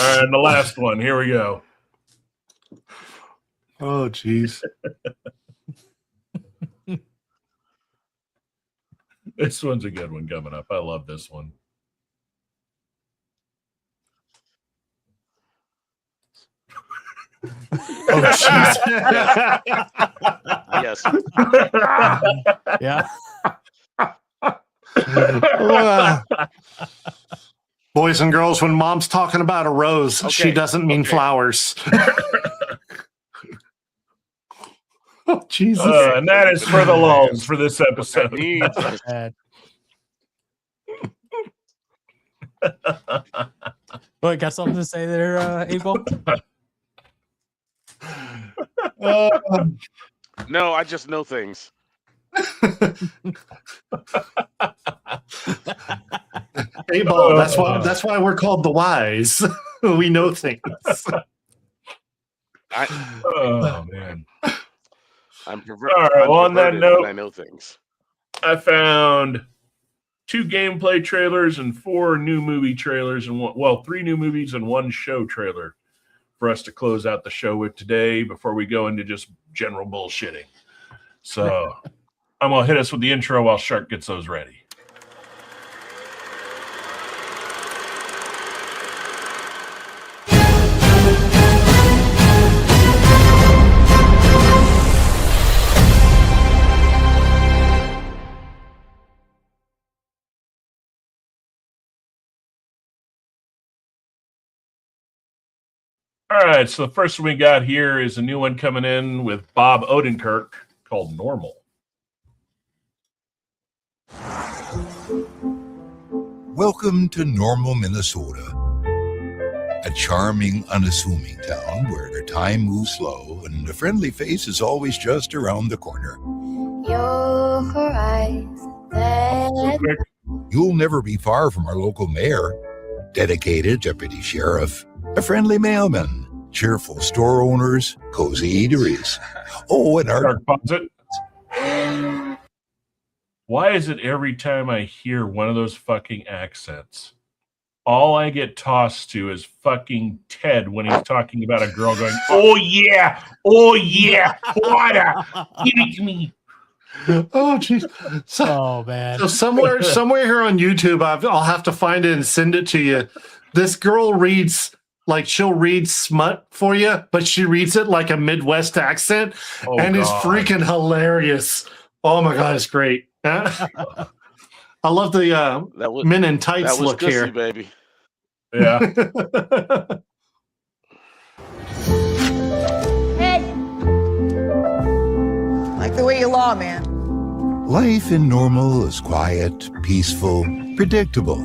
All right, and the last one. Here we go. Oh, jeez. This one's a good one coming up. I love this one. Oh, jeez. Yes. Yeah. Boys and girls, when mom's talking about a rose, she doesn't mean flowers. Oh, Jesus. And that is for the lulls for this episode. What, got something to say there, Abel? No, I just know things. Abel, that's why we're called the wise. We know things. Oh man. All right, well, on that note, I know things. I found 2 gameplay trailers and 4 new movie trailers and 3 new movies and 1 show trailer for us to close out the show with today before we go into just general bullshitting. So I'm going to hit us with the intro while Shark gets those ready. All right, so the first one we got here is a new one coming in with Bob Odenkirk called Normal. Welcome to Normal, Minnesota, a charming, unassuming town where time moves slow and a friendly face is always just around the corner. Your eyes, You'll never be far from our local mayor, dedicated deputy sheriff, a friendly mailman, cheerful store owners, cozy eateries. Oh, and our Why is it every time I hear one of those fucking accents, all I get tossed to is fucking Ted when he's talking about a girl going, oh yeah, water, give it to me. Oh jeez. Oh man. So somewhere here on YouTube, I'll have to find it and send it to you. This girl reads, like, she'll read smut for you, but she reads it like a Midwest accent, and it's freaking hilarious. Oh my god, it's great. I love the men in tights look Gussie, here, baby. Yeah. Hey, like the way you law, man. life in Normal is quiet, peaceful, predictable.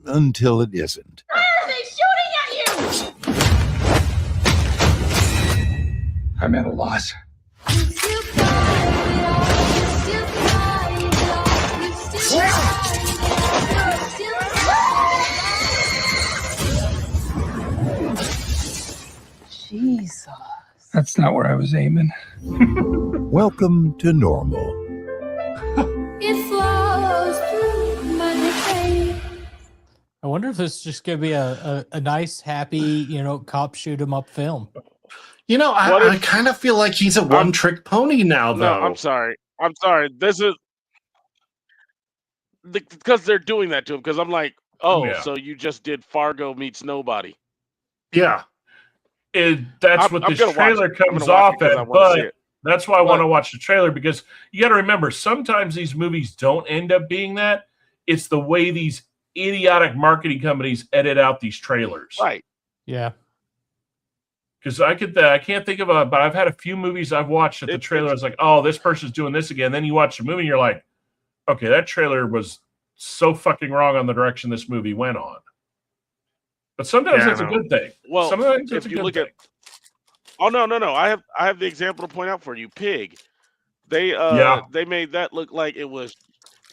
Until it isn't. Why are they shooting at you? I'm at a loss. Jesus. That's not where I was aiming. Welcome to Normal. It flows through my veins. I wonder if this is just going to be a nice, happy, cop shoot 'em up film. I kind of feel like he's a one-trick pony now, though. No, I'm sorry. This is because they're doing that to him. Because I'm like, so you just did Fargo meets Nobody. Yeah. That's what this trailer comes off at, but that's why I want to watch the trailer, because you got to remember, sometimes these movies don't end up being that. It's the way these idiotic marketing companies edit out these trailers. Right. Yeah. Because I can't think of but I've had a few movies I've watched at the trailer. I was like, oh, this person's doing this again. Then you watch the movie and you're like, okay, that trailer was so fucking wrong on the direction this movie went on. But sometimes that's a good thing. Well, sometimes if you look at, no, I have the example to point out for you. Pig, they made that look like it was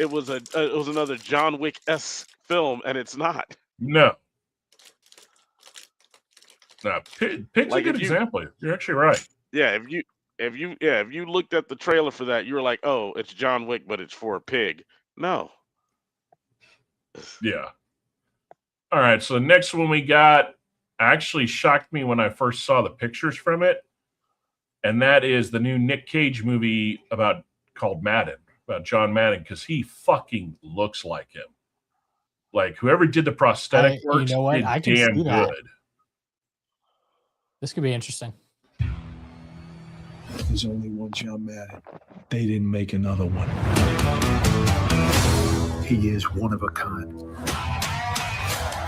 another John Wick-esque film, and it's not. No, Pig's a good example. You're actually right. Yeah, if you looked at the trailer for that, you were like, oh, it's John Wick, but it's for a pig. No. Yeah. All right, so the next one we got actually shocked me when I first saw the pictures from it, and that is the new Nick Cage movie called Madden, about John Madden, because he fucking looks like him. Like, whoever did the prosthetic work did I can damn see that. good. This could be interesting. There's only one John Madden. They didn't make another one. He is one of a kind.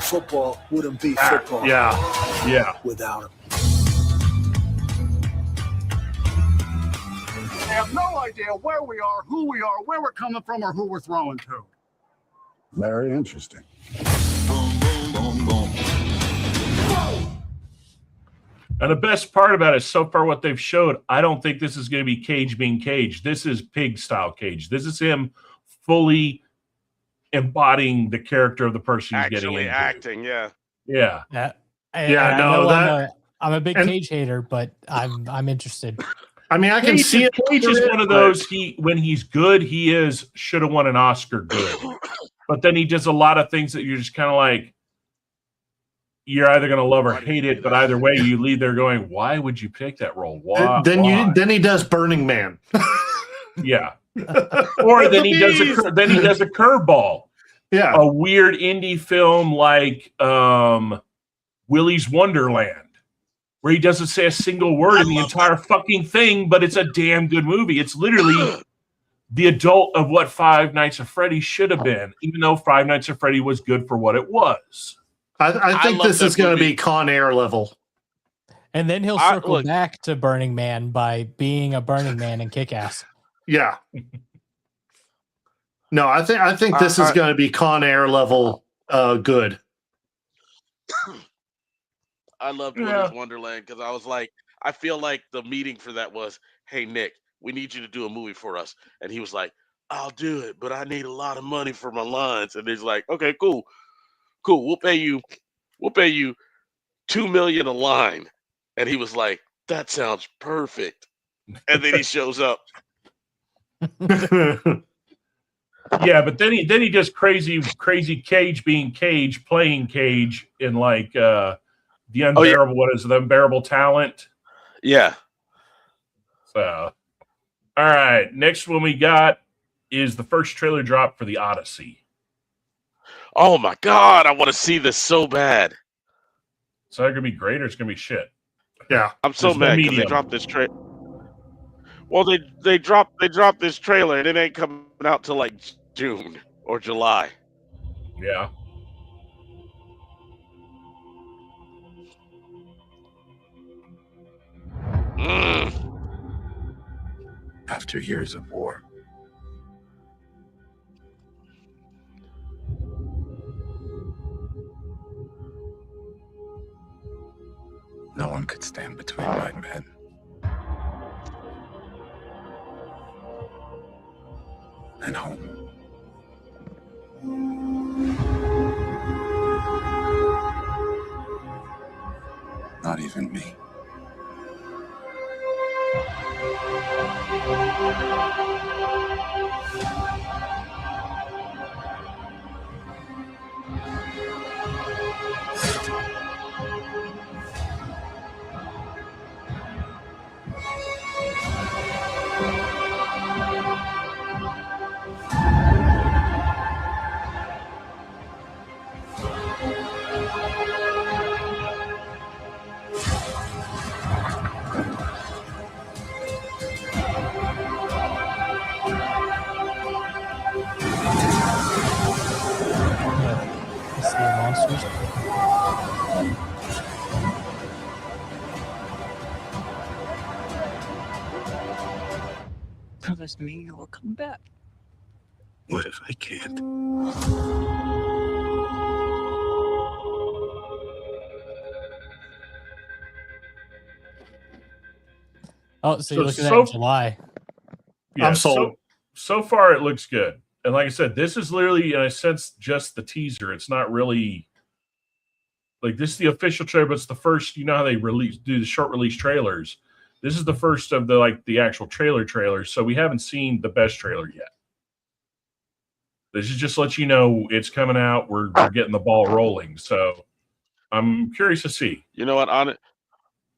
Football wouldn't be football. Yeah. Without him. I have no idea where we are, who we are, where we're coming from, or who we're throwing to. Very interesting. And the best part about it is, so far what they've showed, I don't think this is going to be Cage being Cage. This is Pig-style Cage. This is him fully embodying the character of the person he's getting into. Acting, yeah. I'm a big Cage hater, but I'm interested. I mean, I can see it. Cage is one of those, when he's good, he should have won an Oscar good. But then he does a lot of things that you're just kind of like, you're either going to love or hate it, but either way, you leave there going, why would you pick that role? Why? Then he does Burning Man. Yeah. Or then he does a curveball. Yeah. A weird indie film like Willy's Wonderland, where he doesn't say a single word in the entire fucking thing, but it's a damn good movie. It's literally the adult of what Five Nights at Freddy should have been, even though Five Nights at Freddy was good for what it was. I think this is going to be Con Air level. And then he'll circle back to Burning Man by being a Burning Man in Kick-Ass. Yeah. No, I think this is going to be Con Air level good. I loved Willy's Wonderland because I was like, I feel like the meeting for that was, hey, Nick, we need you to do a movie for us. And he was like, I'll do it, but I need a lot of money for my lines. And he's like, okay, cool. cool. We'll pay you $2 million a line." And he was like, "That sounds perfect." And then he shows up. Yeah, but then he does crazy Cage being Cage, playing Cage in like the unbearable. What is it, the Unbearable Talent? Yeah. So, all right. Next one we got is the first trailer drop for the Odyssey. Oh my God, I want to see this so bad. Is that gonna be great or it's gonna be shit? Yeah, I'm so mad because they dropped this trailer. Well, they dropped this trailer and it ain't coming out till like June or July. Yeah. After years of war, no one could stand between my men and home. Not even me. Monsters. Promise me you will come back. What if I can't? Oh, so you're looking at in July. Yeah, I'm sold. So far it looks good. And like I said, this is literally, in a sense, just the teaser. It's not really like this is the official trailer, but it's the first. You know how they do the short release trailers. This is the first of the actual trailers. So we haven't seen the best trailer yet. This is just to let you know it's coming out. We're getting the ball rolling. So I'm curious to see. You know what?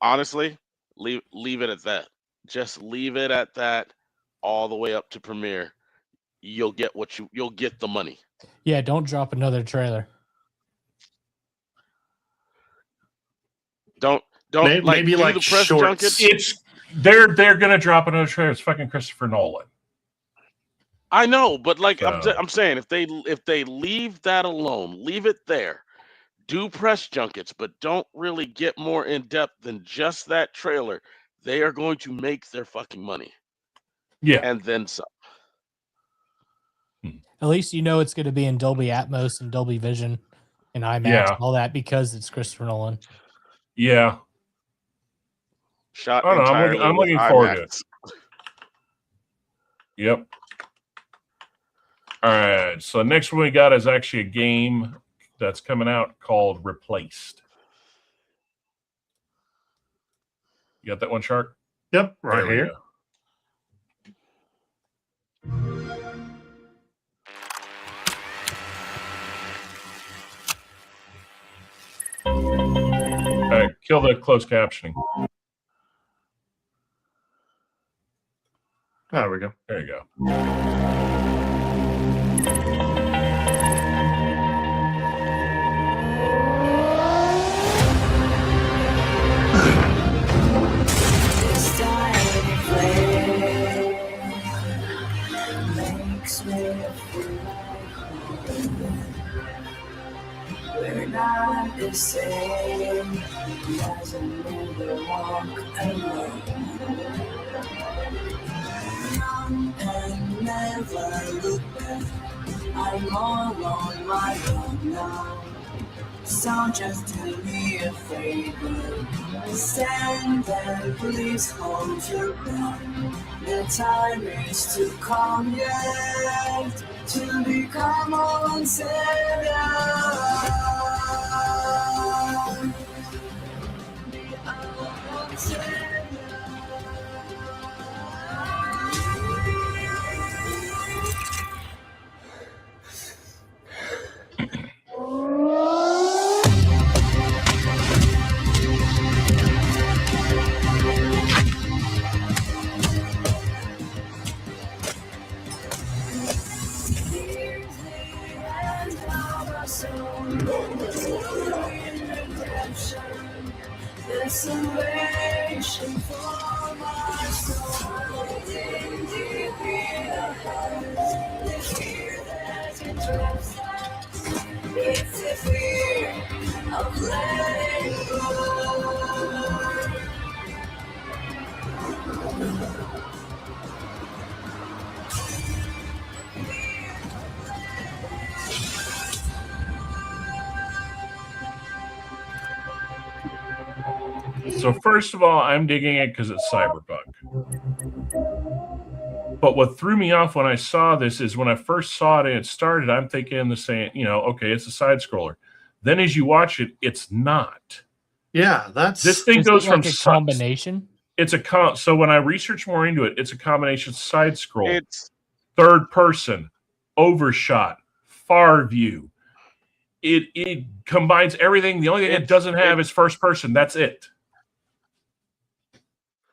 Honestly, leave it at that. Just leave it at that all the way up to premiere. You'll get the money. Yeah, don't drop another trailer. Don't maybe do like the press shorts. junkets. They're gonna drop another trailer. It's fucking Christopher Nolan. I know, but like So. I'm saying, if they leave that alone, leave it there. Do press junkets, but don't really get more in depth than just that trailer. They are going to make their fucking money. Yeah, and then some. At least you know it's going to be in Dolby Atmos and Dolby Vision and IMAX and all that because it's Christopher Nolan. Yeah. Shot I don't know. I'm looking forward to it. Yep. All right. So next one we got is actually a game that's coming out called Replaced. You got that one, Shark? Yep, right here. All right, kill the closed captioning. There we go. There you go. We're not the same. Doesn't never walk alone. Young and never look back. I'm all on my own now. So just do me a favor. Stand and please hold your ground. The time is to come yet to become our own savior. Desolation for my soul. Dig deep in the heart. The fear that it traps us. It's the fear of letting go. So first of all, I'm digging it because it's cyberpunk. But what threw me off when I saw this is when I first saw it and it started, I'm thinking the same, okay, it's a side scroller. Then as you watch it, it's not. Yeah, this thing goes from a combination. It's a so when I research more into it, it's a combination side scroll, It's third person, overshot, far view. It combines everything. The only thing it doesn't have is first person. That's it.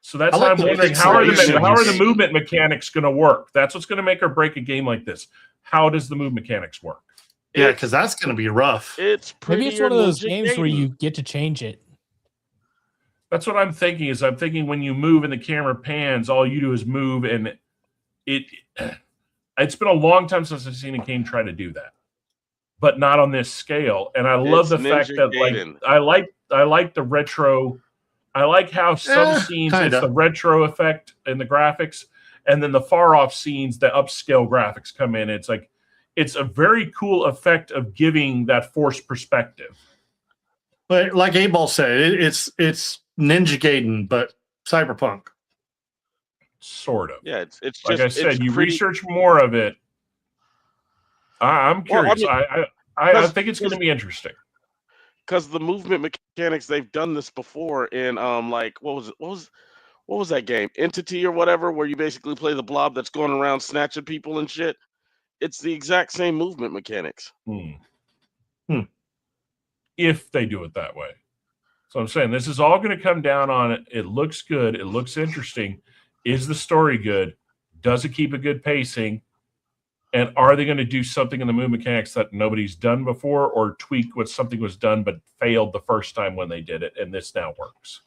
So that's why I'm wondering how are the movement mechanics going to work? That's what's going to make or break a game like this. How does the move mechanics work? Yeah, because that's going to be rough. Maybe it's one of those games where you get to change it. That's what I'm thinking. I'm thinking when you move and the camera pans, all you do is move, and it's been a long time since I've seen a game try to do that, but not on this scale. And I love the fact that I like the retro. I like how some scenes it's the retro effect in the graphics, and then the far off scenes, the upscale graphics come in. It's like it's a very cool effect of giving that forced perspective. But like 8-Ball said, it's Ninja Gaiden, but cyberpunk. Sort of. Yeah, it's just like I said, you research more of it. I'm curious. I think it's going to be interesting. Because the movement mechanics, they've done this before in like what was that game? Entity or whatever, where you basically play the blob that's going around snatching people and shit. It's the exact same movement mechanics. If they do it that way. So I'm saying this is all going to come down on it. It looks good. It looks interesting. Is the story good? Does it keep a good pacing? And are they going to do something in the move mechanics that nobody's done before, or tweak what something was done but failed the first time when they did it, and this now works?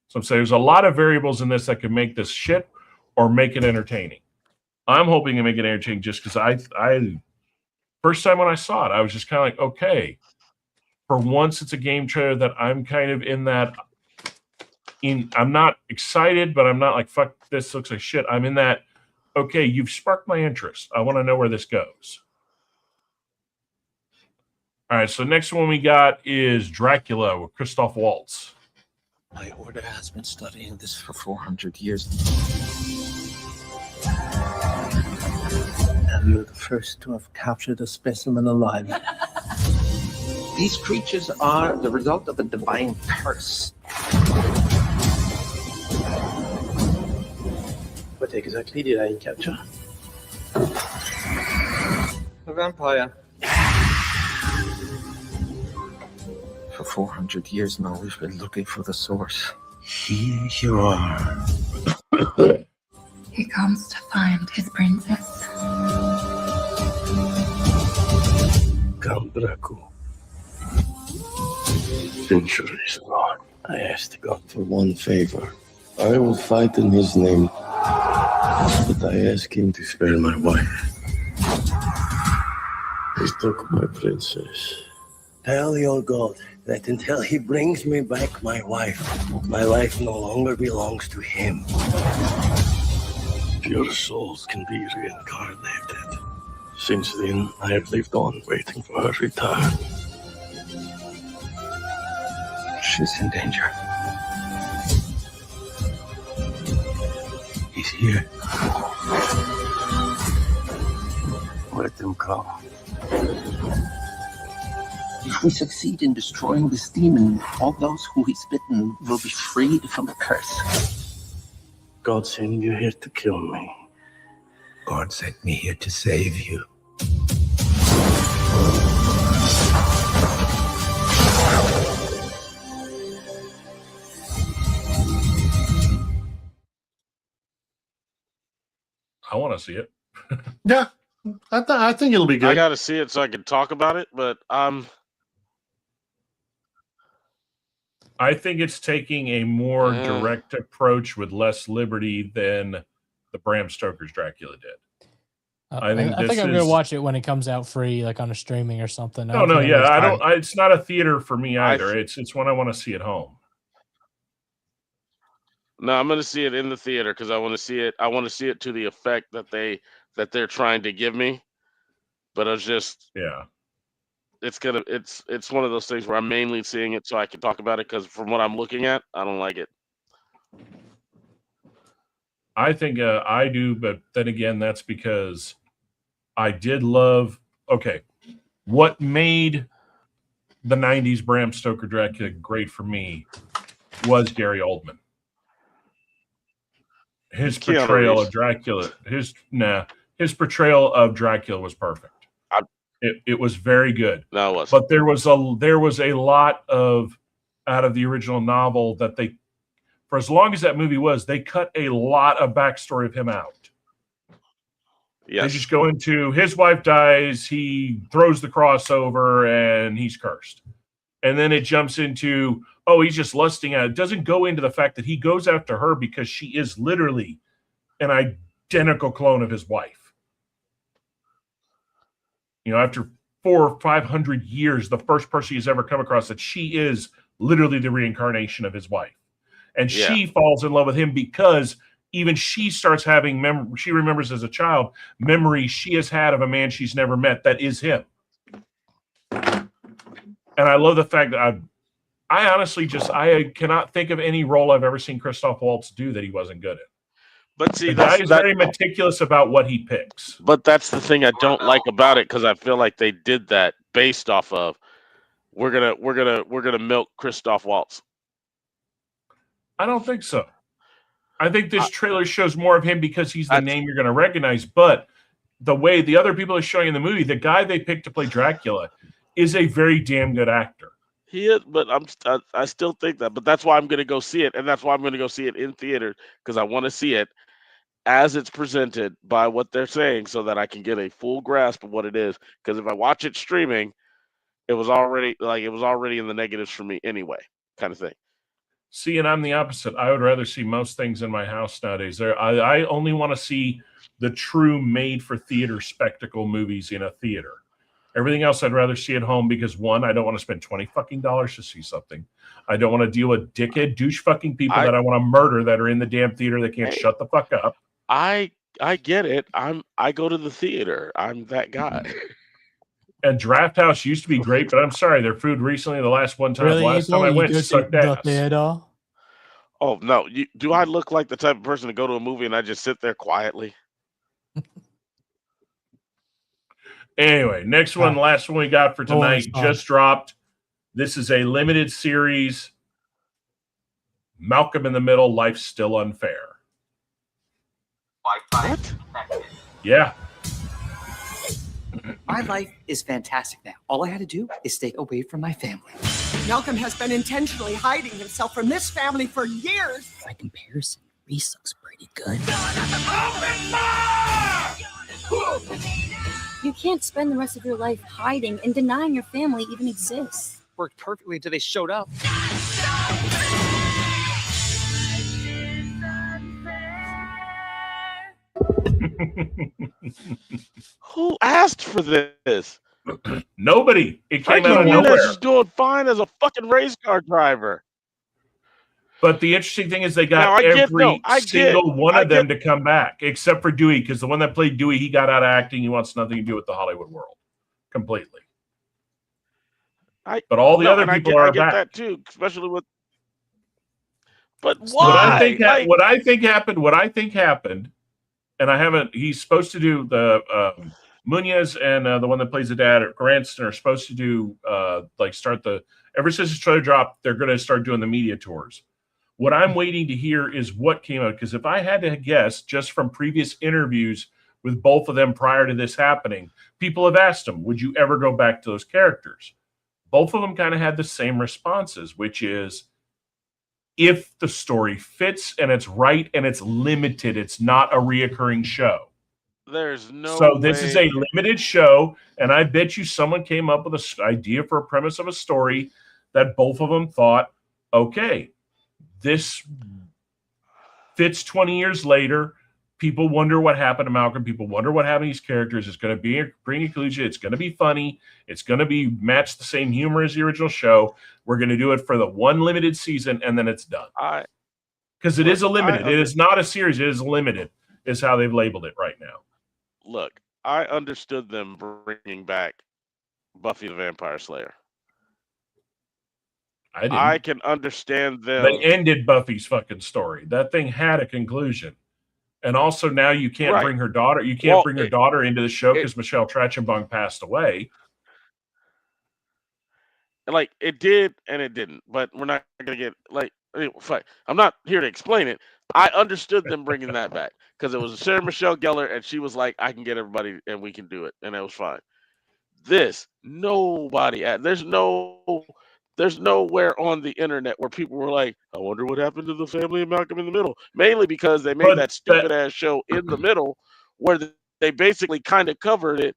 So I'm saying there's a lot of variables in this that could make this shit or make it entertaining. I'm hoping to make it entertaining just because I first time when I saw it, I was just kind of like, okay, for once it's a game trailer that I'm kind of in that. I'm not excited, but I'm not like, fuck, this looks like shit. I'm in that. Okay, you've sparked my interest. I want to know where this goes. All right, so next one we got is Dracula with Christoph Waltz. My order has been studying this for 400 years. And you're the first to have captured a specimen alive. These creatures are the result of a divine curse. What exactly did I capture? A vampire. For 400 years now, we've been looking for the source. Here you are. He comes to find his princess. Count Draco. Centuries ago, I asked God for one favor. I will fight in his name. But I asked him to spare my wife. He took my princess. Tell your God that until he brings me back my life no longer belongs to him. Pure souls can be reincarnated. Since then, I have lived on waiting for her return. She's in danger. He's here. Let them come. If we succeed in destroying this demon, all those who he's bitten will be freed from the curse. God sent you here to kill me. God sent me here to save you. I want to see it. Yeah, I think it'll be good. I got to see it so I can talk about it, but I think it's taking a more direct approach with less liberty than the Bram Stoker's Dracula did. I think I'm going to watch it when it comes out free, like on a streaming or something. It's not a theater for me either. It's one I want to see at home. No, I'm going to see it in the theater because I want to see it. I want to see it to the effect that they're trying to give me. But it's just it's one of those things where I'm mainly seeing it so I can talk about it because from what I'm looking at, I don't like it. I think I do, but then again, that's because I did love. Okay, what made the '90s Bram Stoker Dracula great for me was Gary Oldman. His portrayal of Dracula, his portrayal of Dracula was perfect. It was very good. No, it wasn't. But there was a lot of out of the original novel that they, for as long as that movie was, they cut a lot of backstory of him out. Yes. They just go into his wife dies, he throws the cross over, and he's cursed. And then it jumps into, oh, he's just lusting at it. It doesn't go into the fact that he goes after her because she is literally an identical clone of his wife. You know, after 400 or 500 years, the first person he's ever come across that she is literally the reincarnation of his wife. And she falls in love with him because even she starts having she remembers as a child memories she has had of a man she's never met that is him. And I love the fact that I honestly I cannot think of any role I've ever seen Christoph Waltz do that he wasn't good at. But see, the guy is very meticulous about what he picks. But that's the thing I don't like about it because I feel like they did that based off of we're gonna milk Christoph Waltz. I don't think so. I think this trailer shows more of him because he's the name you're going to recognize. But the way the other people are showing in the movie, the guy they picked to play Dracula is a very damn good actor. He is, but I still think that. But that's why I'm going to go see it, and that's why I'm going to go see it in theater because I want to see it as it's presented by what they're saying, so that I can get a full grasp of what it is. Because if I watch it streaming, it was already in the negatives for me anyway, kind of thing. See, and I'm the opposite. I would rather see most things in my house nowadays. I only want to see the true made-for-theater spectacle movies in a theater. Everything else I'd rather see at home because, one, I don't want to spend $20 to see something. I don't want to deal with dickhead douche fucking people that I want to murder that are in the damn theater that can't shut the fuck up. I get it. I go to the theater. I'm that guy. And Draft House used to be great, but I'm sorry, their food recently, last time I went, sucked ass. Oh, no. Do I look like the type of person to go to a movie and I just sit there quietly? Anyway, next one, last one we got for tonight, just dropped. This is a limited series. Malcolm in the Middle, Life's Still Unfair. What? Yeah. My life is fantastic now. All I had to do is stay away from my family. Malcolm has been intentionally hiding himself from this family for years. By comparison, Reese looks pretty good. You can't spend the rest of your life hiding and denying your family even exists. Worked perfectly until they showed up. Who asked for this? Nobody. It came out of nowhere. Is doing fine as a fucking race car driver. But the interesting thing is they got every single one of them to come back, except for Dewey, because the one that played Dewey, he got out of acting. He wants nothing to do with the Hollywood world completely. But all the other people are back. I get that too, especially with. But why? What I think happened, and I haven't. He's supposed to do the Munoz and the one that plays the dad at Cranston are supposed to do start the. Ever since his trailer dropped, they're going to start doing the media tours. What I'm waiting to hear is what came out, because if I had to guess, just from previous interviews with both of them prior to this happening, people have asked them, "Would you ever go back to those characters?" Both of them kind of had the same responses, which is, if the story fits and it's right and it's limited, it's not a reoccurring show. There's no So this is a way. limited show, and I bet you someone came up with an idea for a premise of a story that both of them thought, okay, this fits 20 years later. People wonder what happened to Malcolm. People wonder what happened to these characters. It's going to be bring a collusion. It's going to be funny. It's going to be match the same humor as the original show. We're going to do it for the one limited season, and then it's done. Because it is a limited. It is not a series. It is limited, is how they've labeled it right now. Look, I understood them bringing back Buffy the Vampire Slayer. I can understand them. They ended Buffy's fucking story. That thing had a conclusion. And also now you can't bring her daughter. You can't bring her daughter into the show because Michelle Trachtenbaum passed away. Like it did and it didn't. But we're not gonna get I'm not here to explain it. I understood them bringing that back because it was Sarah Michelle Gellar and she was like, I can get everybody and we can do it, and that was fine. There's nowhere on the internet where people were like, I wonder what happened to the family of Malcolm in the Middle. Mainly because they made that stupid ass show In the Middle where they basically kind of covered it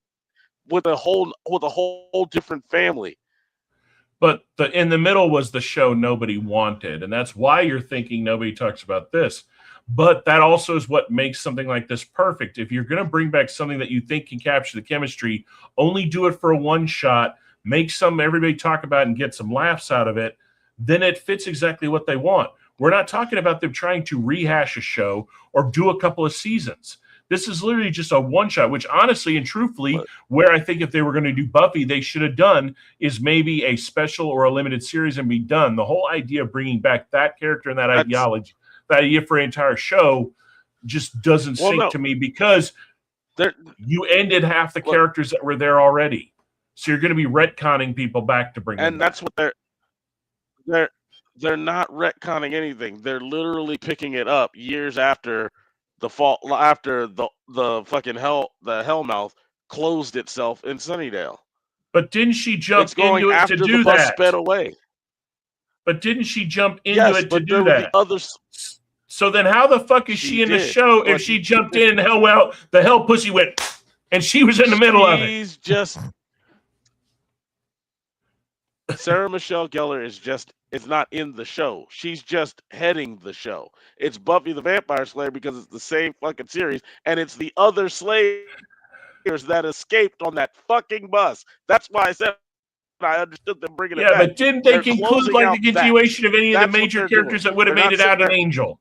with a whole different family. But In the Middle was the show nobody wanted, and that's why you're thinking nobody talks about this. But that also is what makes something like this perfect. If you're going to bring back something that you think can capture the chemistry, only do it for a one shot, make everybody talk about and get some laughs out of it, then it fits exactly what they want. We're not talking about them trying to rehash a show or do a couple of seasons. This is literally just a one-shot, which honestly and truthfully, where I think if they were going to do Buffy, they should have done is maybe a special or a limited series and be done. The whole idea of bringing back that character and that ideology, that idea for an entire show just doesn't sink to me because you ended half the characters that were there already. So you're going to be retconning people back to bring them back. That's what they're not retconning anything. They're literally picking it up years after the fucking Hellmouth closed itself in Sunnydale. But didn't she jump into it to do that? Sped away. But didn't she jump into it to do that? Others. So then how the fuck is she in the show if she jumped in and the hell pussy went and she was in the middle of it? She's just Sarah Michelle Gellar is not in the show. She's just heading the show. It's Buffy the Vampire Slayer because it's the same fucking series, and it's the other Slayers that escaped on that fucking bus. That's why I said I understood them bringing it back. Yeah, but didn't they conclude like the continuation of any of the major characters that would have made it out an Angel?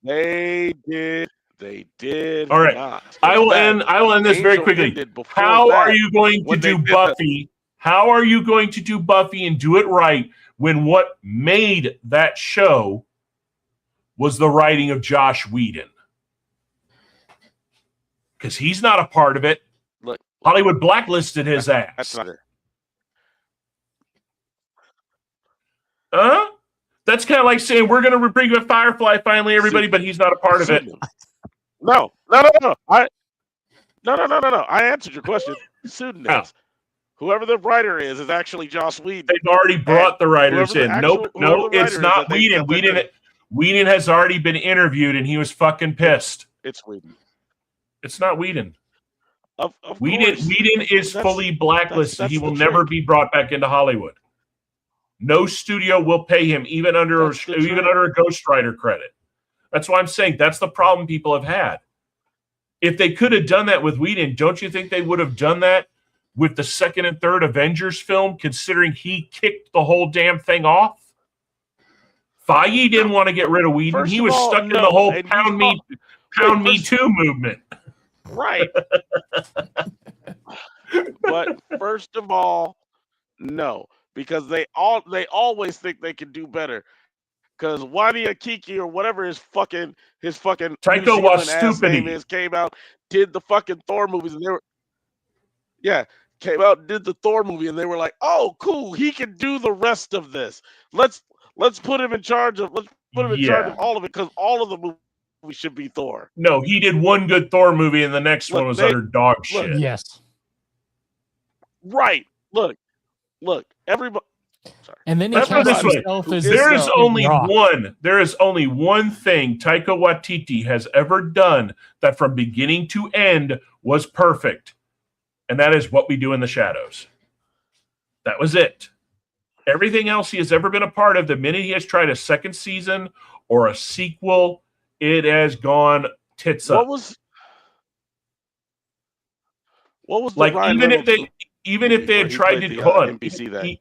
They did. They did. All right. Not. I will end this very quickly. How are you going to do Buffy? How are you going to do Buffy and do it right when what made that show was the writing of Josh Whedon? Because he's not a part of it. Look, Hollywood blacklisted his ass. That's not it. Huh? That's kind of like saying we're going to bring back Firefly finally, everybody, but he's not a part of it. No. I answered your question. Pseudonyms. Whoever the writer is actually Joss Whedon. They've already brought the writers in. No, it's not Whedon. Whedon has already been interviewed, and he was fucking pissed. It's Whedon. It's not Whedon. Of Whedon is fully blacklisted. He will never be brought back into Hollywood. No studio will pay him, even under a ghostwriter credit. That's why I'm saying that's the problem people have had. If they could have done that with Whedon, don't you think they would have done that with the second and third Avengers film, considering he kicked the whole damn thing off? Feige didn't want to get rid of Whedon. He was stuck in the whole pound me too movement. Right. But first of all, no, because they always think they can do better. Because Wani Akiki or whatever his fucking Taika Waititi name is came out, did the fucking Thor movies, and came out and did the Thor movie, and they were like, "Oh, cool, he can do the rest of this. Let's put him in charge of charge of all of it because all of the movies should be Thor." No, he did one good Thor movie, and the next one was utter dog shit. Yes, right. Look, everybody. And then Let's put it this way: there is only one. There is only one thing Taika Waititi has ever done that, from beginning to end, was perfect, and that is What We Do in the Shadows. That was it. Everything else he has ever been a part of, the minute he has tried a second season or a sequel, it has gone tits up. What was like even if they had tried to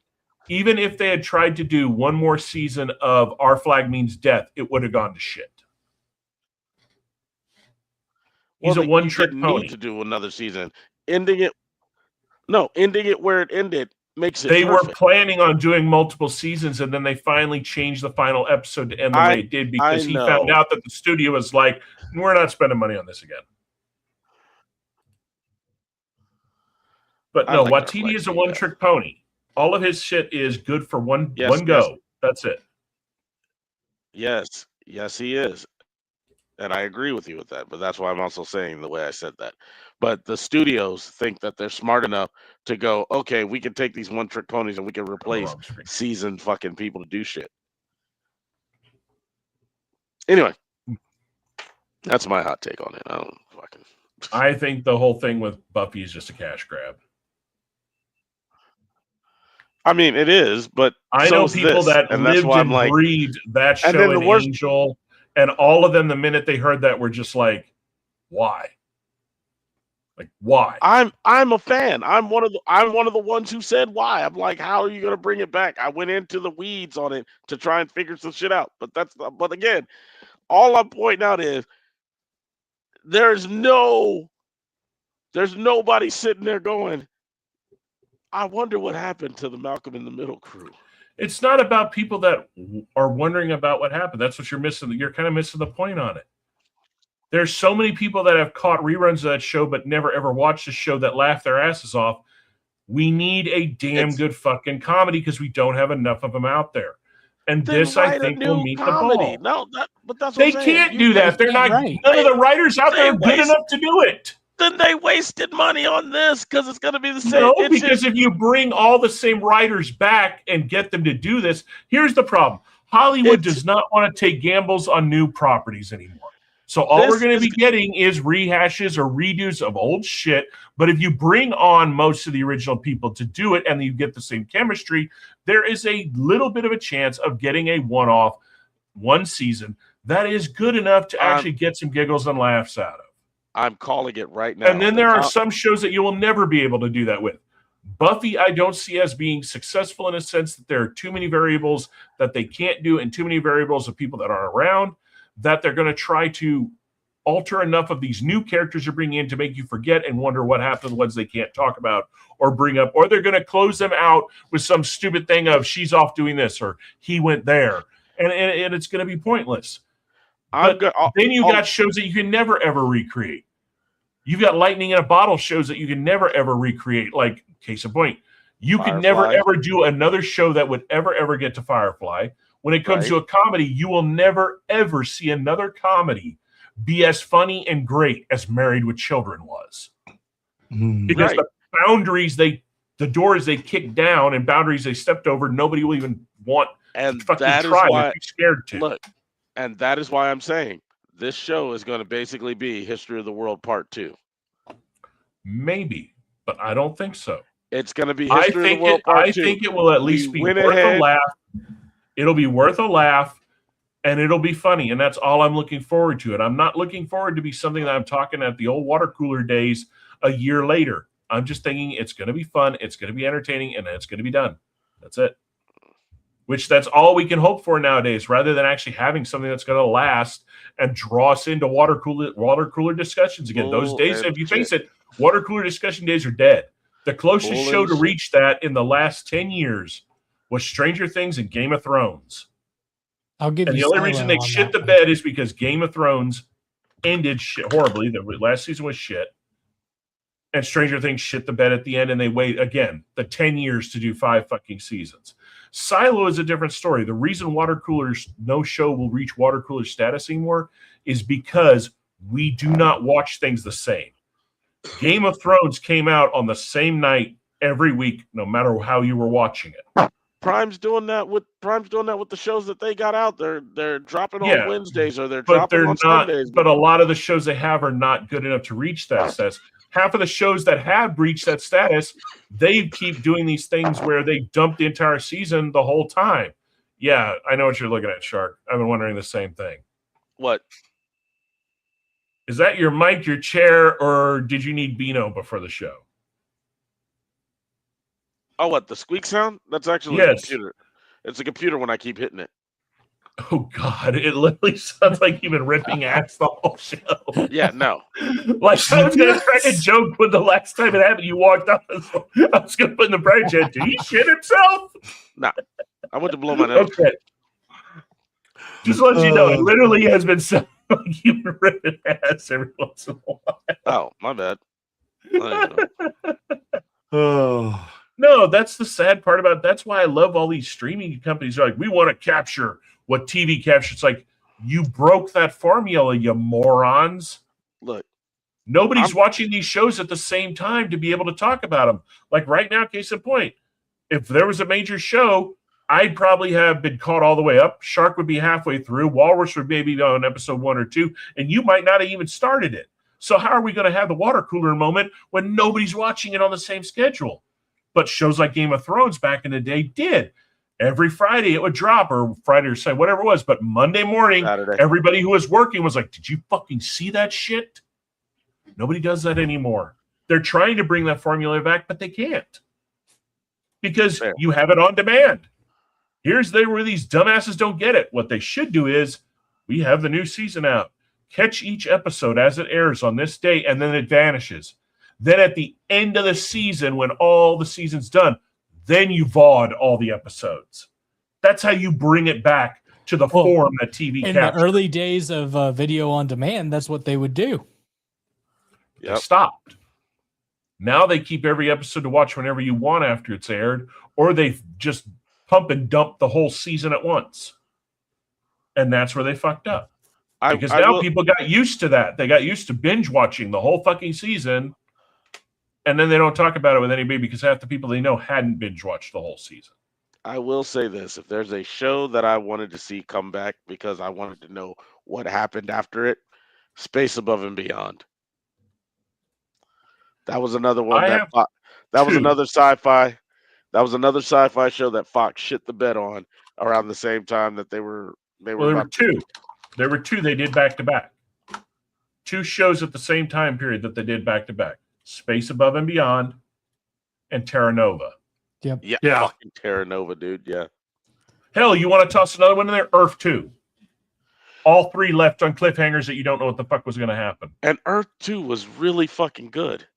even if they had tried to do one more season of Our Flag Means Death, it would have gone to shit. He's a one-trick pony. Need to do another season, ending it where it ended makes it. They perfect. were planning on doing multiple seasons, and then they finally changed the final episode to end the way it did because he found out that the studio was like, "We're not spending money on this again." But no, Waititi is a one-trick pony. All of his shit is good for one go. That's it. Yes, he is. And I agree with you with that, but that's why I'm also saying the way I said that. But the studios think that they're smart enough to go, okay, we can take these one-trick ponies and we can replace seasoned fucking people to do shit. Anyway, that's my hot take on it. I think the whole thing with Buffy is just a cash grab. I mean, it is, but I know people that lived and breathed that show in Angel, and all of them, the minute they heard that, were just like, "Why? Like, why?" I'm a fan. I'm one of the ones who said why. I'm like, how are you going to bring it back? I went into the weeds on it to try and figure some shit out. But again, all I'm pointing out is there's nobody sitting there going, I wonder what happened to the Malcolm in the Middle crew. It's not about people that are wondering about what happened. That's what you're missing. You're kind of missing the point on it. There's so many people that have caught reruns of that show but never ever watched the show that laugh their asses off. We need a damn good fucking comedy because we don't have enough of them out there. And this, I think, will meet the ball. No, but that's what they I'm saying. can't do that. They're not. None of the writers out there are good enough to do it. Then they wasted money on this because it's going to be the same. No, because if you bring all the same writers back and get them to do this, here's the problem. Hollywood does not want to take gambles on new properties anymore. So all we're going to be getting is rehashes or redos of old shit. But if you bring on most of the original people to do it and you get the same chemistry, there is a little bit of a chance of getting a one-off, one season that is good enough to actually get some giggles and laughs out of. I'm calling it right now. And then there are some shows that you will never be able to do that with. Buffy, I don't see as being successful in a sense that there are too many variables that they can't do and too many variables of people that are around that they're going to try to alter enough of these new characters you're bringing in to make you forget and wonder what happened to the ones they can't talk about or bring up, or they're going to close them out with some stupid thing of she's off doing this or he went there. And it's going to be pointless. Then you got shows that you can never, ever recreate. You've got lightning in a bottle shows that you can never, ever recreate. Like, case in point, you could never, ever do another show that would ever, ever get to Firefly. When it comes to a comedy, you will never, ever see another comedy be as funny and great as Married with Children was. Because the boundaries, the doors they kicked down and boundaries they stepped over, nobody will even want to fucking try. They're too scared to. Look, and that is why I'm saying this show is going to basically be History of the World Part 2. Maybe, but I don't think so. It's going to be History of the World Part 2. I think it will at least be worth a laugh. It'll be worth a laugh, and it'll be funny, and that's all I'm looking forward to. And I'm not looking forward to be something that I'm talking at the old water cooler days a year later. I'm just thinking it's going to be fun, it's going to be entertaining, and it's going to be done. That's it. Which that's all we can hope for nowadays, rather than actually having something that's going to last and draw us into water cooler discussions again. Those days, if you face it, water cooler discussion days are dead. The closest show to reach that in the last 10 years was Stranger Things and Game of Thrones. And the only reason they shit the bed is because Game of Thrones ended horribly. The last season was shit. And Stranger Things shit the bed at the end, and they wait, again, the 10 years to do 5 fucking seasons. Silo is a different story. The reason no show will reach water cooler status anymore is because we do not watch things the same. Game of Thrones came out on the same night every week, no matter how you were watching it. Prime's doing that with the shows that they got out. They're dropping on Wednesdays or they're dropping on Sundays. But a lot of the shows they have are not good enough to reach that status. Half of the shows that have reached that status, they keep doing these things where they dump the entire season the whole time. Yeah, I know what you're looking at, Shark. I've been wondering the same thing. What? Is that your mic, your chair, or did you need Beano before the show? Oh, what, the squeak sound? That's actually a computer. It's a computer when I keep hitting it. Oh, God. It literally sounds like you've been ripping ass the whole show. Yeah, no. Like, I was going to crack a joke when the last time it happened, you walked up. I was going to put in the brain chat, did he shit himself? No. I went to blow my nose. Okay. Just to let you know, it literally has been sounding like you've been ripping ass every once in a while. Oh, my bad. Oh. No, that's the sad part about it. That's why I love all these streaming companies. They're like, we want to capture what TV captures. It's like, you broke that formula, you morons. Look. Nobody's watching these shows at the same time to be able to talk about them. Like right now, case in point, if there was a major show, I'd probably have been caught all the way up. Shark would be halfway through. Walrus would maybe be on episode 1 or 2, and you might not have even started it. So how are we going to have the water cooler moment when nobody's watching it on the same schedule? But shows like Game of Thrones back in the day did. Every Friday it would drop, or Friday or Saturday, whatever it was. But Monday morning, everybody who was working was like, did you fucking see that shit? Nobody does that anymore. They're trying to bring that formula back, but they can't. Because you have it on demand. Here's where these dumbasses don't get it. What they should do is, we have the new season out. Catch each episode as it airs on this day, and then it vanishes. Then at the end of the season, when all the season's done, then you VOD all the episodes. That's how you bring it back to the form that TV in captured. the early days of video on demand, that's what they would do. They stopped. Now they keep every episode to watch whenever you want after it's aired, or they just pump and dump the whole season at once. And that's where they fucked up. Because now people got used to that. They got used to binge watching the whole fucking season. And then they don't talk about it with anybody because half the people they know hadn't binge watched the whole season. I will say this. If there's a show that I wanted to see come back because I wanted to know what happened after it, Space Above and Beyond. That was another one that was another sci-fi. That was another sci-fi show that Fox shit the bed on around the same time that there were two. There were two they did back to back. 2 shows at the same time period that they did back to back. Space Above and Beyond and Terra Nova. Yep. Yeah. Fucking Terra Nova, dude. Yeah. Hell, you want to toss another one in there? Earth 2. All 3 left on cliffhangers that you don't know what the fuck was going to happen. And Earth 2 was really fucking good.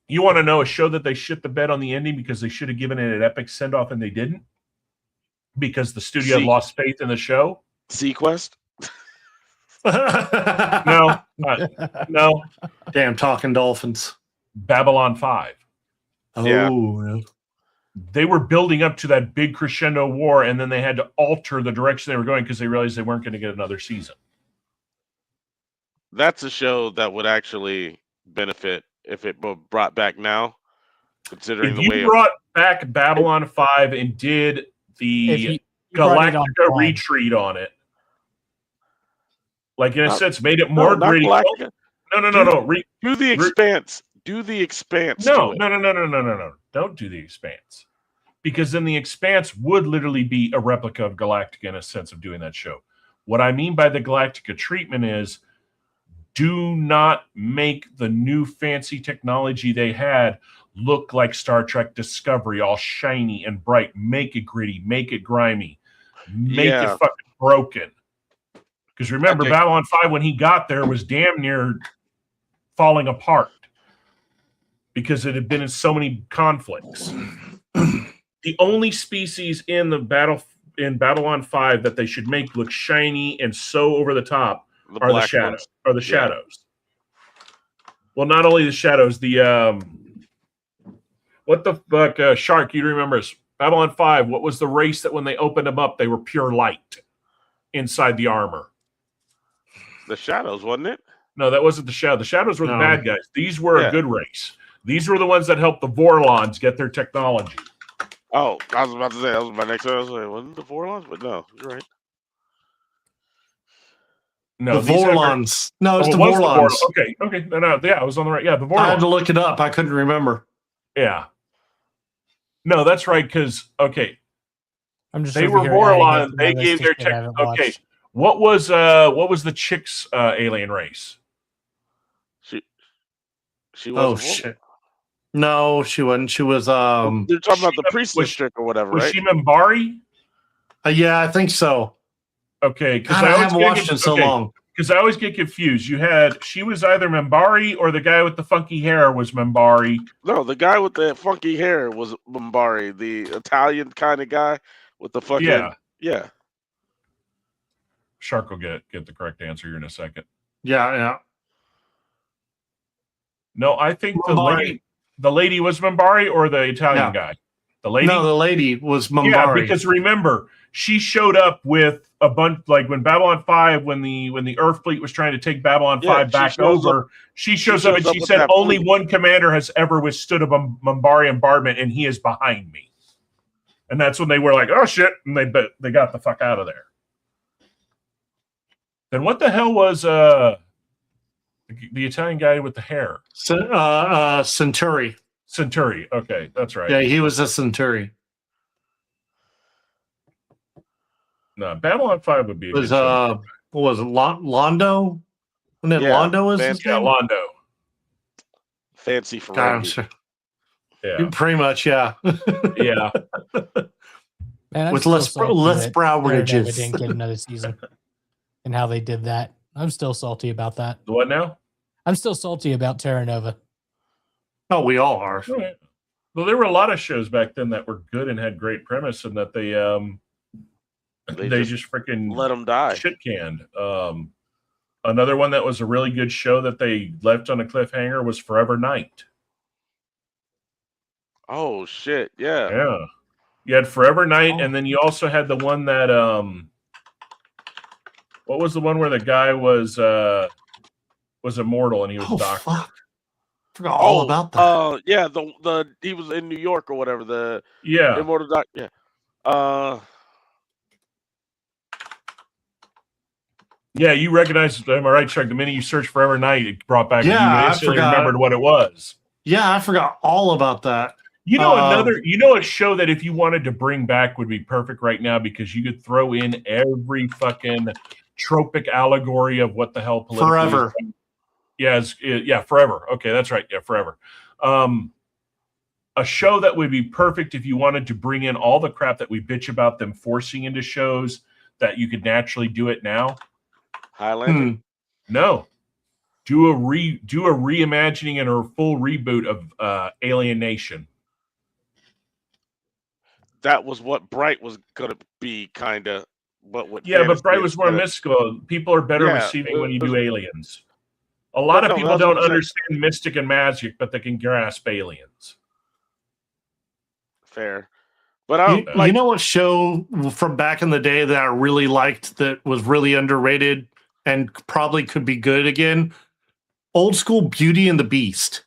You want to know a show that they shit the bed on the ending because they should have given it an epic send-off and they didn't? Because the studio lost faith in the show? Sequest? No. No. Damn talking dolphins. Babylon 5. Oh, yeah. They were building up to that big crescendo war, and then they had to alter the direction they were going because they realized they weren't going to get another season. That's a show that would actually benefit if it brought back now, considering if you brought back Babylon 5 and did the Galactica retreat on it, like in a sense, made it more gritty. No. Do the Expanse. Do the Expanse. No. Don't do the Expanse. Because then the Expanse would literally be a replica of Galactica in a sense of doing that show. What I mean by the Galactica treatment is, do not make the new fancy technology they had look like Star Trek Discovery, all shiny and bright. Make it gritty. Make it grimy. Make it fucking broken. Because remember, Babylon 5, when he got there, was damn near falling apart. Because it had been in so many conflicts. The only species in Babylon 5 that they should make look shiny and so over the top are the shadows. Shadows. Well, not only the shadows, the what the fuck, Shark, you remember Babylon 5, what was the race that when they opened them up, they were pure light inside the armor? The shadows, wasn't it? No, that wasn't the shadows. The shadows were the bad guys. These were a good race. These were the ones that helped the Vorlons get their technology. Oh, I was about to say that was my next one. I was like, wasn't the Vorlons? But no, you're right. No, the Vorlons. No, it's the Vorlons. Okay. No, yeah, I was on the right. Yeah, the Vorlons. I had to look it up. I couldn't remember. Yeah. No, that's right. Because they were Vorlons. They gave their tech. Okay, what was the chick's alien race? She was. Shit. No, she wasn't. She was. They're talking about the priestess chick or whatever, was right? she Minbari? Yeah, I think so. Okay, because I haven't watched it so long. Because I always get confused. She was either Minbari or the guy with the funky hair was Minbari. No, the guy with the funky hair was Minbari, the Italian kind of guy with the fucking yeah. Shark will get the correct answer here in a second. Yeah. No, I think the lady was Minbari or the Italian guy. The lady. No, the lady was Minbari. Yeah, because remember, she showed up with a bunch, like when Babylon 5, when the Earth fleet was trying to take Babylon 5 back over, she shows up and she said, only one commander has ever withstood a Minbari bombardment, and he is behind me. And that's when they were like, oh shit, and they got the fuck out of there. Then what the hell was the Italian guy with the hair? Centauri. Centauri. Okay, that's right. Yeah, he was a Centauri. No, Babylon 5 would be a good what was it? Londo? Wasn't it Londo is his name? Londo. Fancy for yeah. Pretty much, yeah. Yeah. Man, with less brow ridges. Didn't get another season. And how they did that. I'm still salty about that. The what now? I'm still salty about Terra Nova. Oh, we all are. Right. Well, there were a lot of shows back then that were good and had great premise, and that they just freaking let them die. Shit canned. Another one that was a really good show that they left on a cliffhanger was Forever Night. Oh shit! Yeah. Yeah. You had Forever Night, and then you also had the one that what was the one where the guy was immortal and he was a doctor? Fuck. Forgot all about that. Yeah, the he was in New York or whatever. The Yeah. immortal doctor. Yeah. Yeah, you recognized. Am I right, Chuck? The minute you searched Forever Night, it brought back. Yeah, you instantly remembered what it was. Yeah, I forgot all about that. You know a show that if you wanted to bring back would be perfect right now because you could throw in every fucking tropic allegory of what the hell Forever. Yeah, Forever. Okay, that's right. Yeah, Forever. A show that would be perfect if you wanted to bring in all the crap that we bitch about them forcing into shows that you could naturally do it now. Highlander. No. Do a reimagining and a full reboot of Alien Nation. That was what Bright was going to be, kind of. But Bright was more mystical. People are better receiving when you do aliens. A lot of people don't understand mystic and magic, but they can grasp aliens. Fair. But you know what show from back in the day that I really liked that was really underrated and probably could be good again? Old school Beauty and the Beast.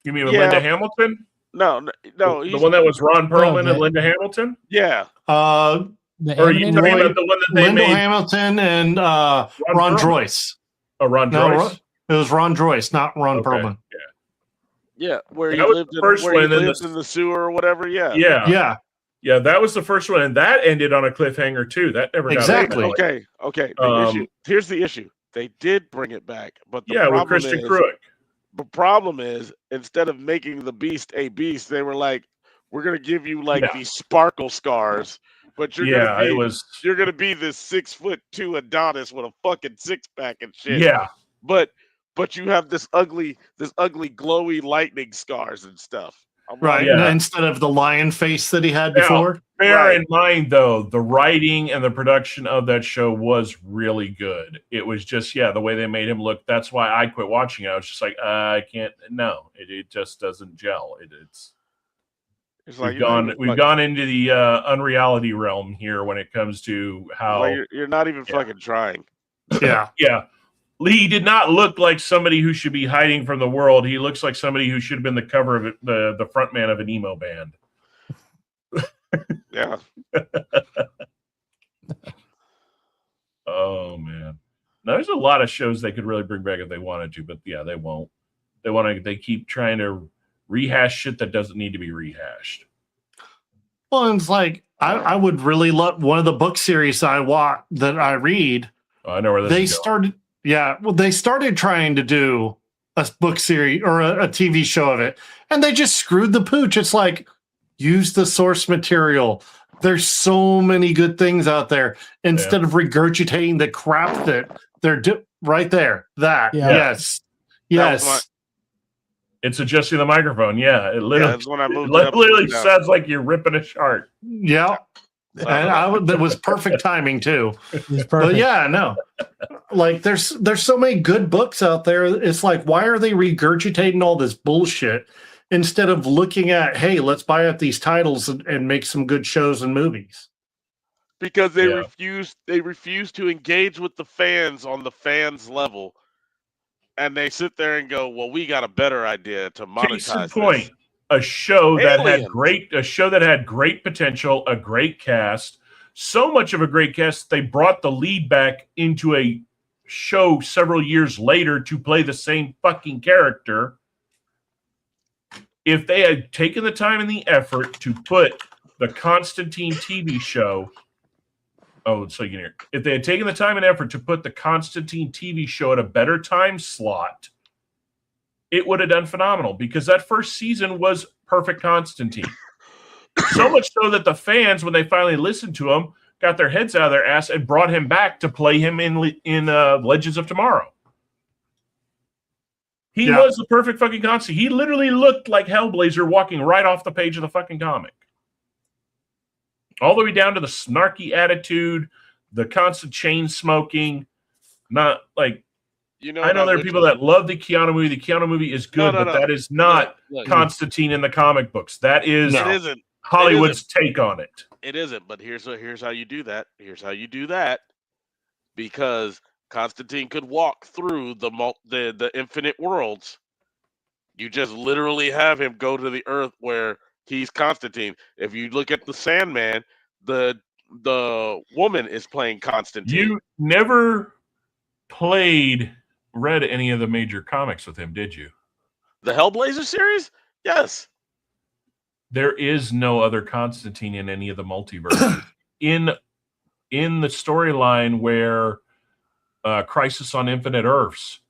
You mean with Linda Hamilton? No. The one that was Ron Perlman and Linda Hamilton? Yeah. Or are you talking about the one that they Linda made? Hamilton and Ron Joyce. Oh, Ron Joyce? It was Ron Joyce, not Ron Perlman. Yeah, where he that was lived, the first one, in the sewer or whatever. Yeah. Yeah, that was the first one, and that ended on a cliffhanger too. That never got exactly. Okay. Here's the issue. They did bring it back, but with Christian Cruick. The problem is, instead of making the Beast a beast, they were like, "We're gonna give you these sparkle scars, but you're gonna be this 6'2" Adonis with a fucking 6-pack and shit." Yeah, but you have this ugly glowy lightning scars and stuff. Right. Yeah. Instead of the lion face that he had before. Bear in mind, though, the writing and the production of that show was really good. It was just, the way they made him look. That's why I quit watching it. I was just like, I can't. No, it just doesn't gel. It's like we've gone into the unreality realm here when it comes to how you're not even fucking trying. Yeah. Yeah. Lee did not look like somebody who should be hiding from the world. He looks like somebody who should have been the cover of the front man of an emo band. Yeah. Oh man, now, there's a lot of shows they could really bring back if they wanted to, but yeah, they won't. They keep trying to rehash shit that doesn't need to be rehashed. Well, it's like I would really love one of the book series I read. Oh, I know where this they is going. started. Yeah, well, they started trying to do a book series or a TV show of it, and they just screwed the pooch. It's like, use the source material. There's so many good things out there instead of regurgitating the crap that they're right there. Yes. It's adjusting the microphone. Yeah, it literally, literally sounds like you're ripping a shark. Yeah, and that was perfect timing too. But yeah, no, like there's so many good books out there. It's like, why are they regurgitating all this bullshit instead of looking at, hey, let's buy up these titles and make some good shows and movies? Because they refuse to engage with the fans on the fans level. And they sit there and go, "Well, we got a better idea to monetize Case in point, this." a show that had great potential, a great cast, so much of a great cast they brought the lead back into a show several years later to play the same fucking character. If they had taken the time and the effort to put the Constantine TV show, if they had taken the time and effort to put the Constantine TV show at a better time slot, it would have done phenomenal, because that first season was perfect Constantine. So much so that the fans, when they finally listened to him, got their heads out of their ass and brought him back to play him in Legends of Tomorrow. He was the perfect fucking Constantine. He literally looked like Hellblazer walking right off the page of the fucking comic. All the way down to the snarky attitude, the constant chain smoking. Not like, I know there are people that love the Keanu movie. The Keanu movie is good, but that is not Constantine in the comic books. That is Hollywood's take on it. It isn't, but here's how you do that. Here's how you do that. Because Constantine could walk through the infinite worlds. You just literally have him go to the Earth where he's Constantine. If you look at the Sandman, the woman is playing Constantine. You never read any of the major comics with him, did you? The Hellblazer series? Yes. There is no other Constantine in any of the multiverses. in the storyline where Crisis on Infinite Earths,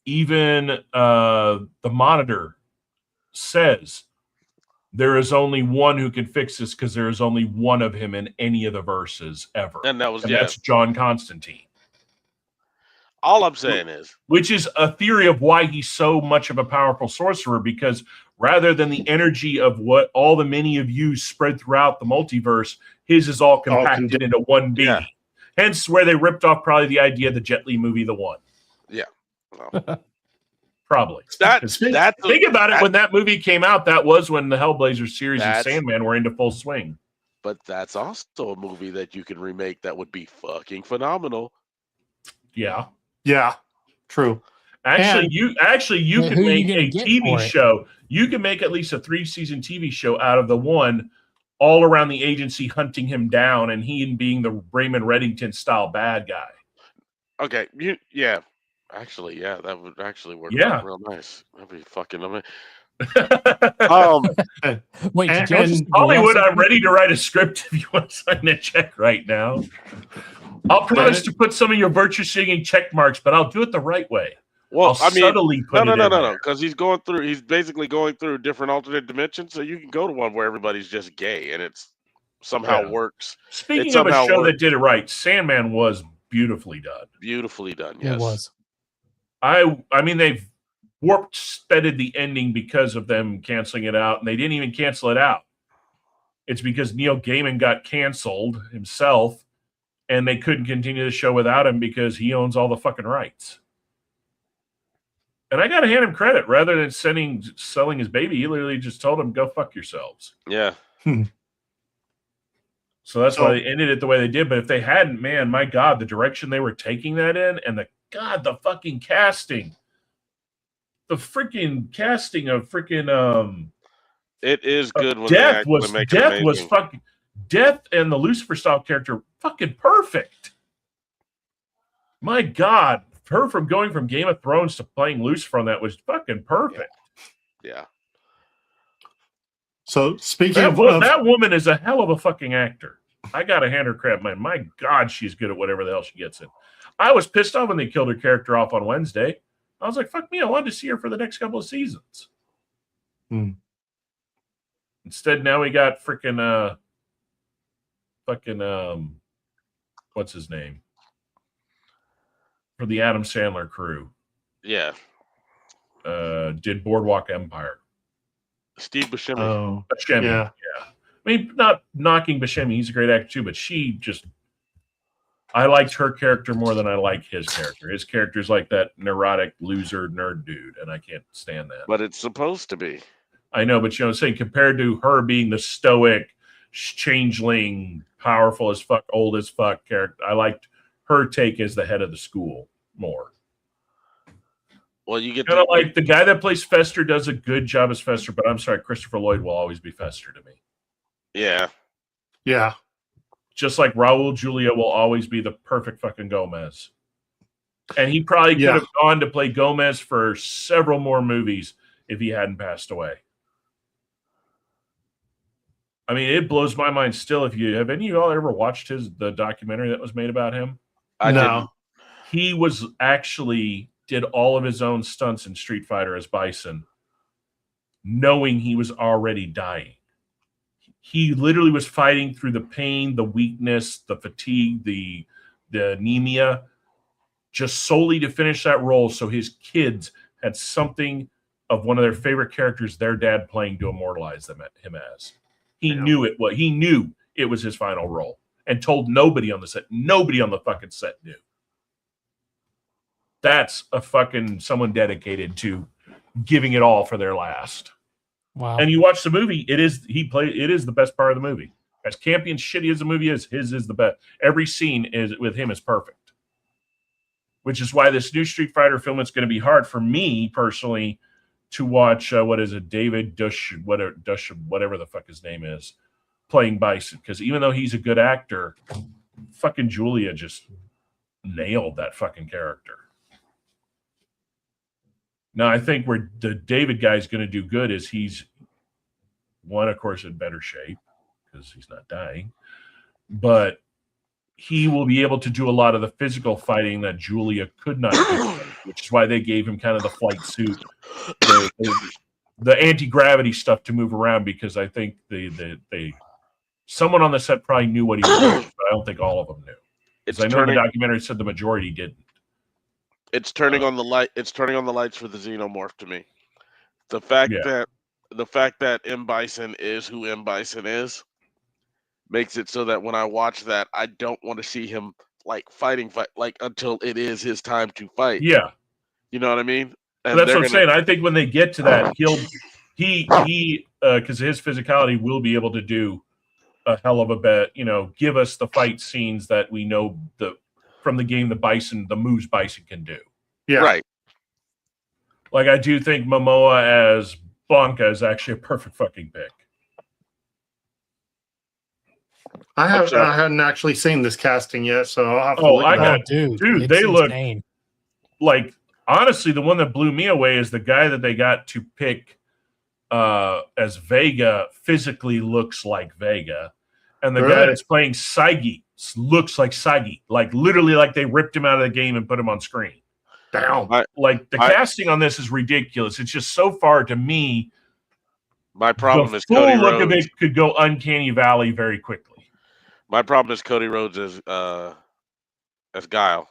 even the Monitor says there is only one who can fix this, because there is only one of him in any of the verses ever. And that's John Constantine. All I'm saying is, which is a theory of why he's so much of a powerful sorcerer, because rather than the energy of what all the many of you spread throughout the multiverse, his is all compacted into one being. Yeah. Hence where they ripped off probably the idea of the Jet Li movie, The One. Yeah. Well, probably. Think about it. When that movie came out, that was when the Hellblazer series and Sandman were into full swing. But that's also a movie that you can remake that would be fucking phenomenal. Yeah. Yeah. True. Actually, you can make a TV show. You can make at least a 3-season TV show out of The One, all around the agency hunting him down, and he being the Raymond Reddington style bad guy. Okay. Actually, that would actually work out real nice. That'd be fucking amazing. Wait, Hollywood, I'm ready to write a script if you want to sign a check right now. I'll promise to put some of your virtue signaling check marks, but I'll do it the right way. Well, subtly put no, because he's basically going through different alternate dimensions, so you can go to one where everybody's just gay and it's somehow works. Speaking of a show that did it right, Sandman was beautifully done. Beautifully done, yes. It was. I mean, they've warp-speeded the ending because of them canceling it out, and they didn't even cancel it out. It's because Neil Gaiman got canceled himself, and they couldn't continue the show without him because he owns all the fucking rights. And I got to hand him credit. Rather than selling his baby, he literally just told him, go fuck yourselves. Yeah. So that's why they ended it the way they did. But if they hadn't, man, my God, the direction they were taking that in, and the fucking casting. The freaking casting of freaking It is good when Death they was make Death it was amazing. fucking Death and the Lucifer style character fucking perfect. My God, her from going from Game of Thrones to playing Lucifer on that was fucking perfect. Yeah. So speaking that woman is a hell of a fucking actor. I gotta hand her credit, man. My God, she's good at whatever the hell she gets in. I was pissed off when they killed her character off on Wednesday. I was like, fuck me, I wanted to see her for the next couple of seasons. Instead, now we got freaking what's his name? For the Adam Sandler crew. Yeah. Did Boardwalk Empire. Steve Buscemi. Oh, Buscemi, yeah. I mean, not knocking Buscemi. He's a great actor too, but I liked her character more than I like his character. His character's like that neurotic loser nerd dude, and I can't stand that. But it's supposed to be. I know, but you know what I'm saying? Compared to her being the stoic, changeling, powerful as fuck, old as fuck character, I liked her take as the head of the school more. Well, you get kind of like the guy that plays Fester does a good job as Fester, but I'm sorry, Christopher Lloyd will always be Fester to me. Yeah. Yeah. Just like Raul Julia will always be the perfect fucking Gomez. And he probably could have gone to play Gomez for several more movies if he hadn't passed away. I mean, it blows my mind still. Have any of y'all ever watched the documentary that was made about him? I didn't. He was actually did all of his own stunts in Street Fighter as Bison, knowing he was already dying. He literally was fighting through the pain, the weakness, the fatigue, the anemia, just solely to finish that role so his kids had something of one of their favorite characters their dad playing to immortalize him as. He knew it was his final role and told nobody on the set. Nobody on the fucking set knew. That's a fucking someone dedicated to giving it all for their last. Wow. And you watch the movie, it is the best part of the movie. As campy and shitty as the movie is, his is the best. Every scene with him is perfect. Which is why this new Street Fighter film, it's going to be hard for me personally to watch David Dush, whatever the fuck his name is, playing Bison. Because even though he's a good actor, fucking Julia just nailed that fucking character. Now, I think where the David guy is going to do good is he's, one, of course, in better shape because he's not dying, but he will be able to do a lot of the physical fighting that Julia could not do, which is why they gave him kind of the flight suit, the anti-gravity stuff to move around, because I think someone on the set probably knew what he was doing, but I don't think all of them knew. Because I know the documentary said the majority didn't. It's turning on the light. It's turning on the lights for the Xenomorph to me. The fact that M. Bison is who M. Bison is makes it so that when I watch that, I don't want to see him fight until it is his time to fight. Yeah, you know what I mean. And that's what I'm saying. I think when they get to that, he because his physicality will be able to do a hell of a bet. Give us the fight scenes that we know from the game, the moves Bison can do. Yeah. Right. Like, I do think Momoa as Blanca is actually a perfect fucking pick. I hadn't actually seen this casting yet, so I'll have to look at it. Dude, they look like, honestly, the one that blew me away is the guy that they got to pick as Vega physically looks like Vega. And the guy that's playing Saigi looks like Saigi. Like, literally, like they ripped him out of the game and put him on screen. Damn. The casting on this is ridiculous. It's just so far, to me, my problem is Cody Rhodes. Look of it could go Uncanny Valley very quickly. My problem is Cody Rhodes as Guile.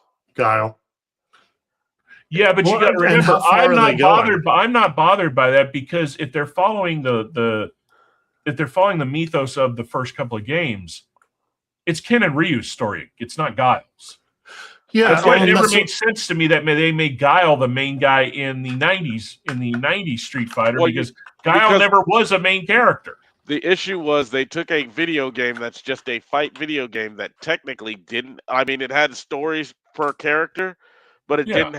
Yeah, but you got to remember, I'm not bothered by that, because if they're following the mythos of the first couple of games, it's Ken and Ryu's story. It's not Guile's. Yeah, that's why it never made sense to me that they made Guile the main guy in the 90s Street Fighter, because Guile never was a main character. The issue was they took a video game that's just a fight video game that technically didn't. I mean, it had stories per character, but it didn't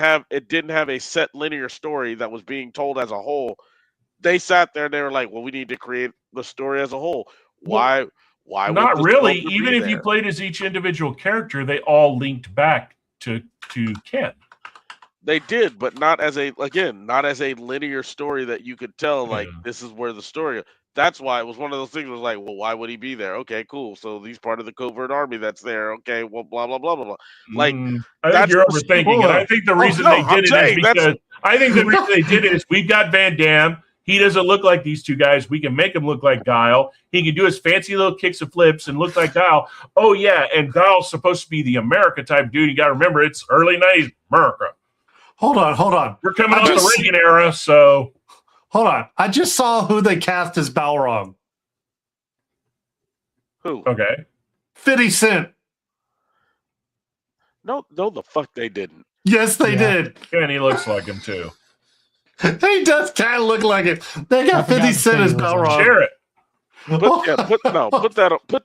have a set linear story that was being told as a whole. they sat there and they were like, well, we need to create the story as a whole. Why not would really. Sculptor Even be if you there? played as each individual character, they all linked back to Ken. They did, but not as a linear story that you could tell, like, this is where the story. That's why it was one of those things was like, well, why would he be there? Okay, cool. So he's part of the covert army that's there. Okay, well, blah, blah, blah, blah, blah. Like, I think you're overthinking it. I think the reason they did it is because I think the reason they did it is we've got Van Damme. He doesn't look like these two guys. We can make him look like Guile. He can do his fancy little kicks and flips and look like Guile. Oh, yeah, and Guile's supposed to be the America type dude. You got to remember, it's early 90s America. Hold on. We're coming off the Reagan era, so... Hold on. I just saw who they cast as Balrog. Who? Okay. 50 Cent. No, the fuck they didn't. Yes, they did. And he looks like him, too. He does kind of look like it. They got 50 Cent as Balrog. Share it. Put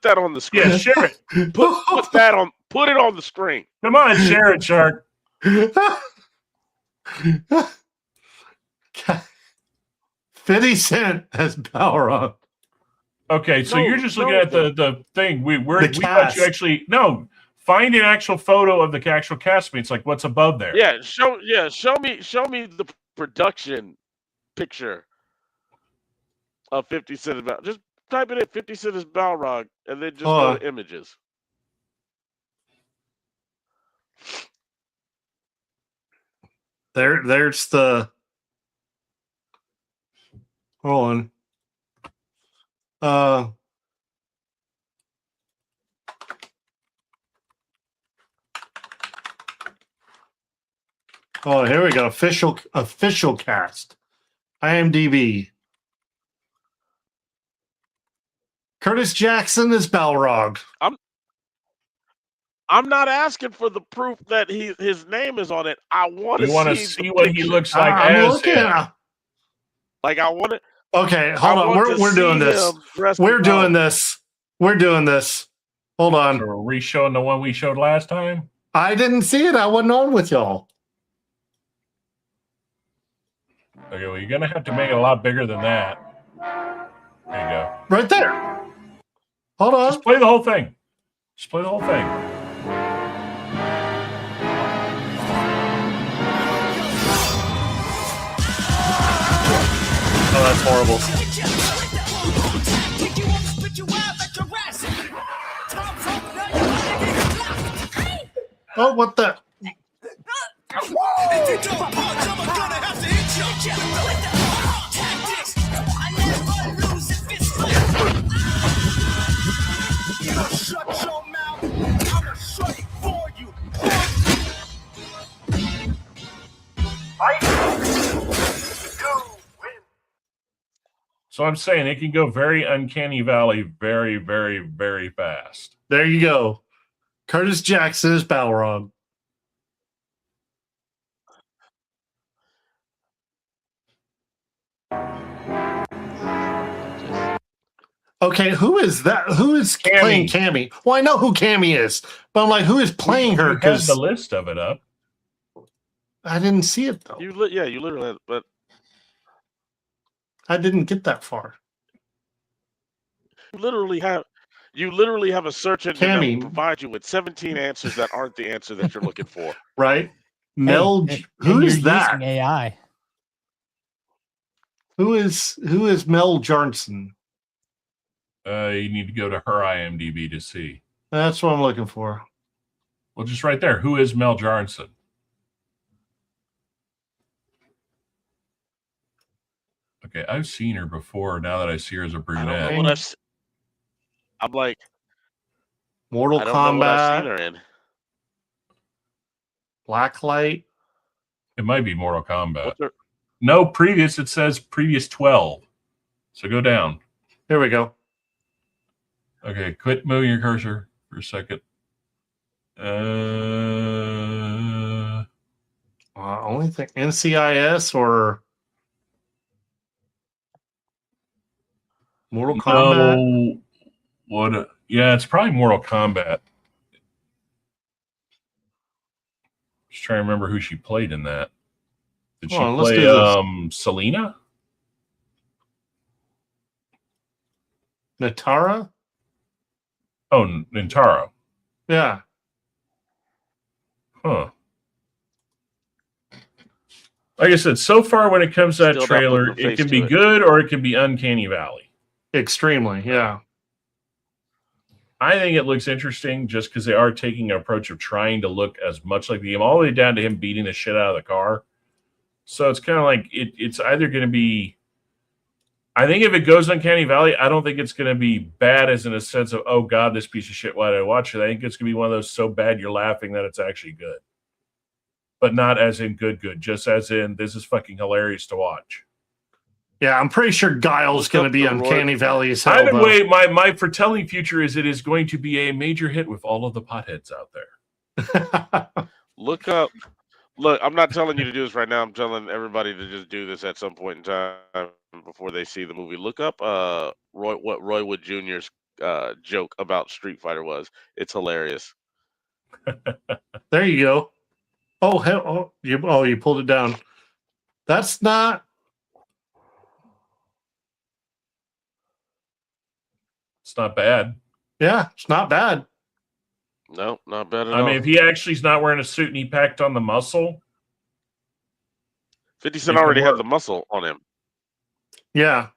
that on the screen. Yeah, share it. Put it on the screen. Come on, share it, Shark. 50 Cent as Balrog. Okay, so you're just looking at the thing. We thought you actually find an actual photo of the actual castmates, like what's above there. Yeah, show me the production picture of 50 Cent about. Just type it in 50 Cent as Balrog, and then just go to images. There's the. Hold on. Oh, here we go. Official cast. IMDb. Curtis Jackson is Balrog. I'm not asking for the proof that his name is on it. I want to see what he looks like as him. Like I want to. Okay, hold on. We're doing this. We're doing this. We're doing this. Hold on. So are we showing the one we showed last time? I didn't see it. I wasn't on with y'all. Okay, well, you're going to have to make it a lot bigger than that. There you go. Right there. Hold on. Just play the whole thing. Just play the whole thing. Oh, that's horrible. Oh, what the? So I'm saying it can go very uncanny valley very, very, very fast. There you go. Curtis Jackson is Balrog. Okay, who is that? Who is playing Cammy? Well, I know who Cammy is, but I'm like, who is playing her? Because the list of it up. I didn't see it though. You literally, but I didn't get that far. You literally have a search engine that will provide you with 17 answers that aren't the answer that you're looking for. Right? Mel, who is that? AI. Who is Mel Johnson? You need to go to her IMDb to see. That's what I'm looking for. Well, just right there. Who is Mel Johnson? Okay, I've seen her before. Now that I see her as a brunette, I'm like Mortal I don't know what I've seen Kombat, her in. Blacklight. it might be Mortal Kombat. No, previous. It says previous 12. So go down. Here we go. Okay, quit moving your cursor for a second. Only thing NCIS or Mortal Kombat. No, yeah, it's probably Mortal Kombat. Just trying to remember who she played in that. Did she play Selena? Natara? Oh, Nintaro. Yeah. Huh. Like I said, so far when it comes to that Still not trailer, putting a it face can to be it. good or it can be uncanny valley. Extremely, yeah. I think it looks interesting just because they are taking an approach of trying to look as much like the game, all the way down to him beating the shit out of the car. So it's kind of like it's either going to be. I think if it goes Uncanny Valley, I don't think it's going to be bad as in a sense of, oh, God, this piece of shit, why did I watch it? I think it's going to be one of those so bad you're laughing that it's actually good. But not as in good, just as in this is fucking hilarious to watch. Yeah, I'm pretty sure Guile's going to be Uncanny Valley as hell. Either way, my foretelling future is it is going to be a major hit with all of the potheads out there. Look up. Look, I'm not telling you to do this right now. I'm telling everybody to just do this at some point in time before they see the movie. Look up what Roy Wood Jr.'s joke about Street Fighter was. It's hilarious. There you go. Oh, hell, you pulled it down. That's not. It's not bad. Yeah, it's not bad. No, not bad at all. I mean, if he actually is not wearing a suit and he packed on the muscle. 50 Cent already had the muscle on him. Yeah.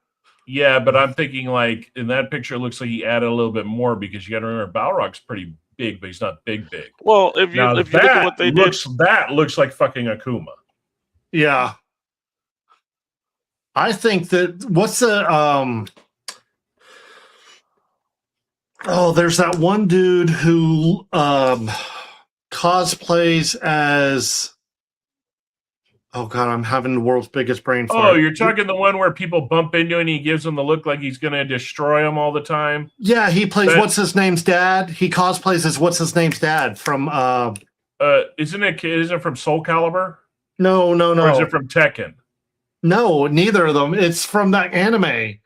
Yeah, but I'm thinking like in that picture, it looks like he added a little bit more because you got to remember Balrog's pretty big, but he's not big. Well, if you look at what they did, that looks like fucking Akuma. Yeah. I think that what's the there's that one dude who cosplays as oh god, I'm having the world's biggest brain fart. Oh, you're talking the one where people bump into and he gives them the look like he's gonna destroy them all the time? Yeah, he plays what's his name's dad. He cosplays as what's his name's dad from isn't it from Soul Calibur? No. Or is it from Tekken? No, neither of them. It's from that anime.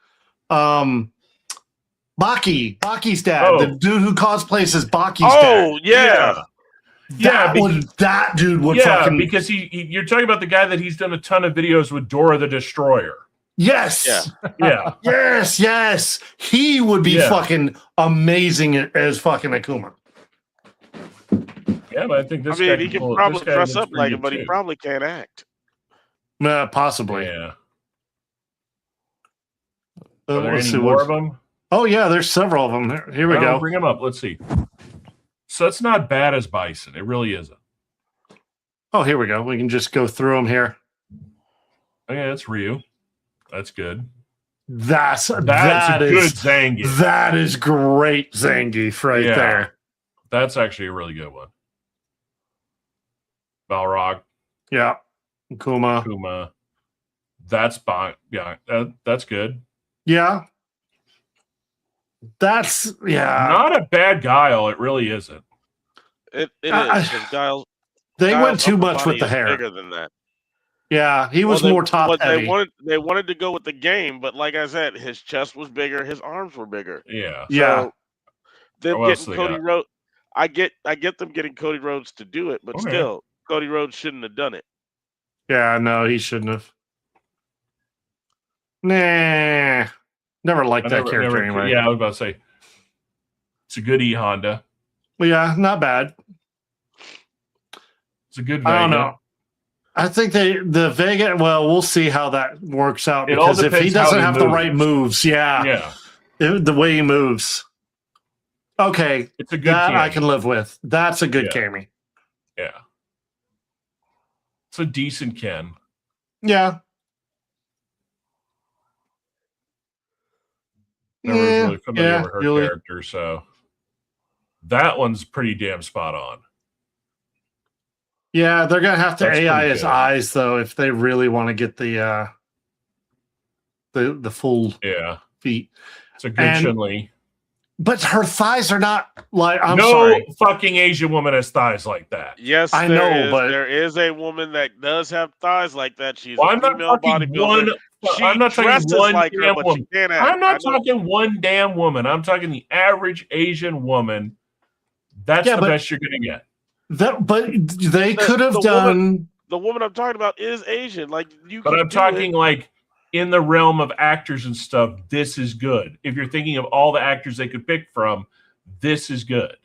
Baki's dad, the dude who cosplays as Baki's dad. Oh, yeah. That dude would fucking... because you're talking about the guy that he's done a ton of videos with Dora the Destroyer. Yes. Yeah. Yes. He would be fucking amazing as fucking Akuma. Yeah, but I think this guy he can probably dress up like him, but he probably can't act. Possibly. Yeah. Are there any more of them? Oh, yeah, there's several of them. Here we go. Bring them up. Let's see. So it's not bad as Bison. It really isn't. Oh, here we go. We can just go through them here. Okay, that's Ryu. That's good. That is good Zangief. That is great Zangief right there. That's actually a really good one. Balrog. Yeah. Akuma. That's that's good. Yeah. That's not a bad Guile. It really isn't. It is. Guile. They went too much with the hair. Bigger than that. Yeah, he was more top heavy. They wanted to go with the game, but like I said, his chest was bigger, his arms were bigger. Yeah. So them getting Cody Rhodes. I get them getting Cody Rhodes to do it, but still, Cody Rhodes shouldn't have done it. Yeah, no, he shouldn't have. Nah. Never liked that character anyway. Yeah, I was about to say. It's a good E Honda. Well, yeah, not bad. It's a good Vega. I don't know. I think the Vega, well, we'll see how that works out. Because if he doesn't have the right moves, the way he moves. Okay, it's a good that Kami. I can live with. That's a good Kami. Yeah. It's a decent Ken. Yeah. Never was really familiar with her character, so that one's pretty damn spot on. Yeah, they're gonna have to AI his eyes though if they really want to get the full feet. It's a good Chun-Li. But her thighs are not like no fucking Asian woman has thighs like that. Yes, I know, but there is a woman that does have thighs like that. She's a female bodybuilder. I'm not talking one like damn her, woman. But I'm not talking one damn woman. I'm talking the average Asian woman. That's the best you're going to get. But they could have done. The woman I'm talking about is Asian. Like you. But I'm talking like in the realm of actors and stuff, this is good. If you're thinking of all the actors they could pick from, this is good.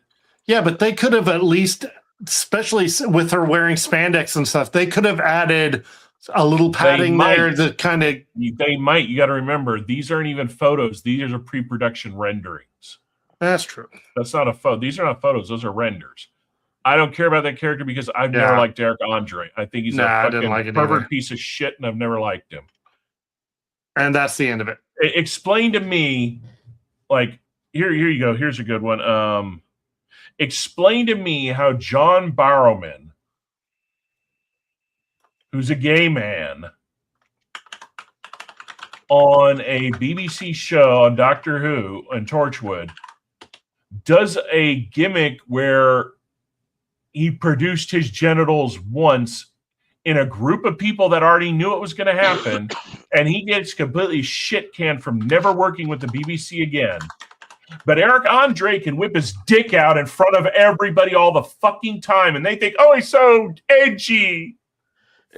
Yeah, but they could have at least, especially with her wearing spandex and stuff, they could have added a little padding there to kind of. They might. You got to remember, these aren't even photos. These are pre-production renderings. That's true. That's not a photo. These are not photos. Those are renders. I don't care about that character because I've never liked Eric Andre. I think he's a fucking pervert piece of shit, and I've never liked him. And that's the end of it. Explain to me, like, here you go. Here's a good one. Explain to me how John Barrowman, who's a gay man, on a BBC show on Doctor Who and Torchwood, does a gimmick where he produced his genitals once in a group of people that already knew it was going to happen, and he gets completely shit-canned from never working with the BBC again. But Eric Andre can whip his dick out in front of everybody all the fucking time, and they think, oh, he's so edgy.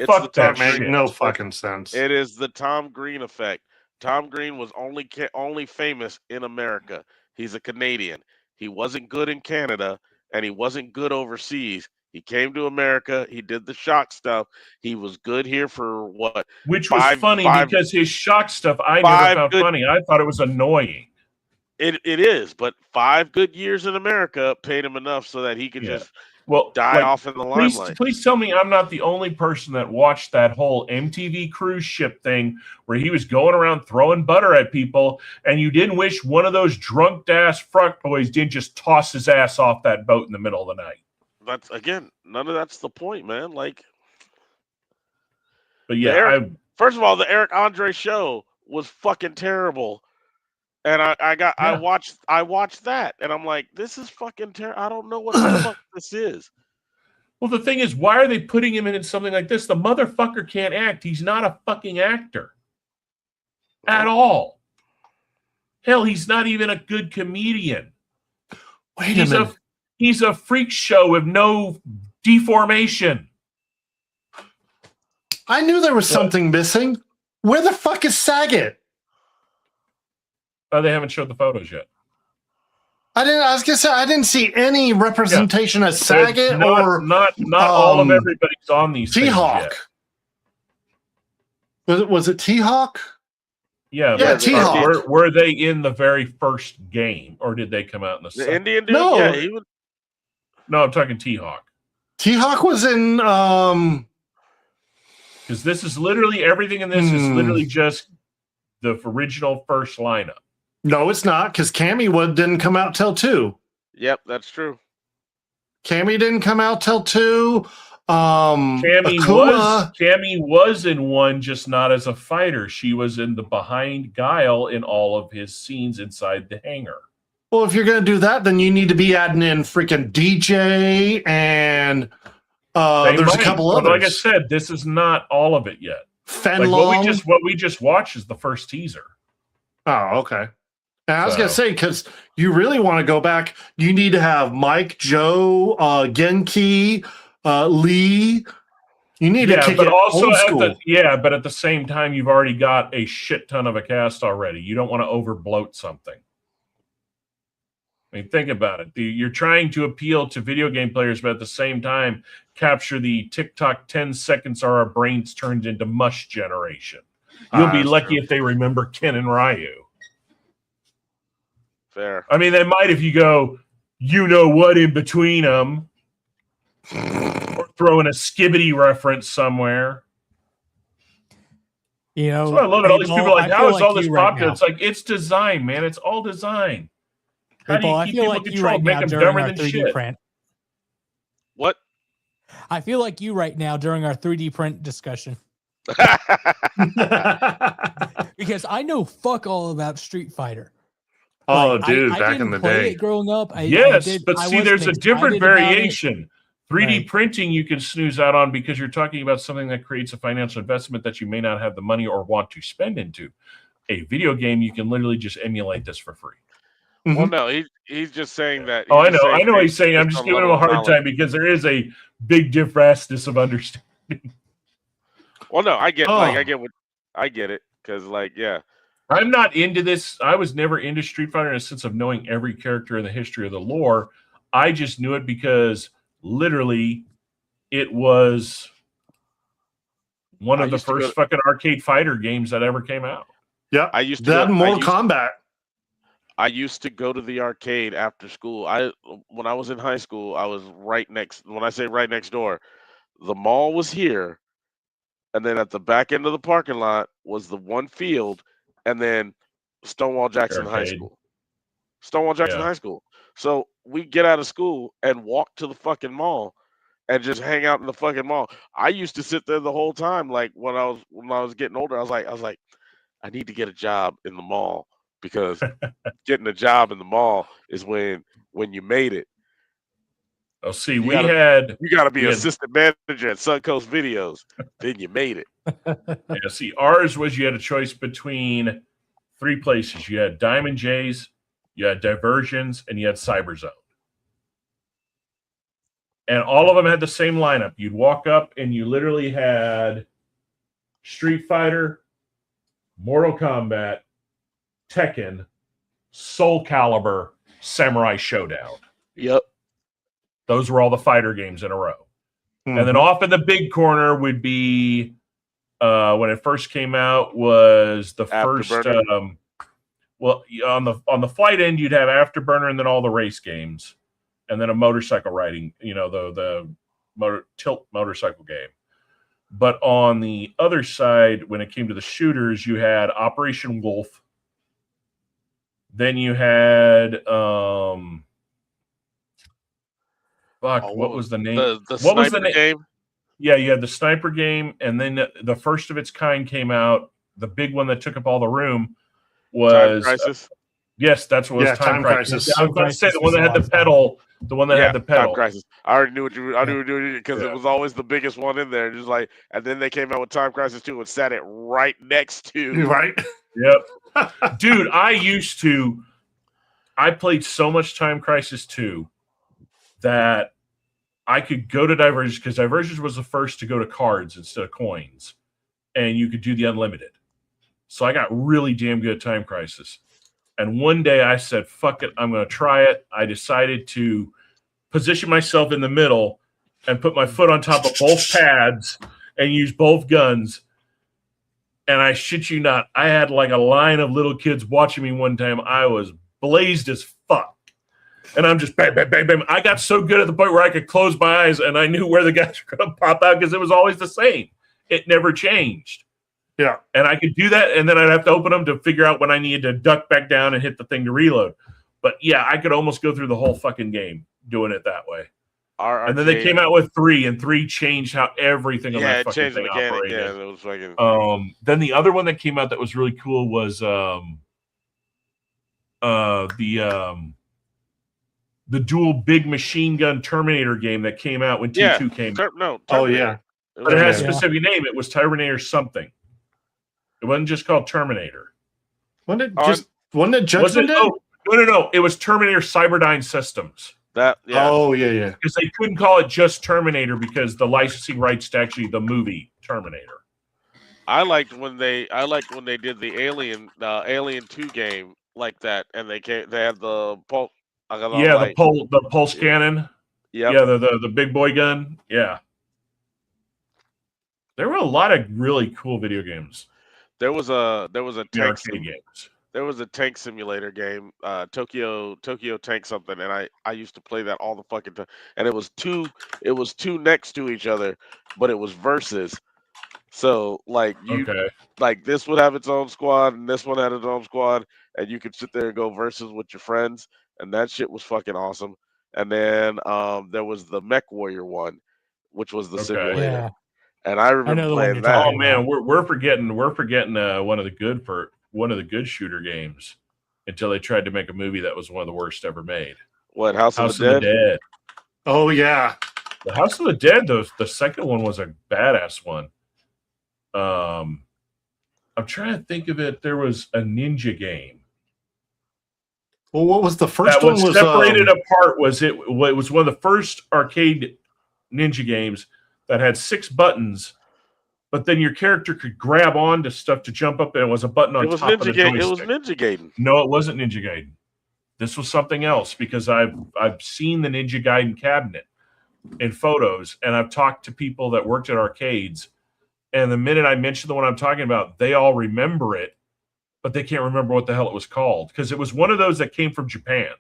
Fuck that makes no fucking sense. It is the Tom Green effect. Tom Green was only famous in America. He's a Canadian. He wasn't good in Canada, and he wasn't good overseas. He came to America. He did the shock stuff. He was good here for what? Which was funny because his shock stuff I never found funny. I thought it was annoying. It is, but 5 good years in America paid him enough so that he could just die off in the limelight. Please tell me I'm not the only person that watched that whole MTV cruise ship thing where he was going around throwing butter at people, and you didn't wish one of those drunk-ass front boys didn't just toss his ass off that boat in the middle of the night. That's again, none of that's the point, man. Like, but yeah, first of all, the Eric Andre show was fucking terrible. And I watched that, and I'm like, this is fucking terrible. I don't know what the fuck this is. Well, the thing is, why are they putting him in something like this? The motherfucker can't act. He's not a fucking actor at all. Hell, he's not even a good comedian. Wait a minute. He's a freak show with no deformation. I knew there was something missing. Where the fuck is Saget? Oh, they haven't showed the photos yet. I was gonna say I didn't see any representation of Saget or not all of everybody's on these. T-Hawk. Was it T-Hawk? Yeah, T-Hawk. Were they in the very first game, or did they come out in the second? Indian dude? No. Yeah, he was. No, I'm talking T-Hawk. T-Hawk was in. Because this is literally everything in this is literally just the original first lineup. No, it's not, because Cammy didn't come out till 2. Yep, that's true. Cammy didn't come out till 2. Cammy was in 1, just not as a fighter. She was in the behind Guile in all of his scenes inside the hangar. Well, if you're going to do that, then you need to be adding in freaking DJ and there's a couple others. Like I said, this is not all of it yet. Fenlong. Like what we just watched is the first teaser. Oh, okay. Now, I was going to say, because you really want to go back, you need to have Mike, Joe, Genki, Lee. You need to kick it old school. But at the same time, you've already got a shit ton of a cast already. You don't want to overbloat something. I mean, think about it. You're trying to appeal to video game players, but at the same time, capture the TikTok 10 seconds or our brains turned into mush generation. You'll be lucky if they remember Ken and Ryu. Fair. I mean, they might if you go, you know what, in between them, or throw in a Skibbity reference somewhere. You know, so I love it. All these people are like, how is all this popular? It's like, it's design, man. It's all design. How do you keep people in control? Make them dumber than shit. Print. What? I feel like you right now during our 3D print discussion. Because I know fuck all about Street Fighter. Oh, dude, back in the day. Growing up, but see, there's a different variation. 3D printing you can snooze out on because you're talking about something that creates a financial investment that you may not have the money or want to spend into. A video game, you can literally just emulate this for free. Well, no, he's just saying that. I know what he's saying. I'm just giving him a hard time because there is a big difference of understanding. Well, no, I get. Like, I get it. Because, like, yeah. I'm not into this. I was never into Street Fighter in a sense of knowing every character in the history of the lore. I just knew it because literally it was one of the first fucking arcade fighter games that ever came out. Yeah, I used to that Mortal Kombat. I used to go to the arcade after school. When I was in high school, I was right next. When I say right next door, the mall was here, and then at the back end of the parking lot was the one field, and then Stonewall Jackson High School. Stonewall Jackson High School. So we get out of school and walk to the fucking mall and just hang out in the fucking mall. I used to sit there the whole time. Like when I was getting older, I was like, I need to get a job in the mall because getting a job in the mall is when you made it. Oh, see, you gotta be assistant manager at Suncoast Videos. Then you made it. Yeah, see, ours was you had a choice between 3 places. You had Diamond J's, you had Diversions, and you had Cyberzone. And all of them had the same lineup. You'd walk up and you literally had Street Fighter, Mortal Kombat, Tekken, Soul Calibur, Samurai Showdown. Yep. Those were all the fighter games in a row. And then off in the big corner would be, when it first came out, was the first. Well, on the flight end, you'd have Afterburner and then all the race games, and then a motorcycle riding, the tilt motorcycle game. But on the other side, when it came to the shooters, you had Operation Wolf. Then you had what was the name? What was the name? Yeah, you had the sniper game, and then the first of its kind came out. The big one that took up all the room was Time Crisis. Yes, that's what was Time Crisis. I was going to say the one that had the pedal. The one that had the pedal. Time Crisis. I already knew what you were doing because it was always the biggest one in there. Just like, and then they came out with Time Crisis 2 and sat it right next to. Right. Yep. Dude, I played so much Time Crisis 2 that I could go to Divergence because Divergence was the first to go to cards instead of coins, and you could do the unlimited. So I got really damn good at Time Crisis. And one day I said, fuck it, I'm going to try it. I decided to position myself in the middle and put my foot on top of both pads and use both guns. And I shit you not, I had like a line of little kids watching me one time. I was blazed as fuck. And I'm just bang, bang, bang, bang. I got so good at the point where I could close my eyes and I knew where the guys were going to pop out because it was always the same. It never changed. Yeah. And I could do that, and then I'd have to open them to figure out when I needed to duck back down and hit the thing to reload. But yeah, I could almost go through the whole fucking game doing it that way. And then they came out with 3, and 3 changed how everything on that fucking thing operated. Yeah, it was fucking... Then the other one that came out that was really cool was the dual big machine gun Terminator game that came out when T2 came out. Oh, yeah. But it has a specific name. It was Terminator something. It wasn't just called Terminator. Wasn't it Judgment Day? No. It was Terminator Cyberdyne Systems. Oh, yeah. Because they couldn't call it just Terminator because the licensing rights to actually the movie Terminator. I liked when they did the Alien 2 game like that, and they had the pulse. The pulse cannon. Yep. Yeah, the big boy gun. Yeah. There were a lot of really cool video games. There was a tank simulator game, Tokyo Tank something, and I used to play that all the fucking time. And it was two next to each other, but it was versus. So like like this would have its own squad, and this one had its own squad, and you could sit there and go versus with your friends, and that shit was fucking awesome. And then there was the Mech Warrior one, which was the simulator. Yeah. And I remember playing that. Oh man, we're forgetting one of the good shooter games until they tried to make a movie that was one of the worst ever made. What, House of the Dead? Oh yeah, the House of the Dead. The second one was a badass one. I'm trying to think of it. There was a ninja game. Well, what was the first that one? Was separated apart. It was one of the first arcade ninja games that had 6 buttons, but then your character could grab onto stuff to jump up, and it was a button on top of the joystick. It was Ninja Gaiden. No, it wasn't Ninja Gaiden. This was something else, because I've seen the Ninja Gaiden cabinet in photos, and I've talked to people that worked at arcades, and the minute I mention the one I'm talking about, they all remember it, but they can't remember what the hell it was called, because it was one of those that came from Japan.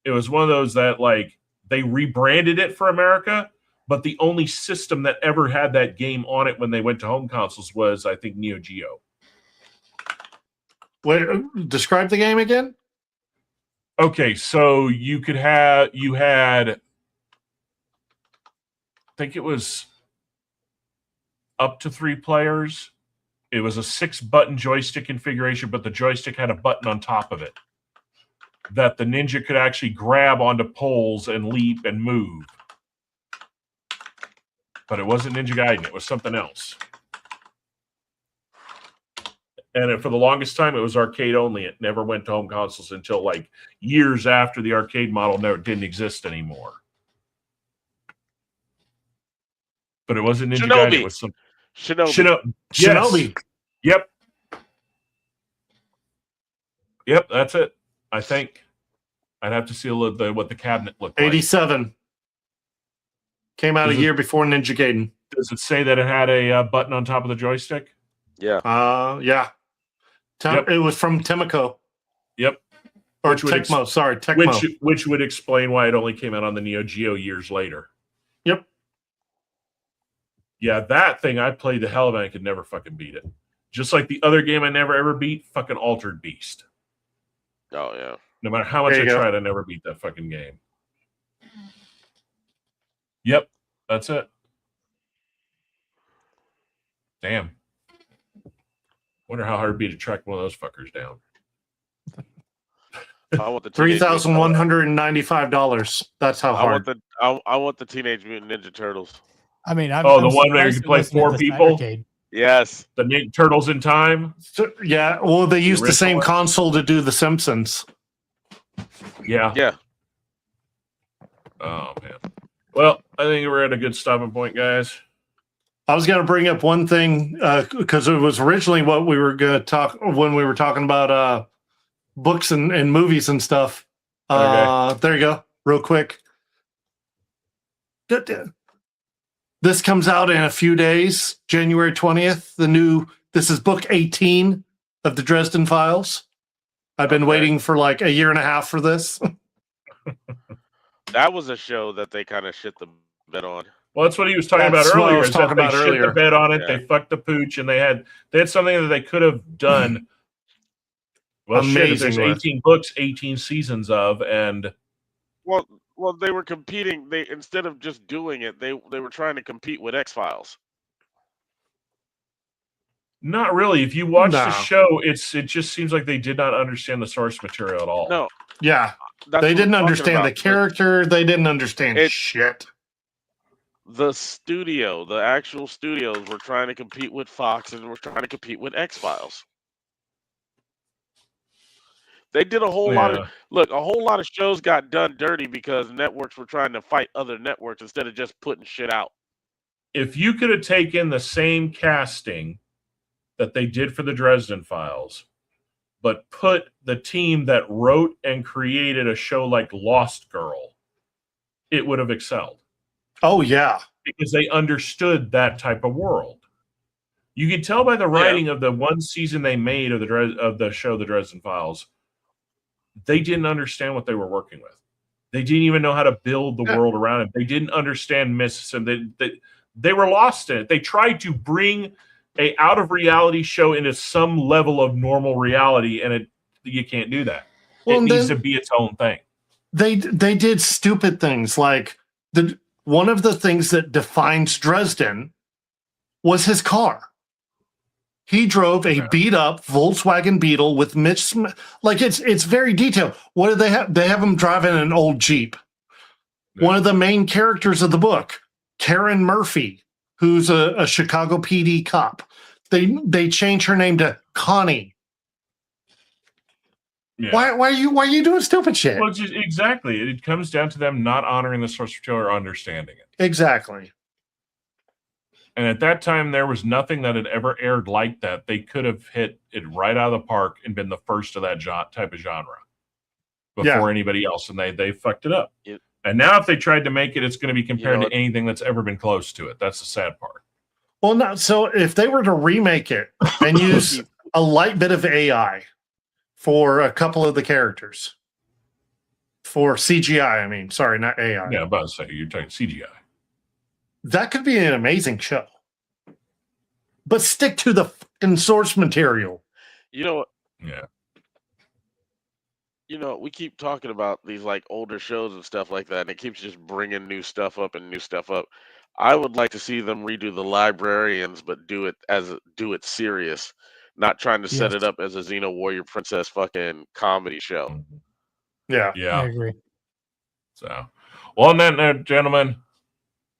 It was one of those that, like, they rebranded it for America, but the only system that ever had that game on it when they went to home consoles was, I think, Neo Geo. Wait, describe the game again? Okay, so you had, I think it was up to 3 players. It was a 6-button joystick configuration, but the joystick had a button on top of it that the ninja could actually grab onto poles and leap and move. But it wasn't Ninja Gaiden. It was something else. And for the longest time, it was arcade only. It never went to home consoles until like years after the arcade model didn't exist anymore. But it wasn't Ninja Gaiden. It was some Shinobi. Yes. Shinobi. Yep. Yep, that's it. I think I'd have to see what the cabinet looked like. 87. Came out a year before Ninja Gaiden. Does it say that it had a button on top of the joystick? Yeah. Yeah. Yep. It was from Temico. Yep. Or Tecmo. Sorry, Tecmo. Which would explain why it only came out on the Neo Geo years later. Yep. Yeah, that thing I played the hell of it. I could never fucking beat it. Just like the other game I never ever beat, fucking Altered Beast. Oh yeah. No matter how much I tried, I never beat that fucking game. Yep, that's it. Damn. Wonder how hard it'd be to track one of those fuckers down. I want the $3,195. That's how hard. I want the Teenage Mutant Ninja Turtles. I mean, the one where you can play 4 people. Yes, the Turtles in Time. So, yeah, well, they used the same console to do The Simpsons. Yeah. Yeah. Oh man. Well, I think we're at a good stopping point, guys. I was going to bring up one thing because it was originally what we were going to talk when we were talking about books and movies and stuff. Okay. There you go, real quick. This comes out in a few days, January 20th. This is book 18 of the Dresden Files. I've been waiting for like a year and a half for this. That was a show that they kind of shit the bed on. Well, that's what he was talking about earlier. Shit the bed on it. Yeah. They fucked the pooch, and they had something that they could have done. Well, amazing. There's 18 books, 18 seasons of, and well, they were competing. They instead of just doing it, they were trying to compete with X-Files. Not really. If you watch the show, it just seems like they did not understand the source material at all. No. Yeah. They didn't understand the character. They didn't understand shit. The actual studios were trying to compete with Fox and were trying to compete with X-Files. They did a whole lot of shows got done dirty because networks were trying to fight other networks instead of just putting shit out. If you could have taken the same casting that they did for the Dresden Files, but put the team that wrote and created a show like Lost Girl, it would have excelled. Oh, yeah. Because they understood that type of world. You can tell by the writing of the one season they made of the show, The Dresden Files, they didn't understand what they were working with. They didn't even know how to build the world around it. They didn't understand myths, and they were lost in it. They tried to bring a out of reality show into some level of normal reality, and you can't do that. Well, it needs to be its own thing. They did stupid things like one of the things that defines Dresden was his car. He drove a beat up Volkswagen Beetle with Mitch Smith. Like it's very detailed. What do they have? They have him driving an old Jeep. Yeah. One of the main characters of the book, Karen Murphy, who's a Chicago PD cop. They changed her name to Connie. Yeah. Why are you doing stupid shit? Well, exactly. It comes down to them not honoring the source material or understanding it. Exactly. And at that time, there was nothing that had ever aired like that. They could have hit it right out of the park and been the first of that type of genre before anybody else, and they fucked it up. And now if they tried to make it, it's going to be compared to anything that's ever been close to it. That's the sad part. Well, no. So if they were to remake it and use a light bit of AI for a couple of the characters, for CGI, I mean, sorry, not AI. Yeah, about to say you're talking CGI. That could be an amazing show. But stick to the fucking source material. You know what? Yeah. You know, we keep talking about these like older shows and stuff like that, and it keeps just bringing new stuff up and new stuff up. I would like to see them redo the Librarians, but do it serious, not trying to set it up as a Xena Warrior Princess fucking comedy show. Yeah, yeah, I agree. So, well, on that note, gentlemen,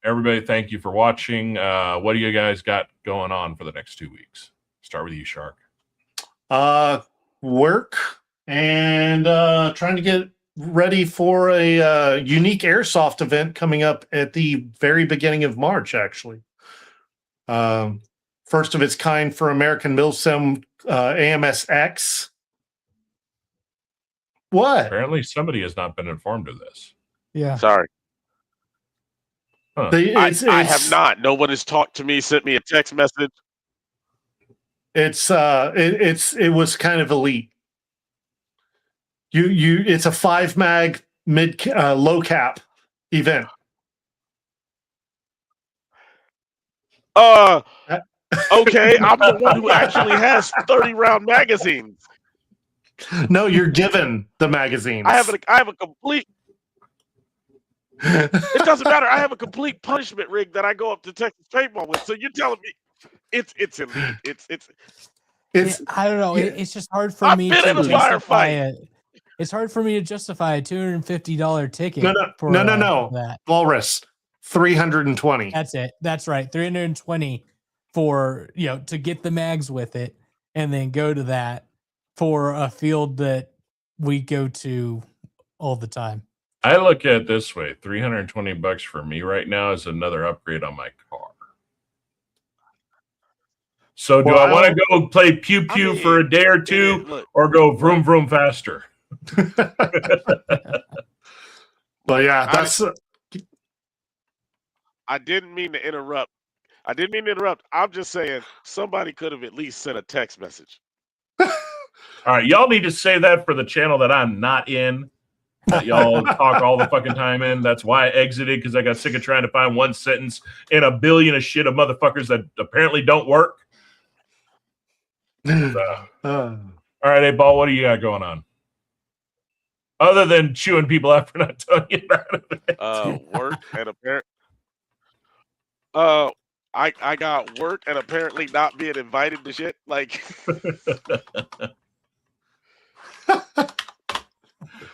everybody, thank you for watching. What do you guys got going on for the next 2 weeks? Start with you, Shark. Work and trying to get ready for a unique airsoft event coming up at the very beginning of March, actually. First of its kind for American Milsim AMSX. What? Apparently somebody has not been informed of this. Yeah. Sorry. Huh. I have not. No one has talked to me, sent me a text message. It was kind of elite. It's a 5 mag mid low cap event. Okay, I'm the one who actually has 30-round magazines. No, you're given the magazines. I have a complete. It doesn't matter. I have a complete punishment rig that I go up to Texas paintball with. So you're telling me it's elite. It's I don't know. It's just hard for me to justify it. It's hard for me to justify a $250 ticket. No. That. Walrus, $320. That's it. That's right. $320 for to get the mags with it, and then go to that for a field that we go to all the time. I look at it this way: $320 for me right now is another upgrade on my car. So do I want to go play pew pew for a day or two, or go vroom vroom faster? But yeah, that's. I didn't mean to interrupt. I'm just saying somebody could have at least sent a text message. All right, y'all need to say that for the channel that I'm not in. That y'all talk all the fucking time in. That's why I exited, because I got sick of trying to find one sentence in a billion of shit of motherfuckers that apparently don't work. All right, hey, Ball, what do you got going on? Other than chewing people out for not telling you about it. Work and I got work and apparently not being invited to shit. Like,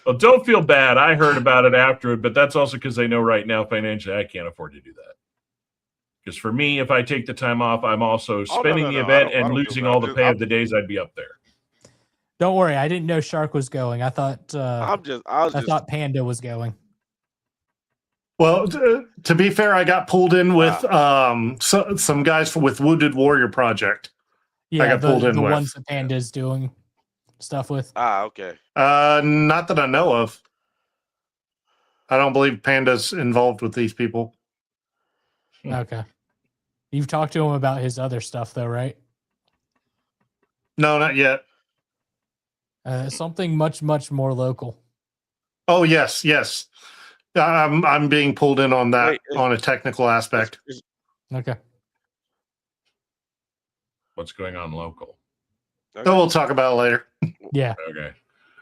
well, don't feel bad. I heard about it after it, but that's also because I know right now financially I can't afford to do that. Because for me, if I take the time off, I'm also spending the event and losing all the pay of the days I'd be up there. Don't worry, I didn't know Shark was going. I thought I thought Panda was going. Well, to be fair, I got pulled in with some guys with Wounded Warrior Project. Yeah, I got pulled in the with ones that Panda's doing stuff with. Okay. Not that I know of. I don't believe Panda's involved with these people. Okay. You've talked to him about his other stuff, though, right? No, not yet. Something much, much more local. Oh, yes. I'm being pulled in on that on a technical aspect. Okay. What's going on local? Okay. So we'll talk about it later. Yeah. Okay.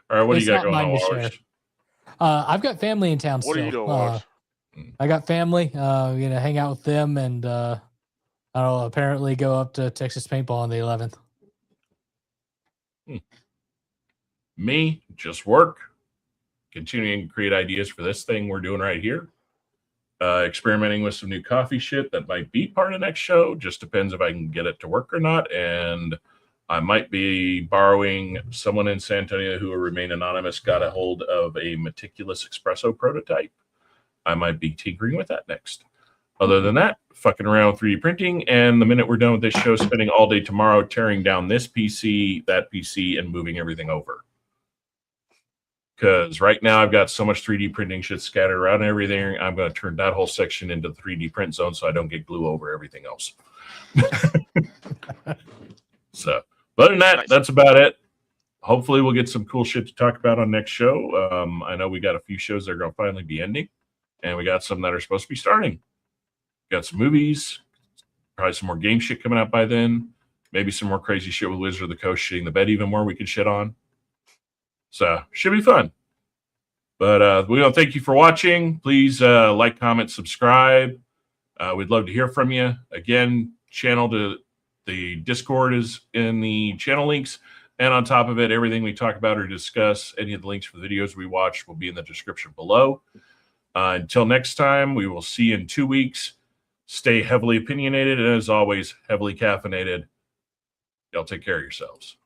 All right. What do you got going on, Walrus? I've got family in town still. What are you doing, Walrus? I got family. Gonna hang out with them, and I'll apparently go up to Texas Paintball on the 11th. Me, just work. Continuing to create ideas for this thing we're doing right here. Experimenting with some new coffee shit that might be part of next show. Just depends if I can get it to work or not. And I might be borrowing someone in San Antonio who will remain anonymous, got a hold of a meticulous espresso prototype. I might be tinkering with that next. Other than that, fucking around with 3D printing, and the minute we're done with this show, spending all day tomorrow tearing down this PC, that PC, and moving everything over. Because right now I've got so much 3D printing shit scattered around everything, I'm going to turn that whole section into the 3D print zone so I don't get glue over everything else. So, but other than that, that's about it. Hopefully we'll get some cool shit to talk about on next show. I know we got a few shows that are going to finally be ending, and we got some that are supposed to be starting. Got some movies, probably some more game shit coming out by then. Maybe some more crazy shit with Wizard of the Coast shitting the bed even more we can shit on. So, should be fun. But we want to thank you for watching. Please like, comment, subscribe. We'd love to hear from you. Again, channel to the Discord is in the channel links. And on top of it, everything we talk about or discuss, any of the links for the videos we watch will be in the description below. Until next time, we will see you in 2 weeks. Stay heavily opinionated and, as always, heavily caffeinated. Y'all take care of yourselves.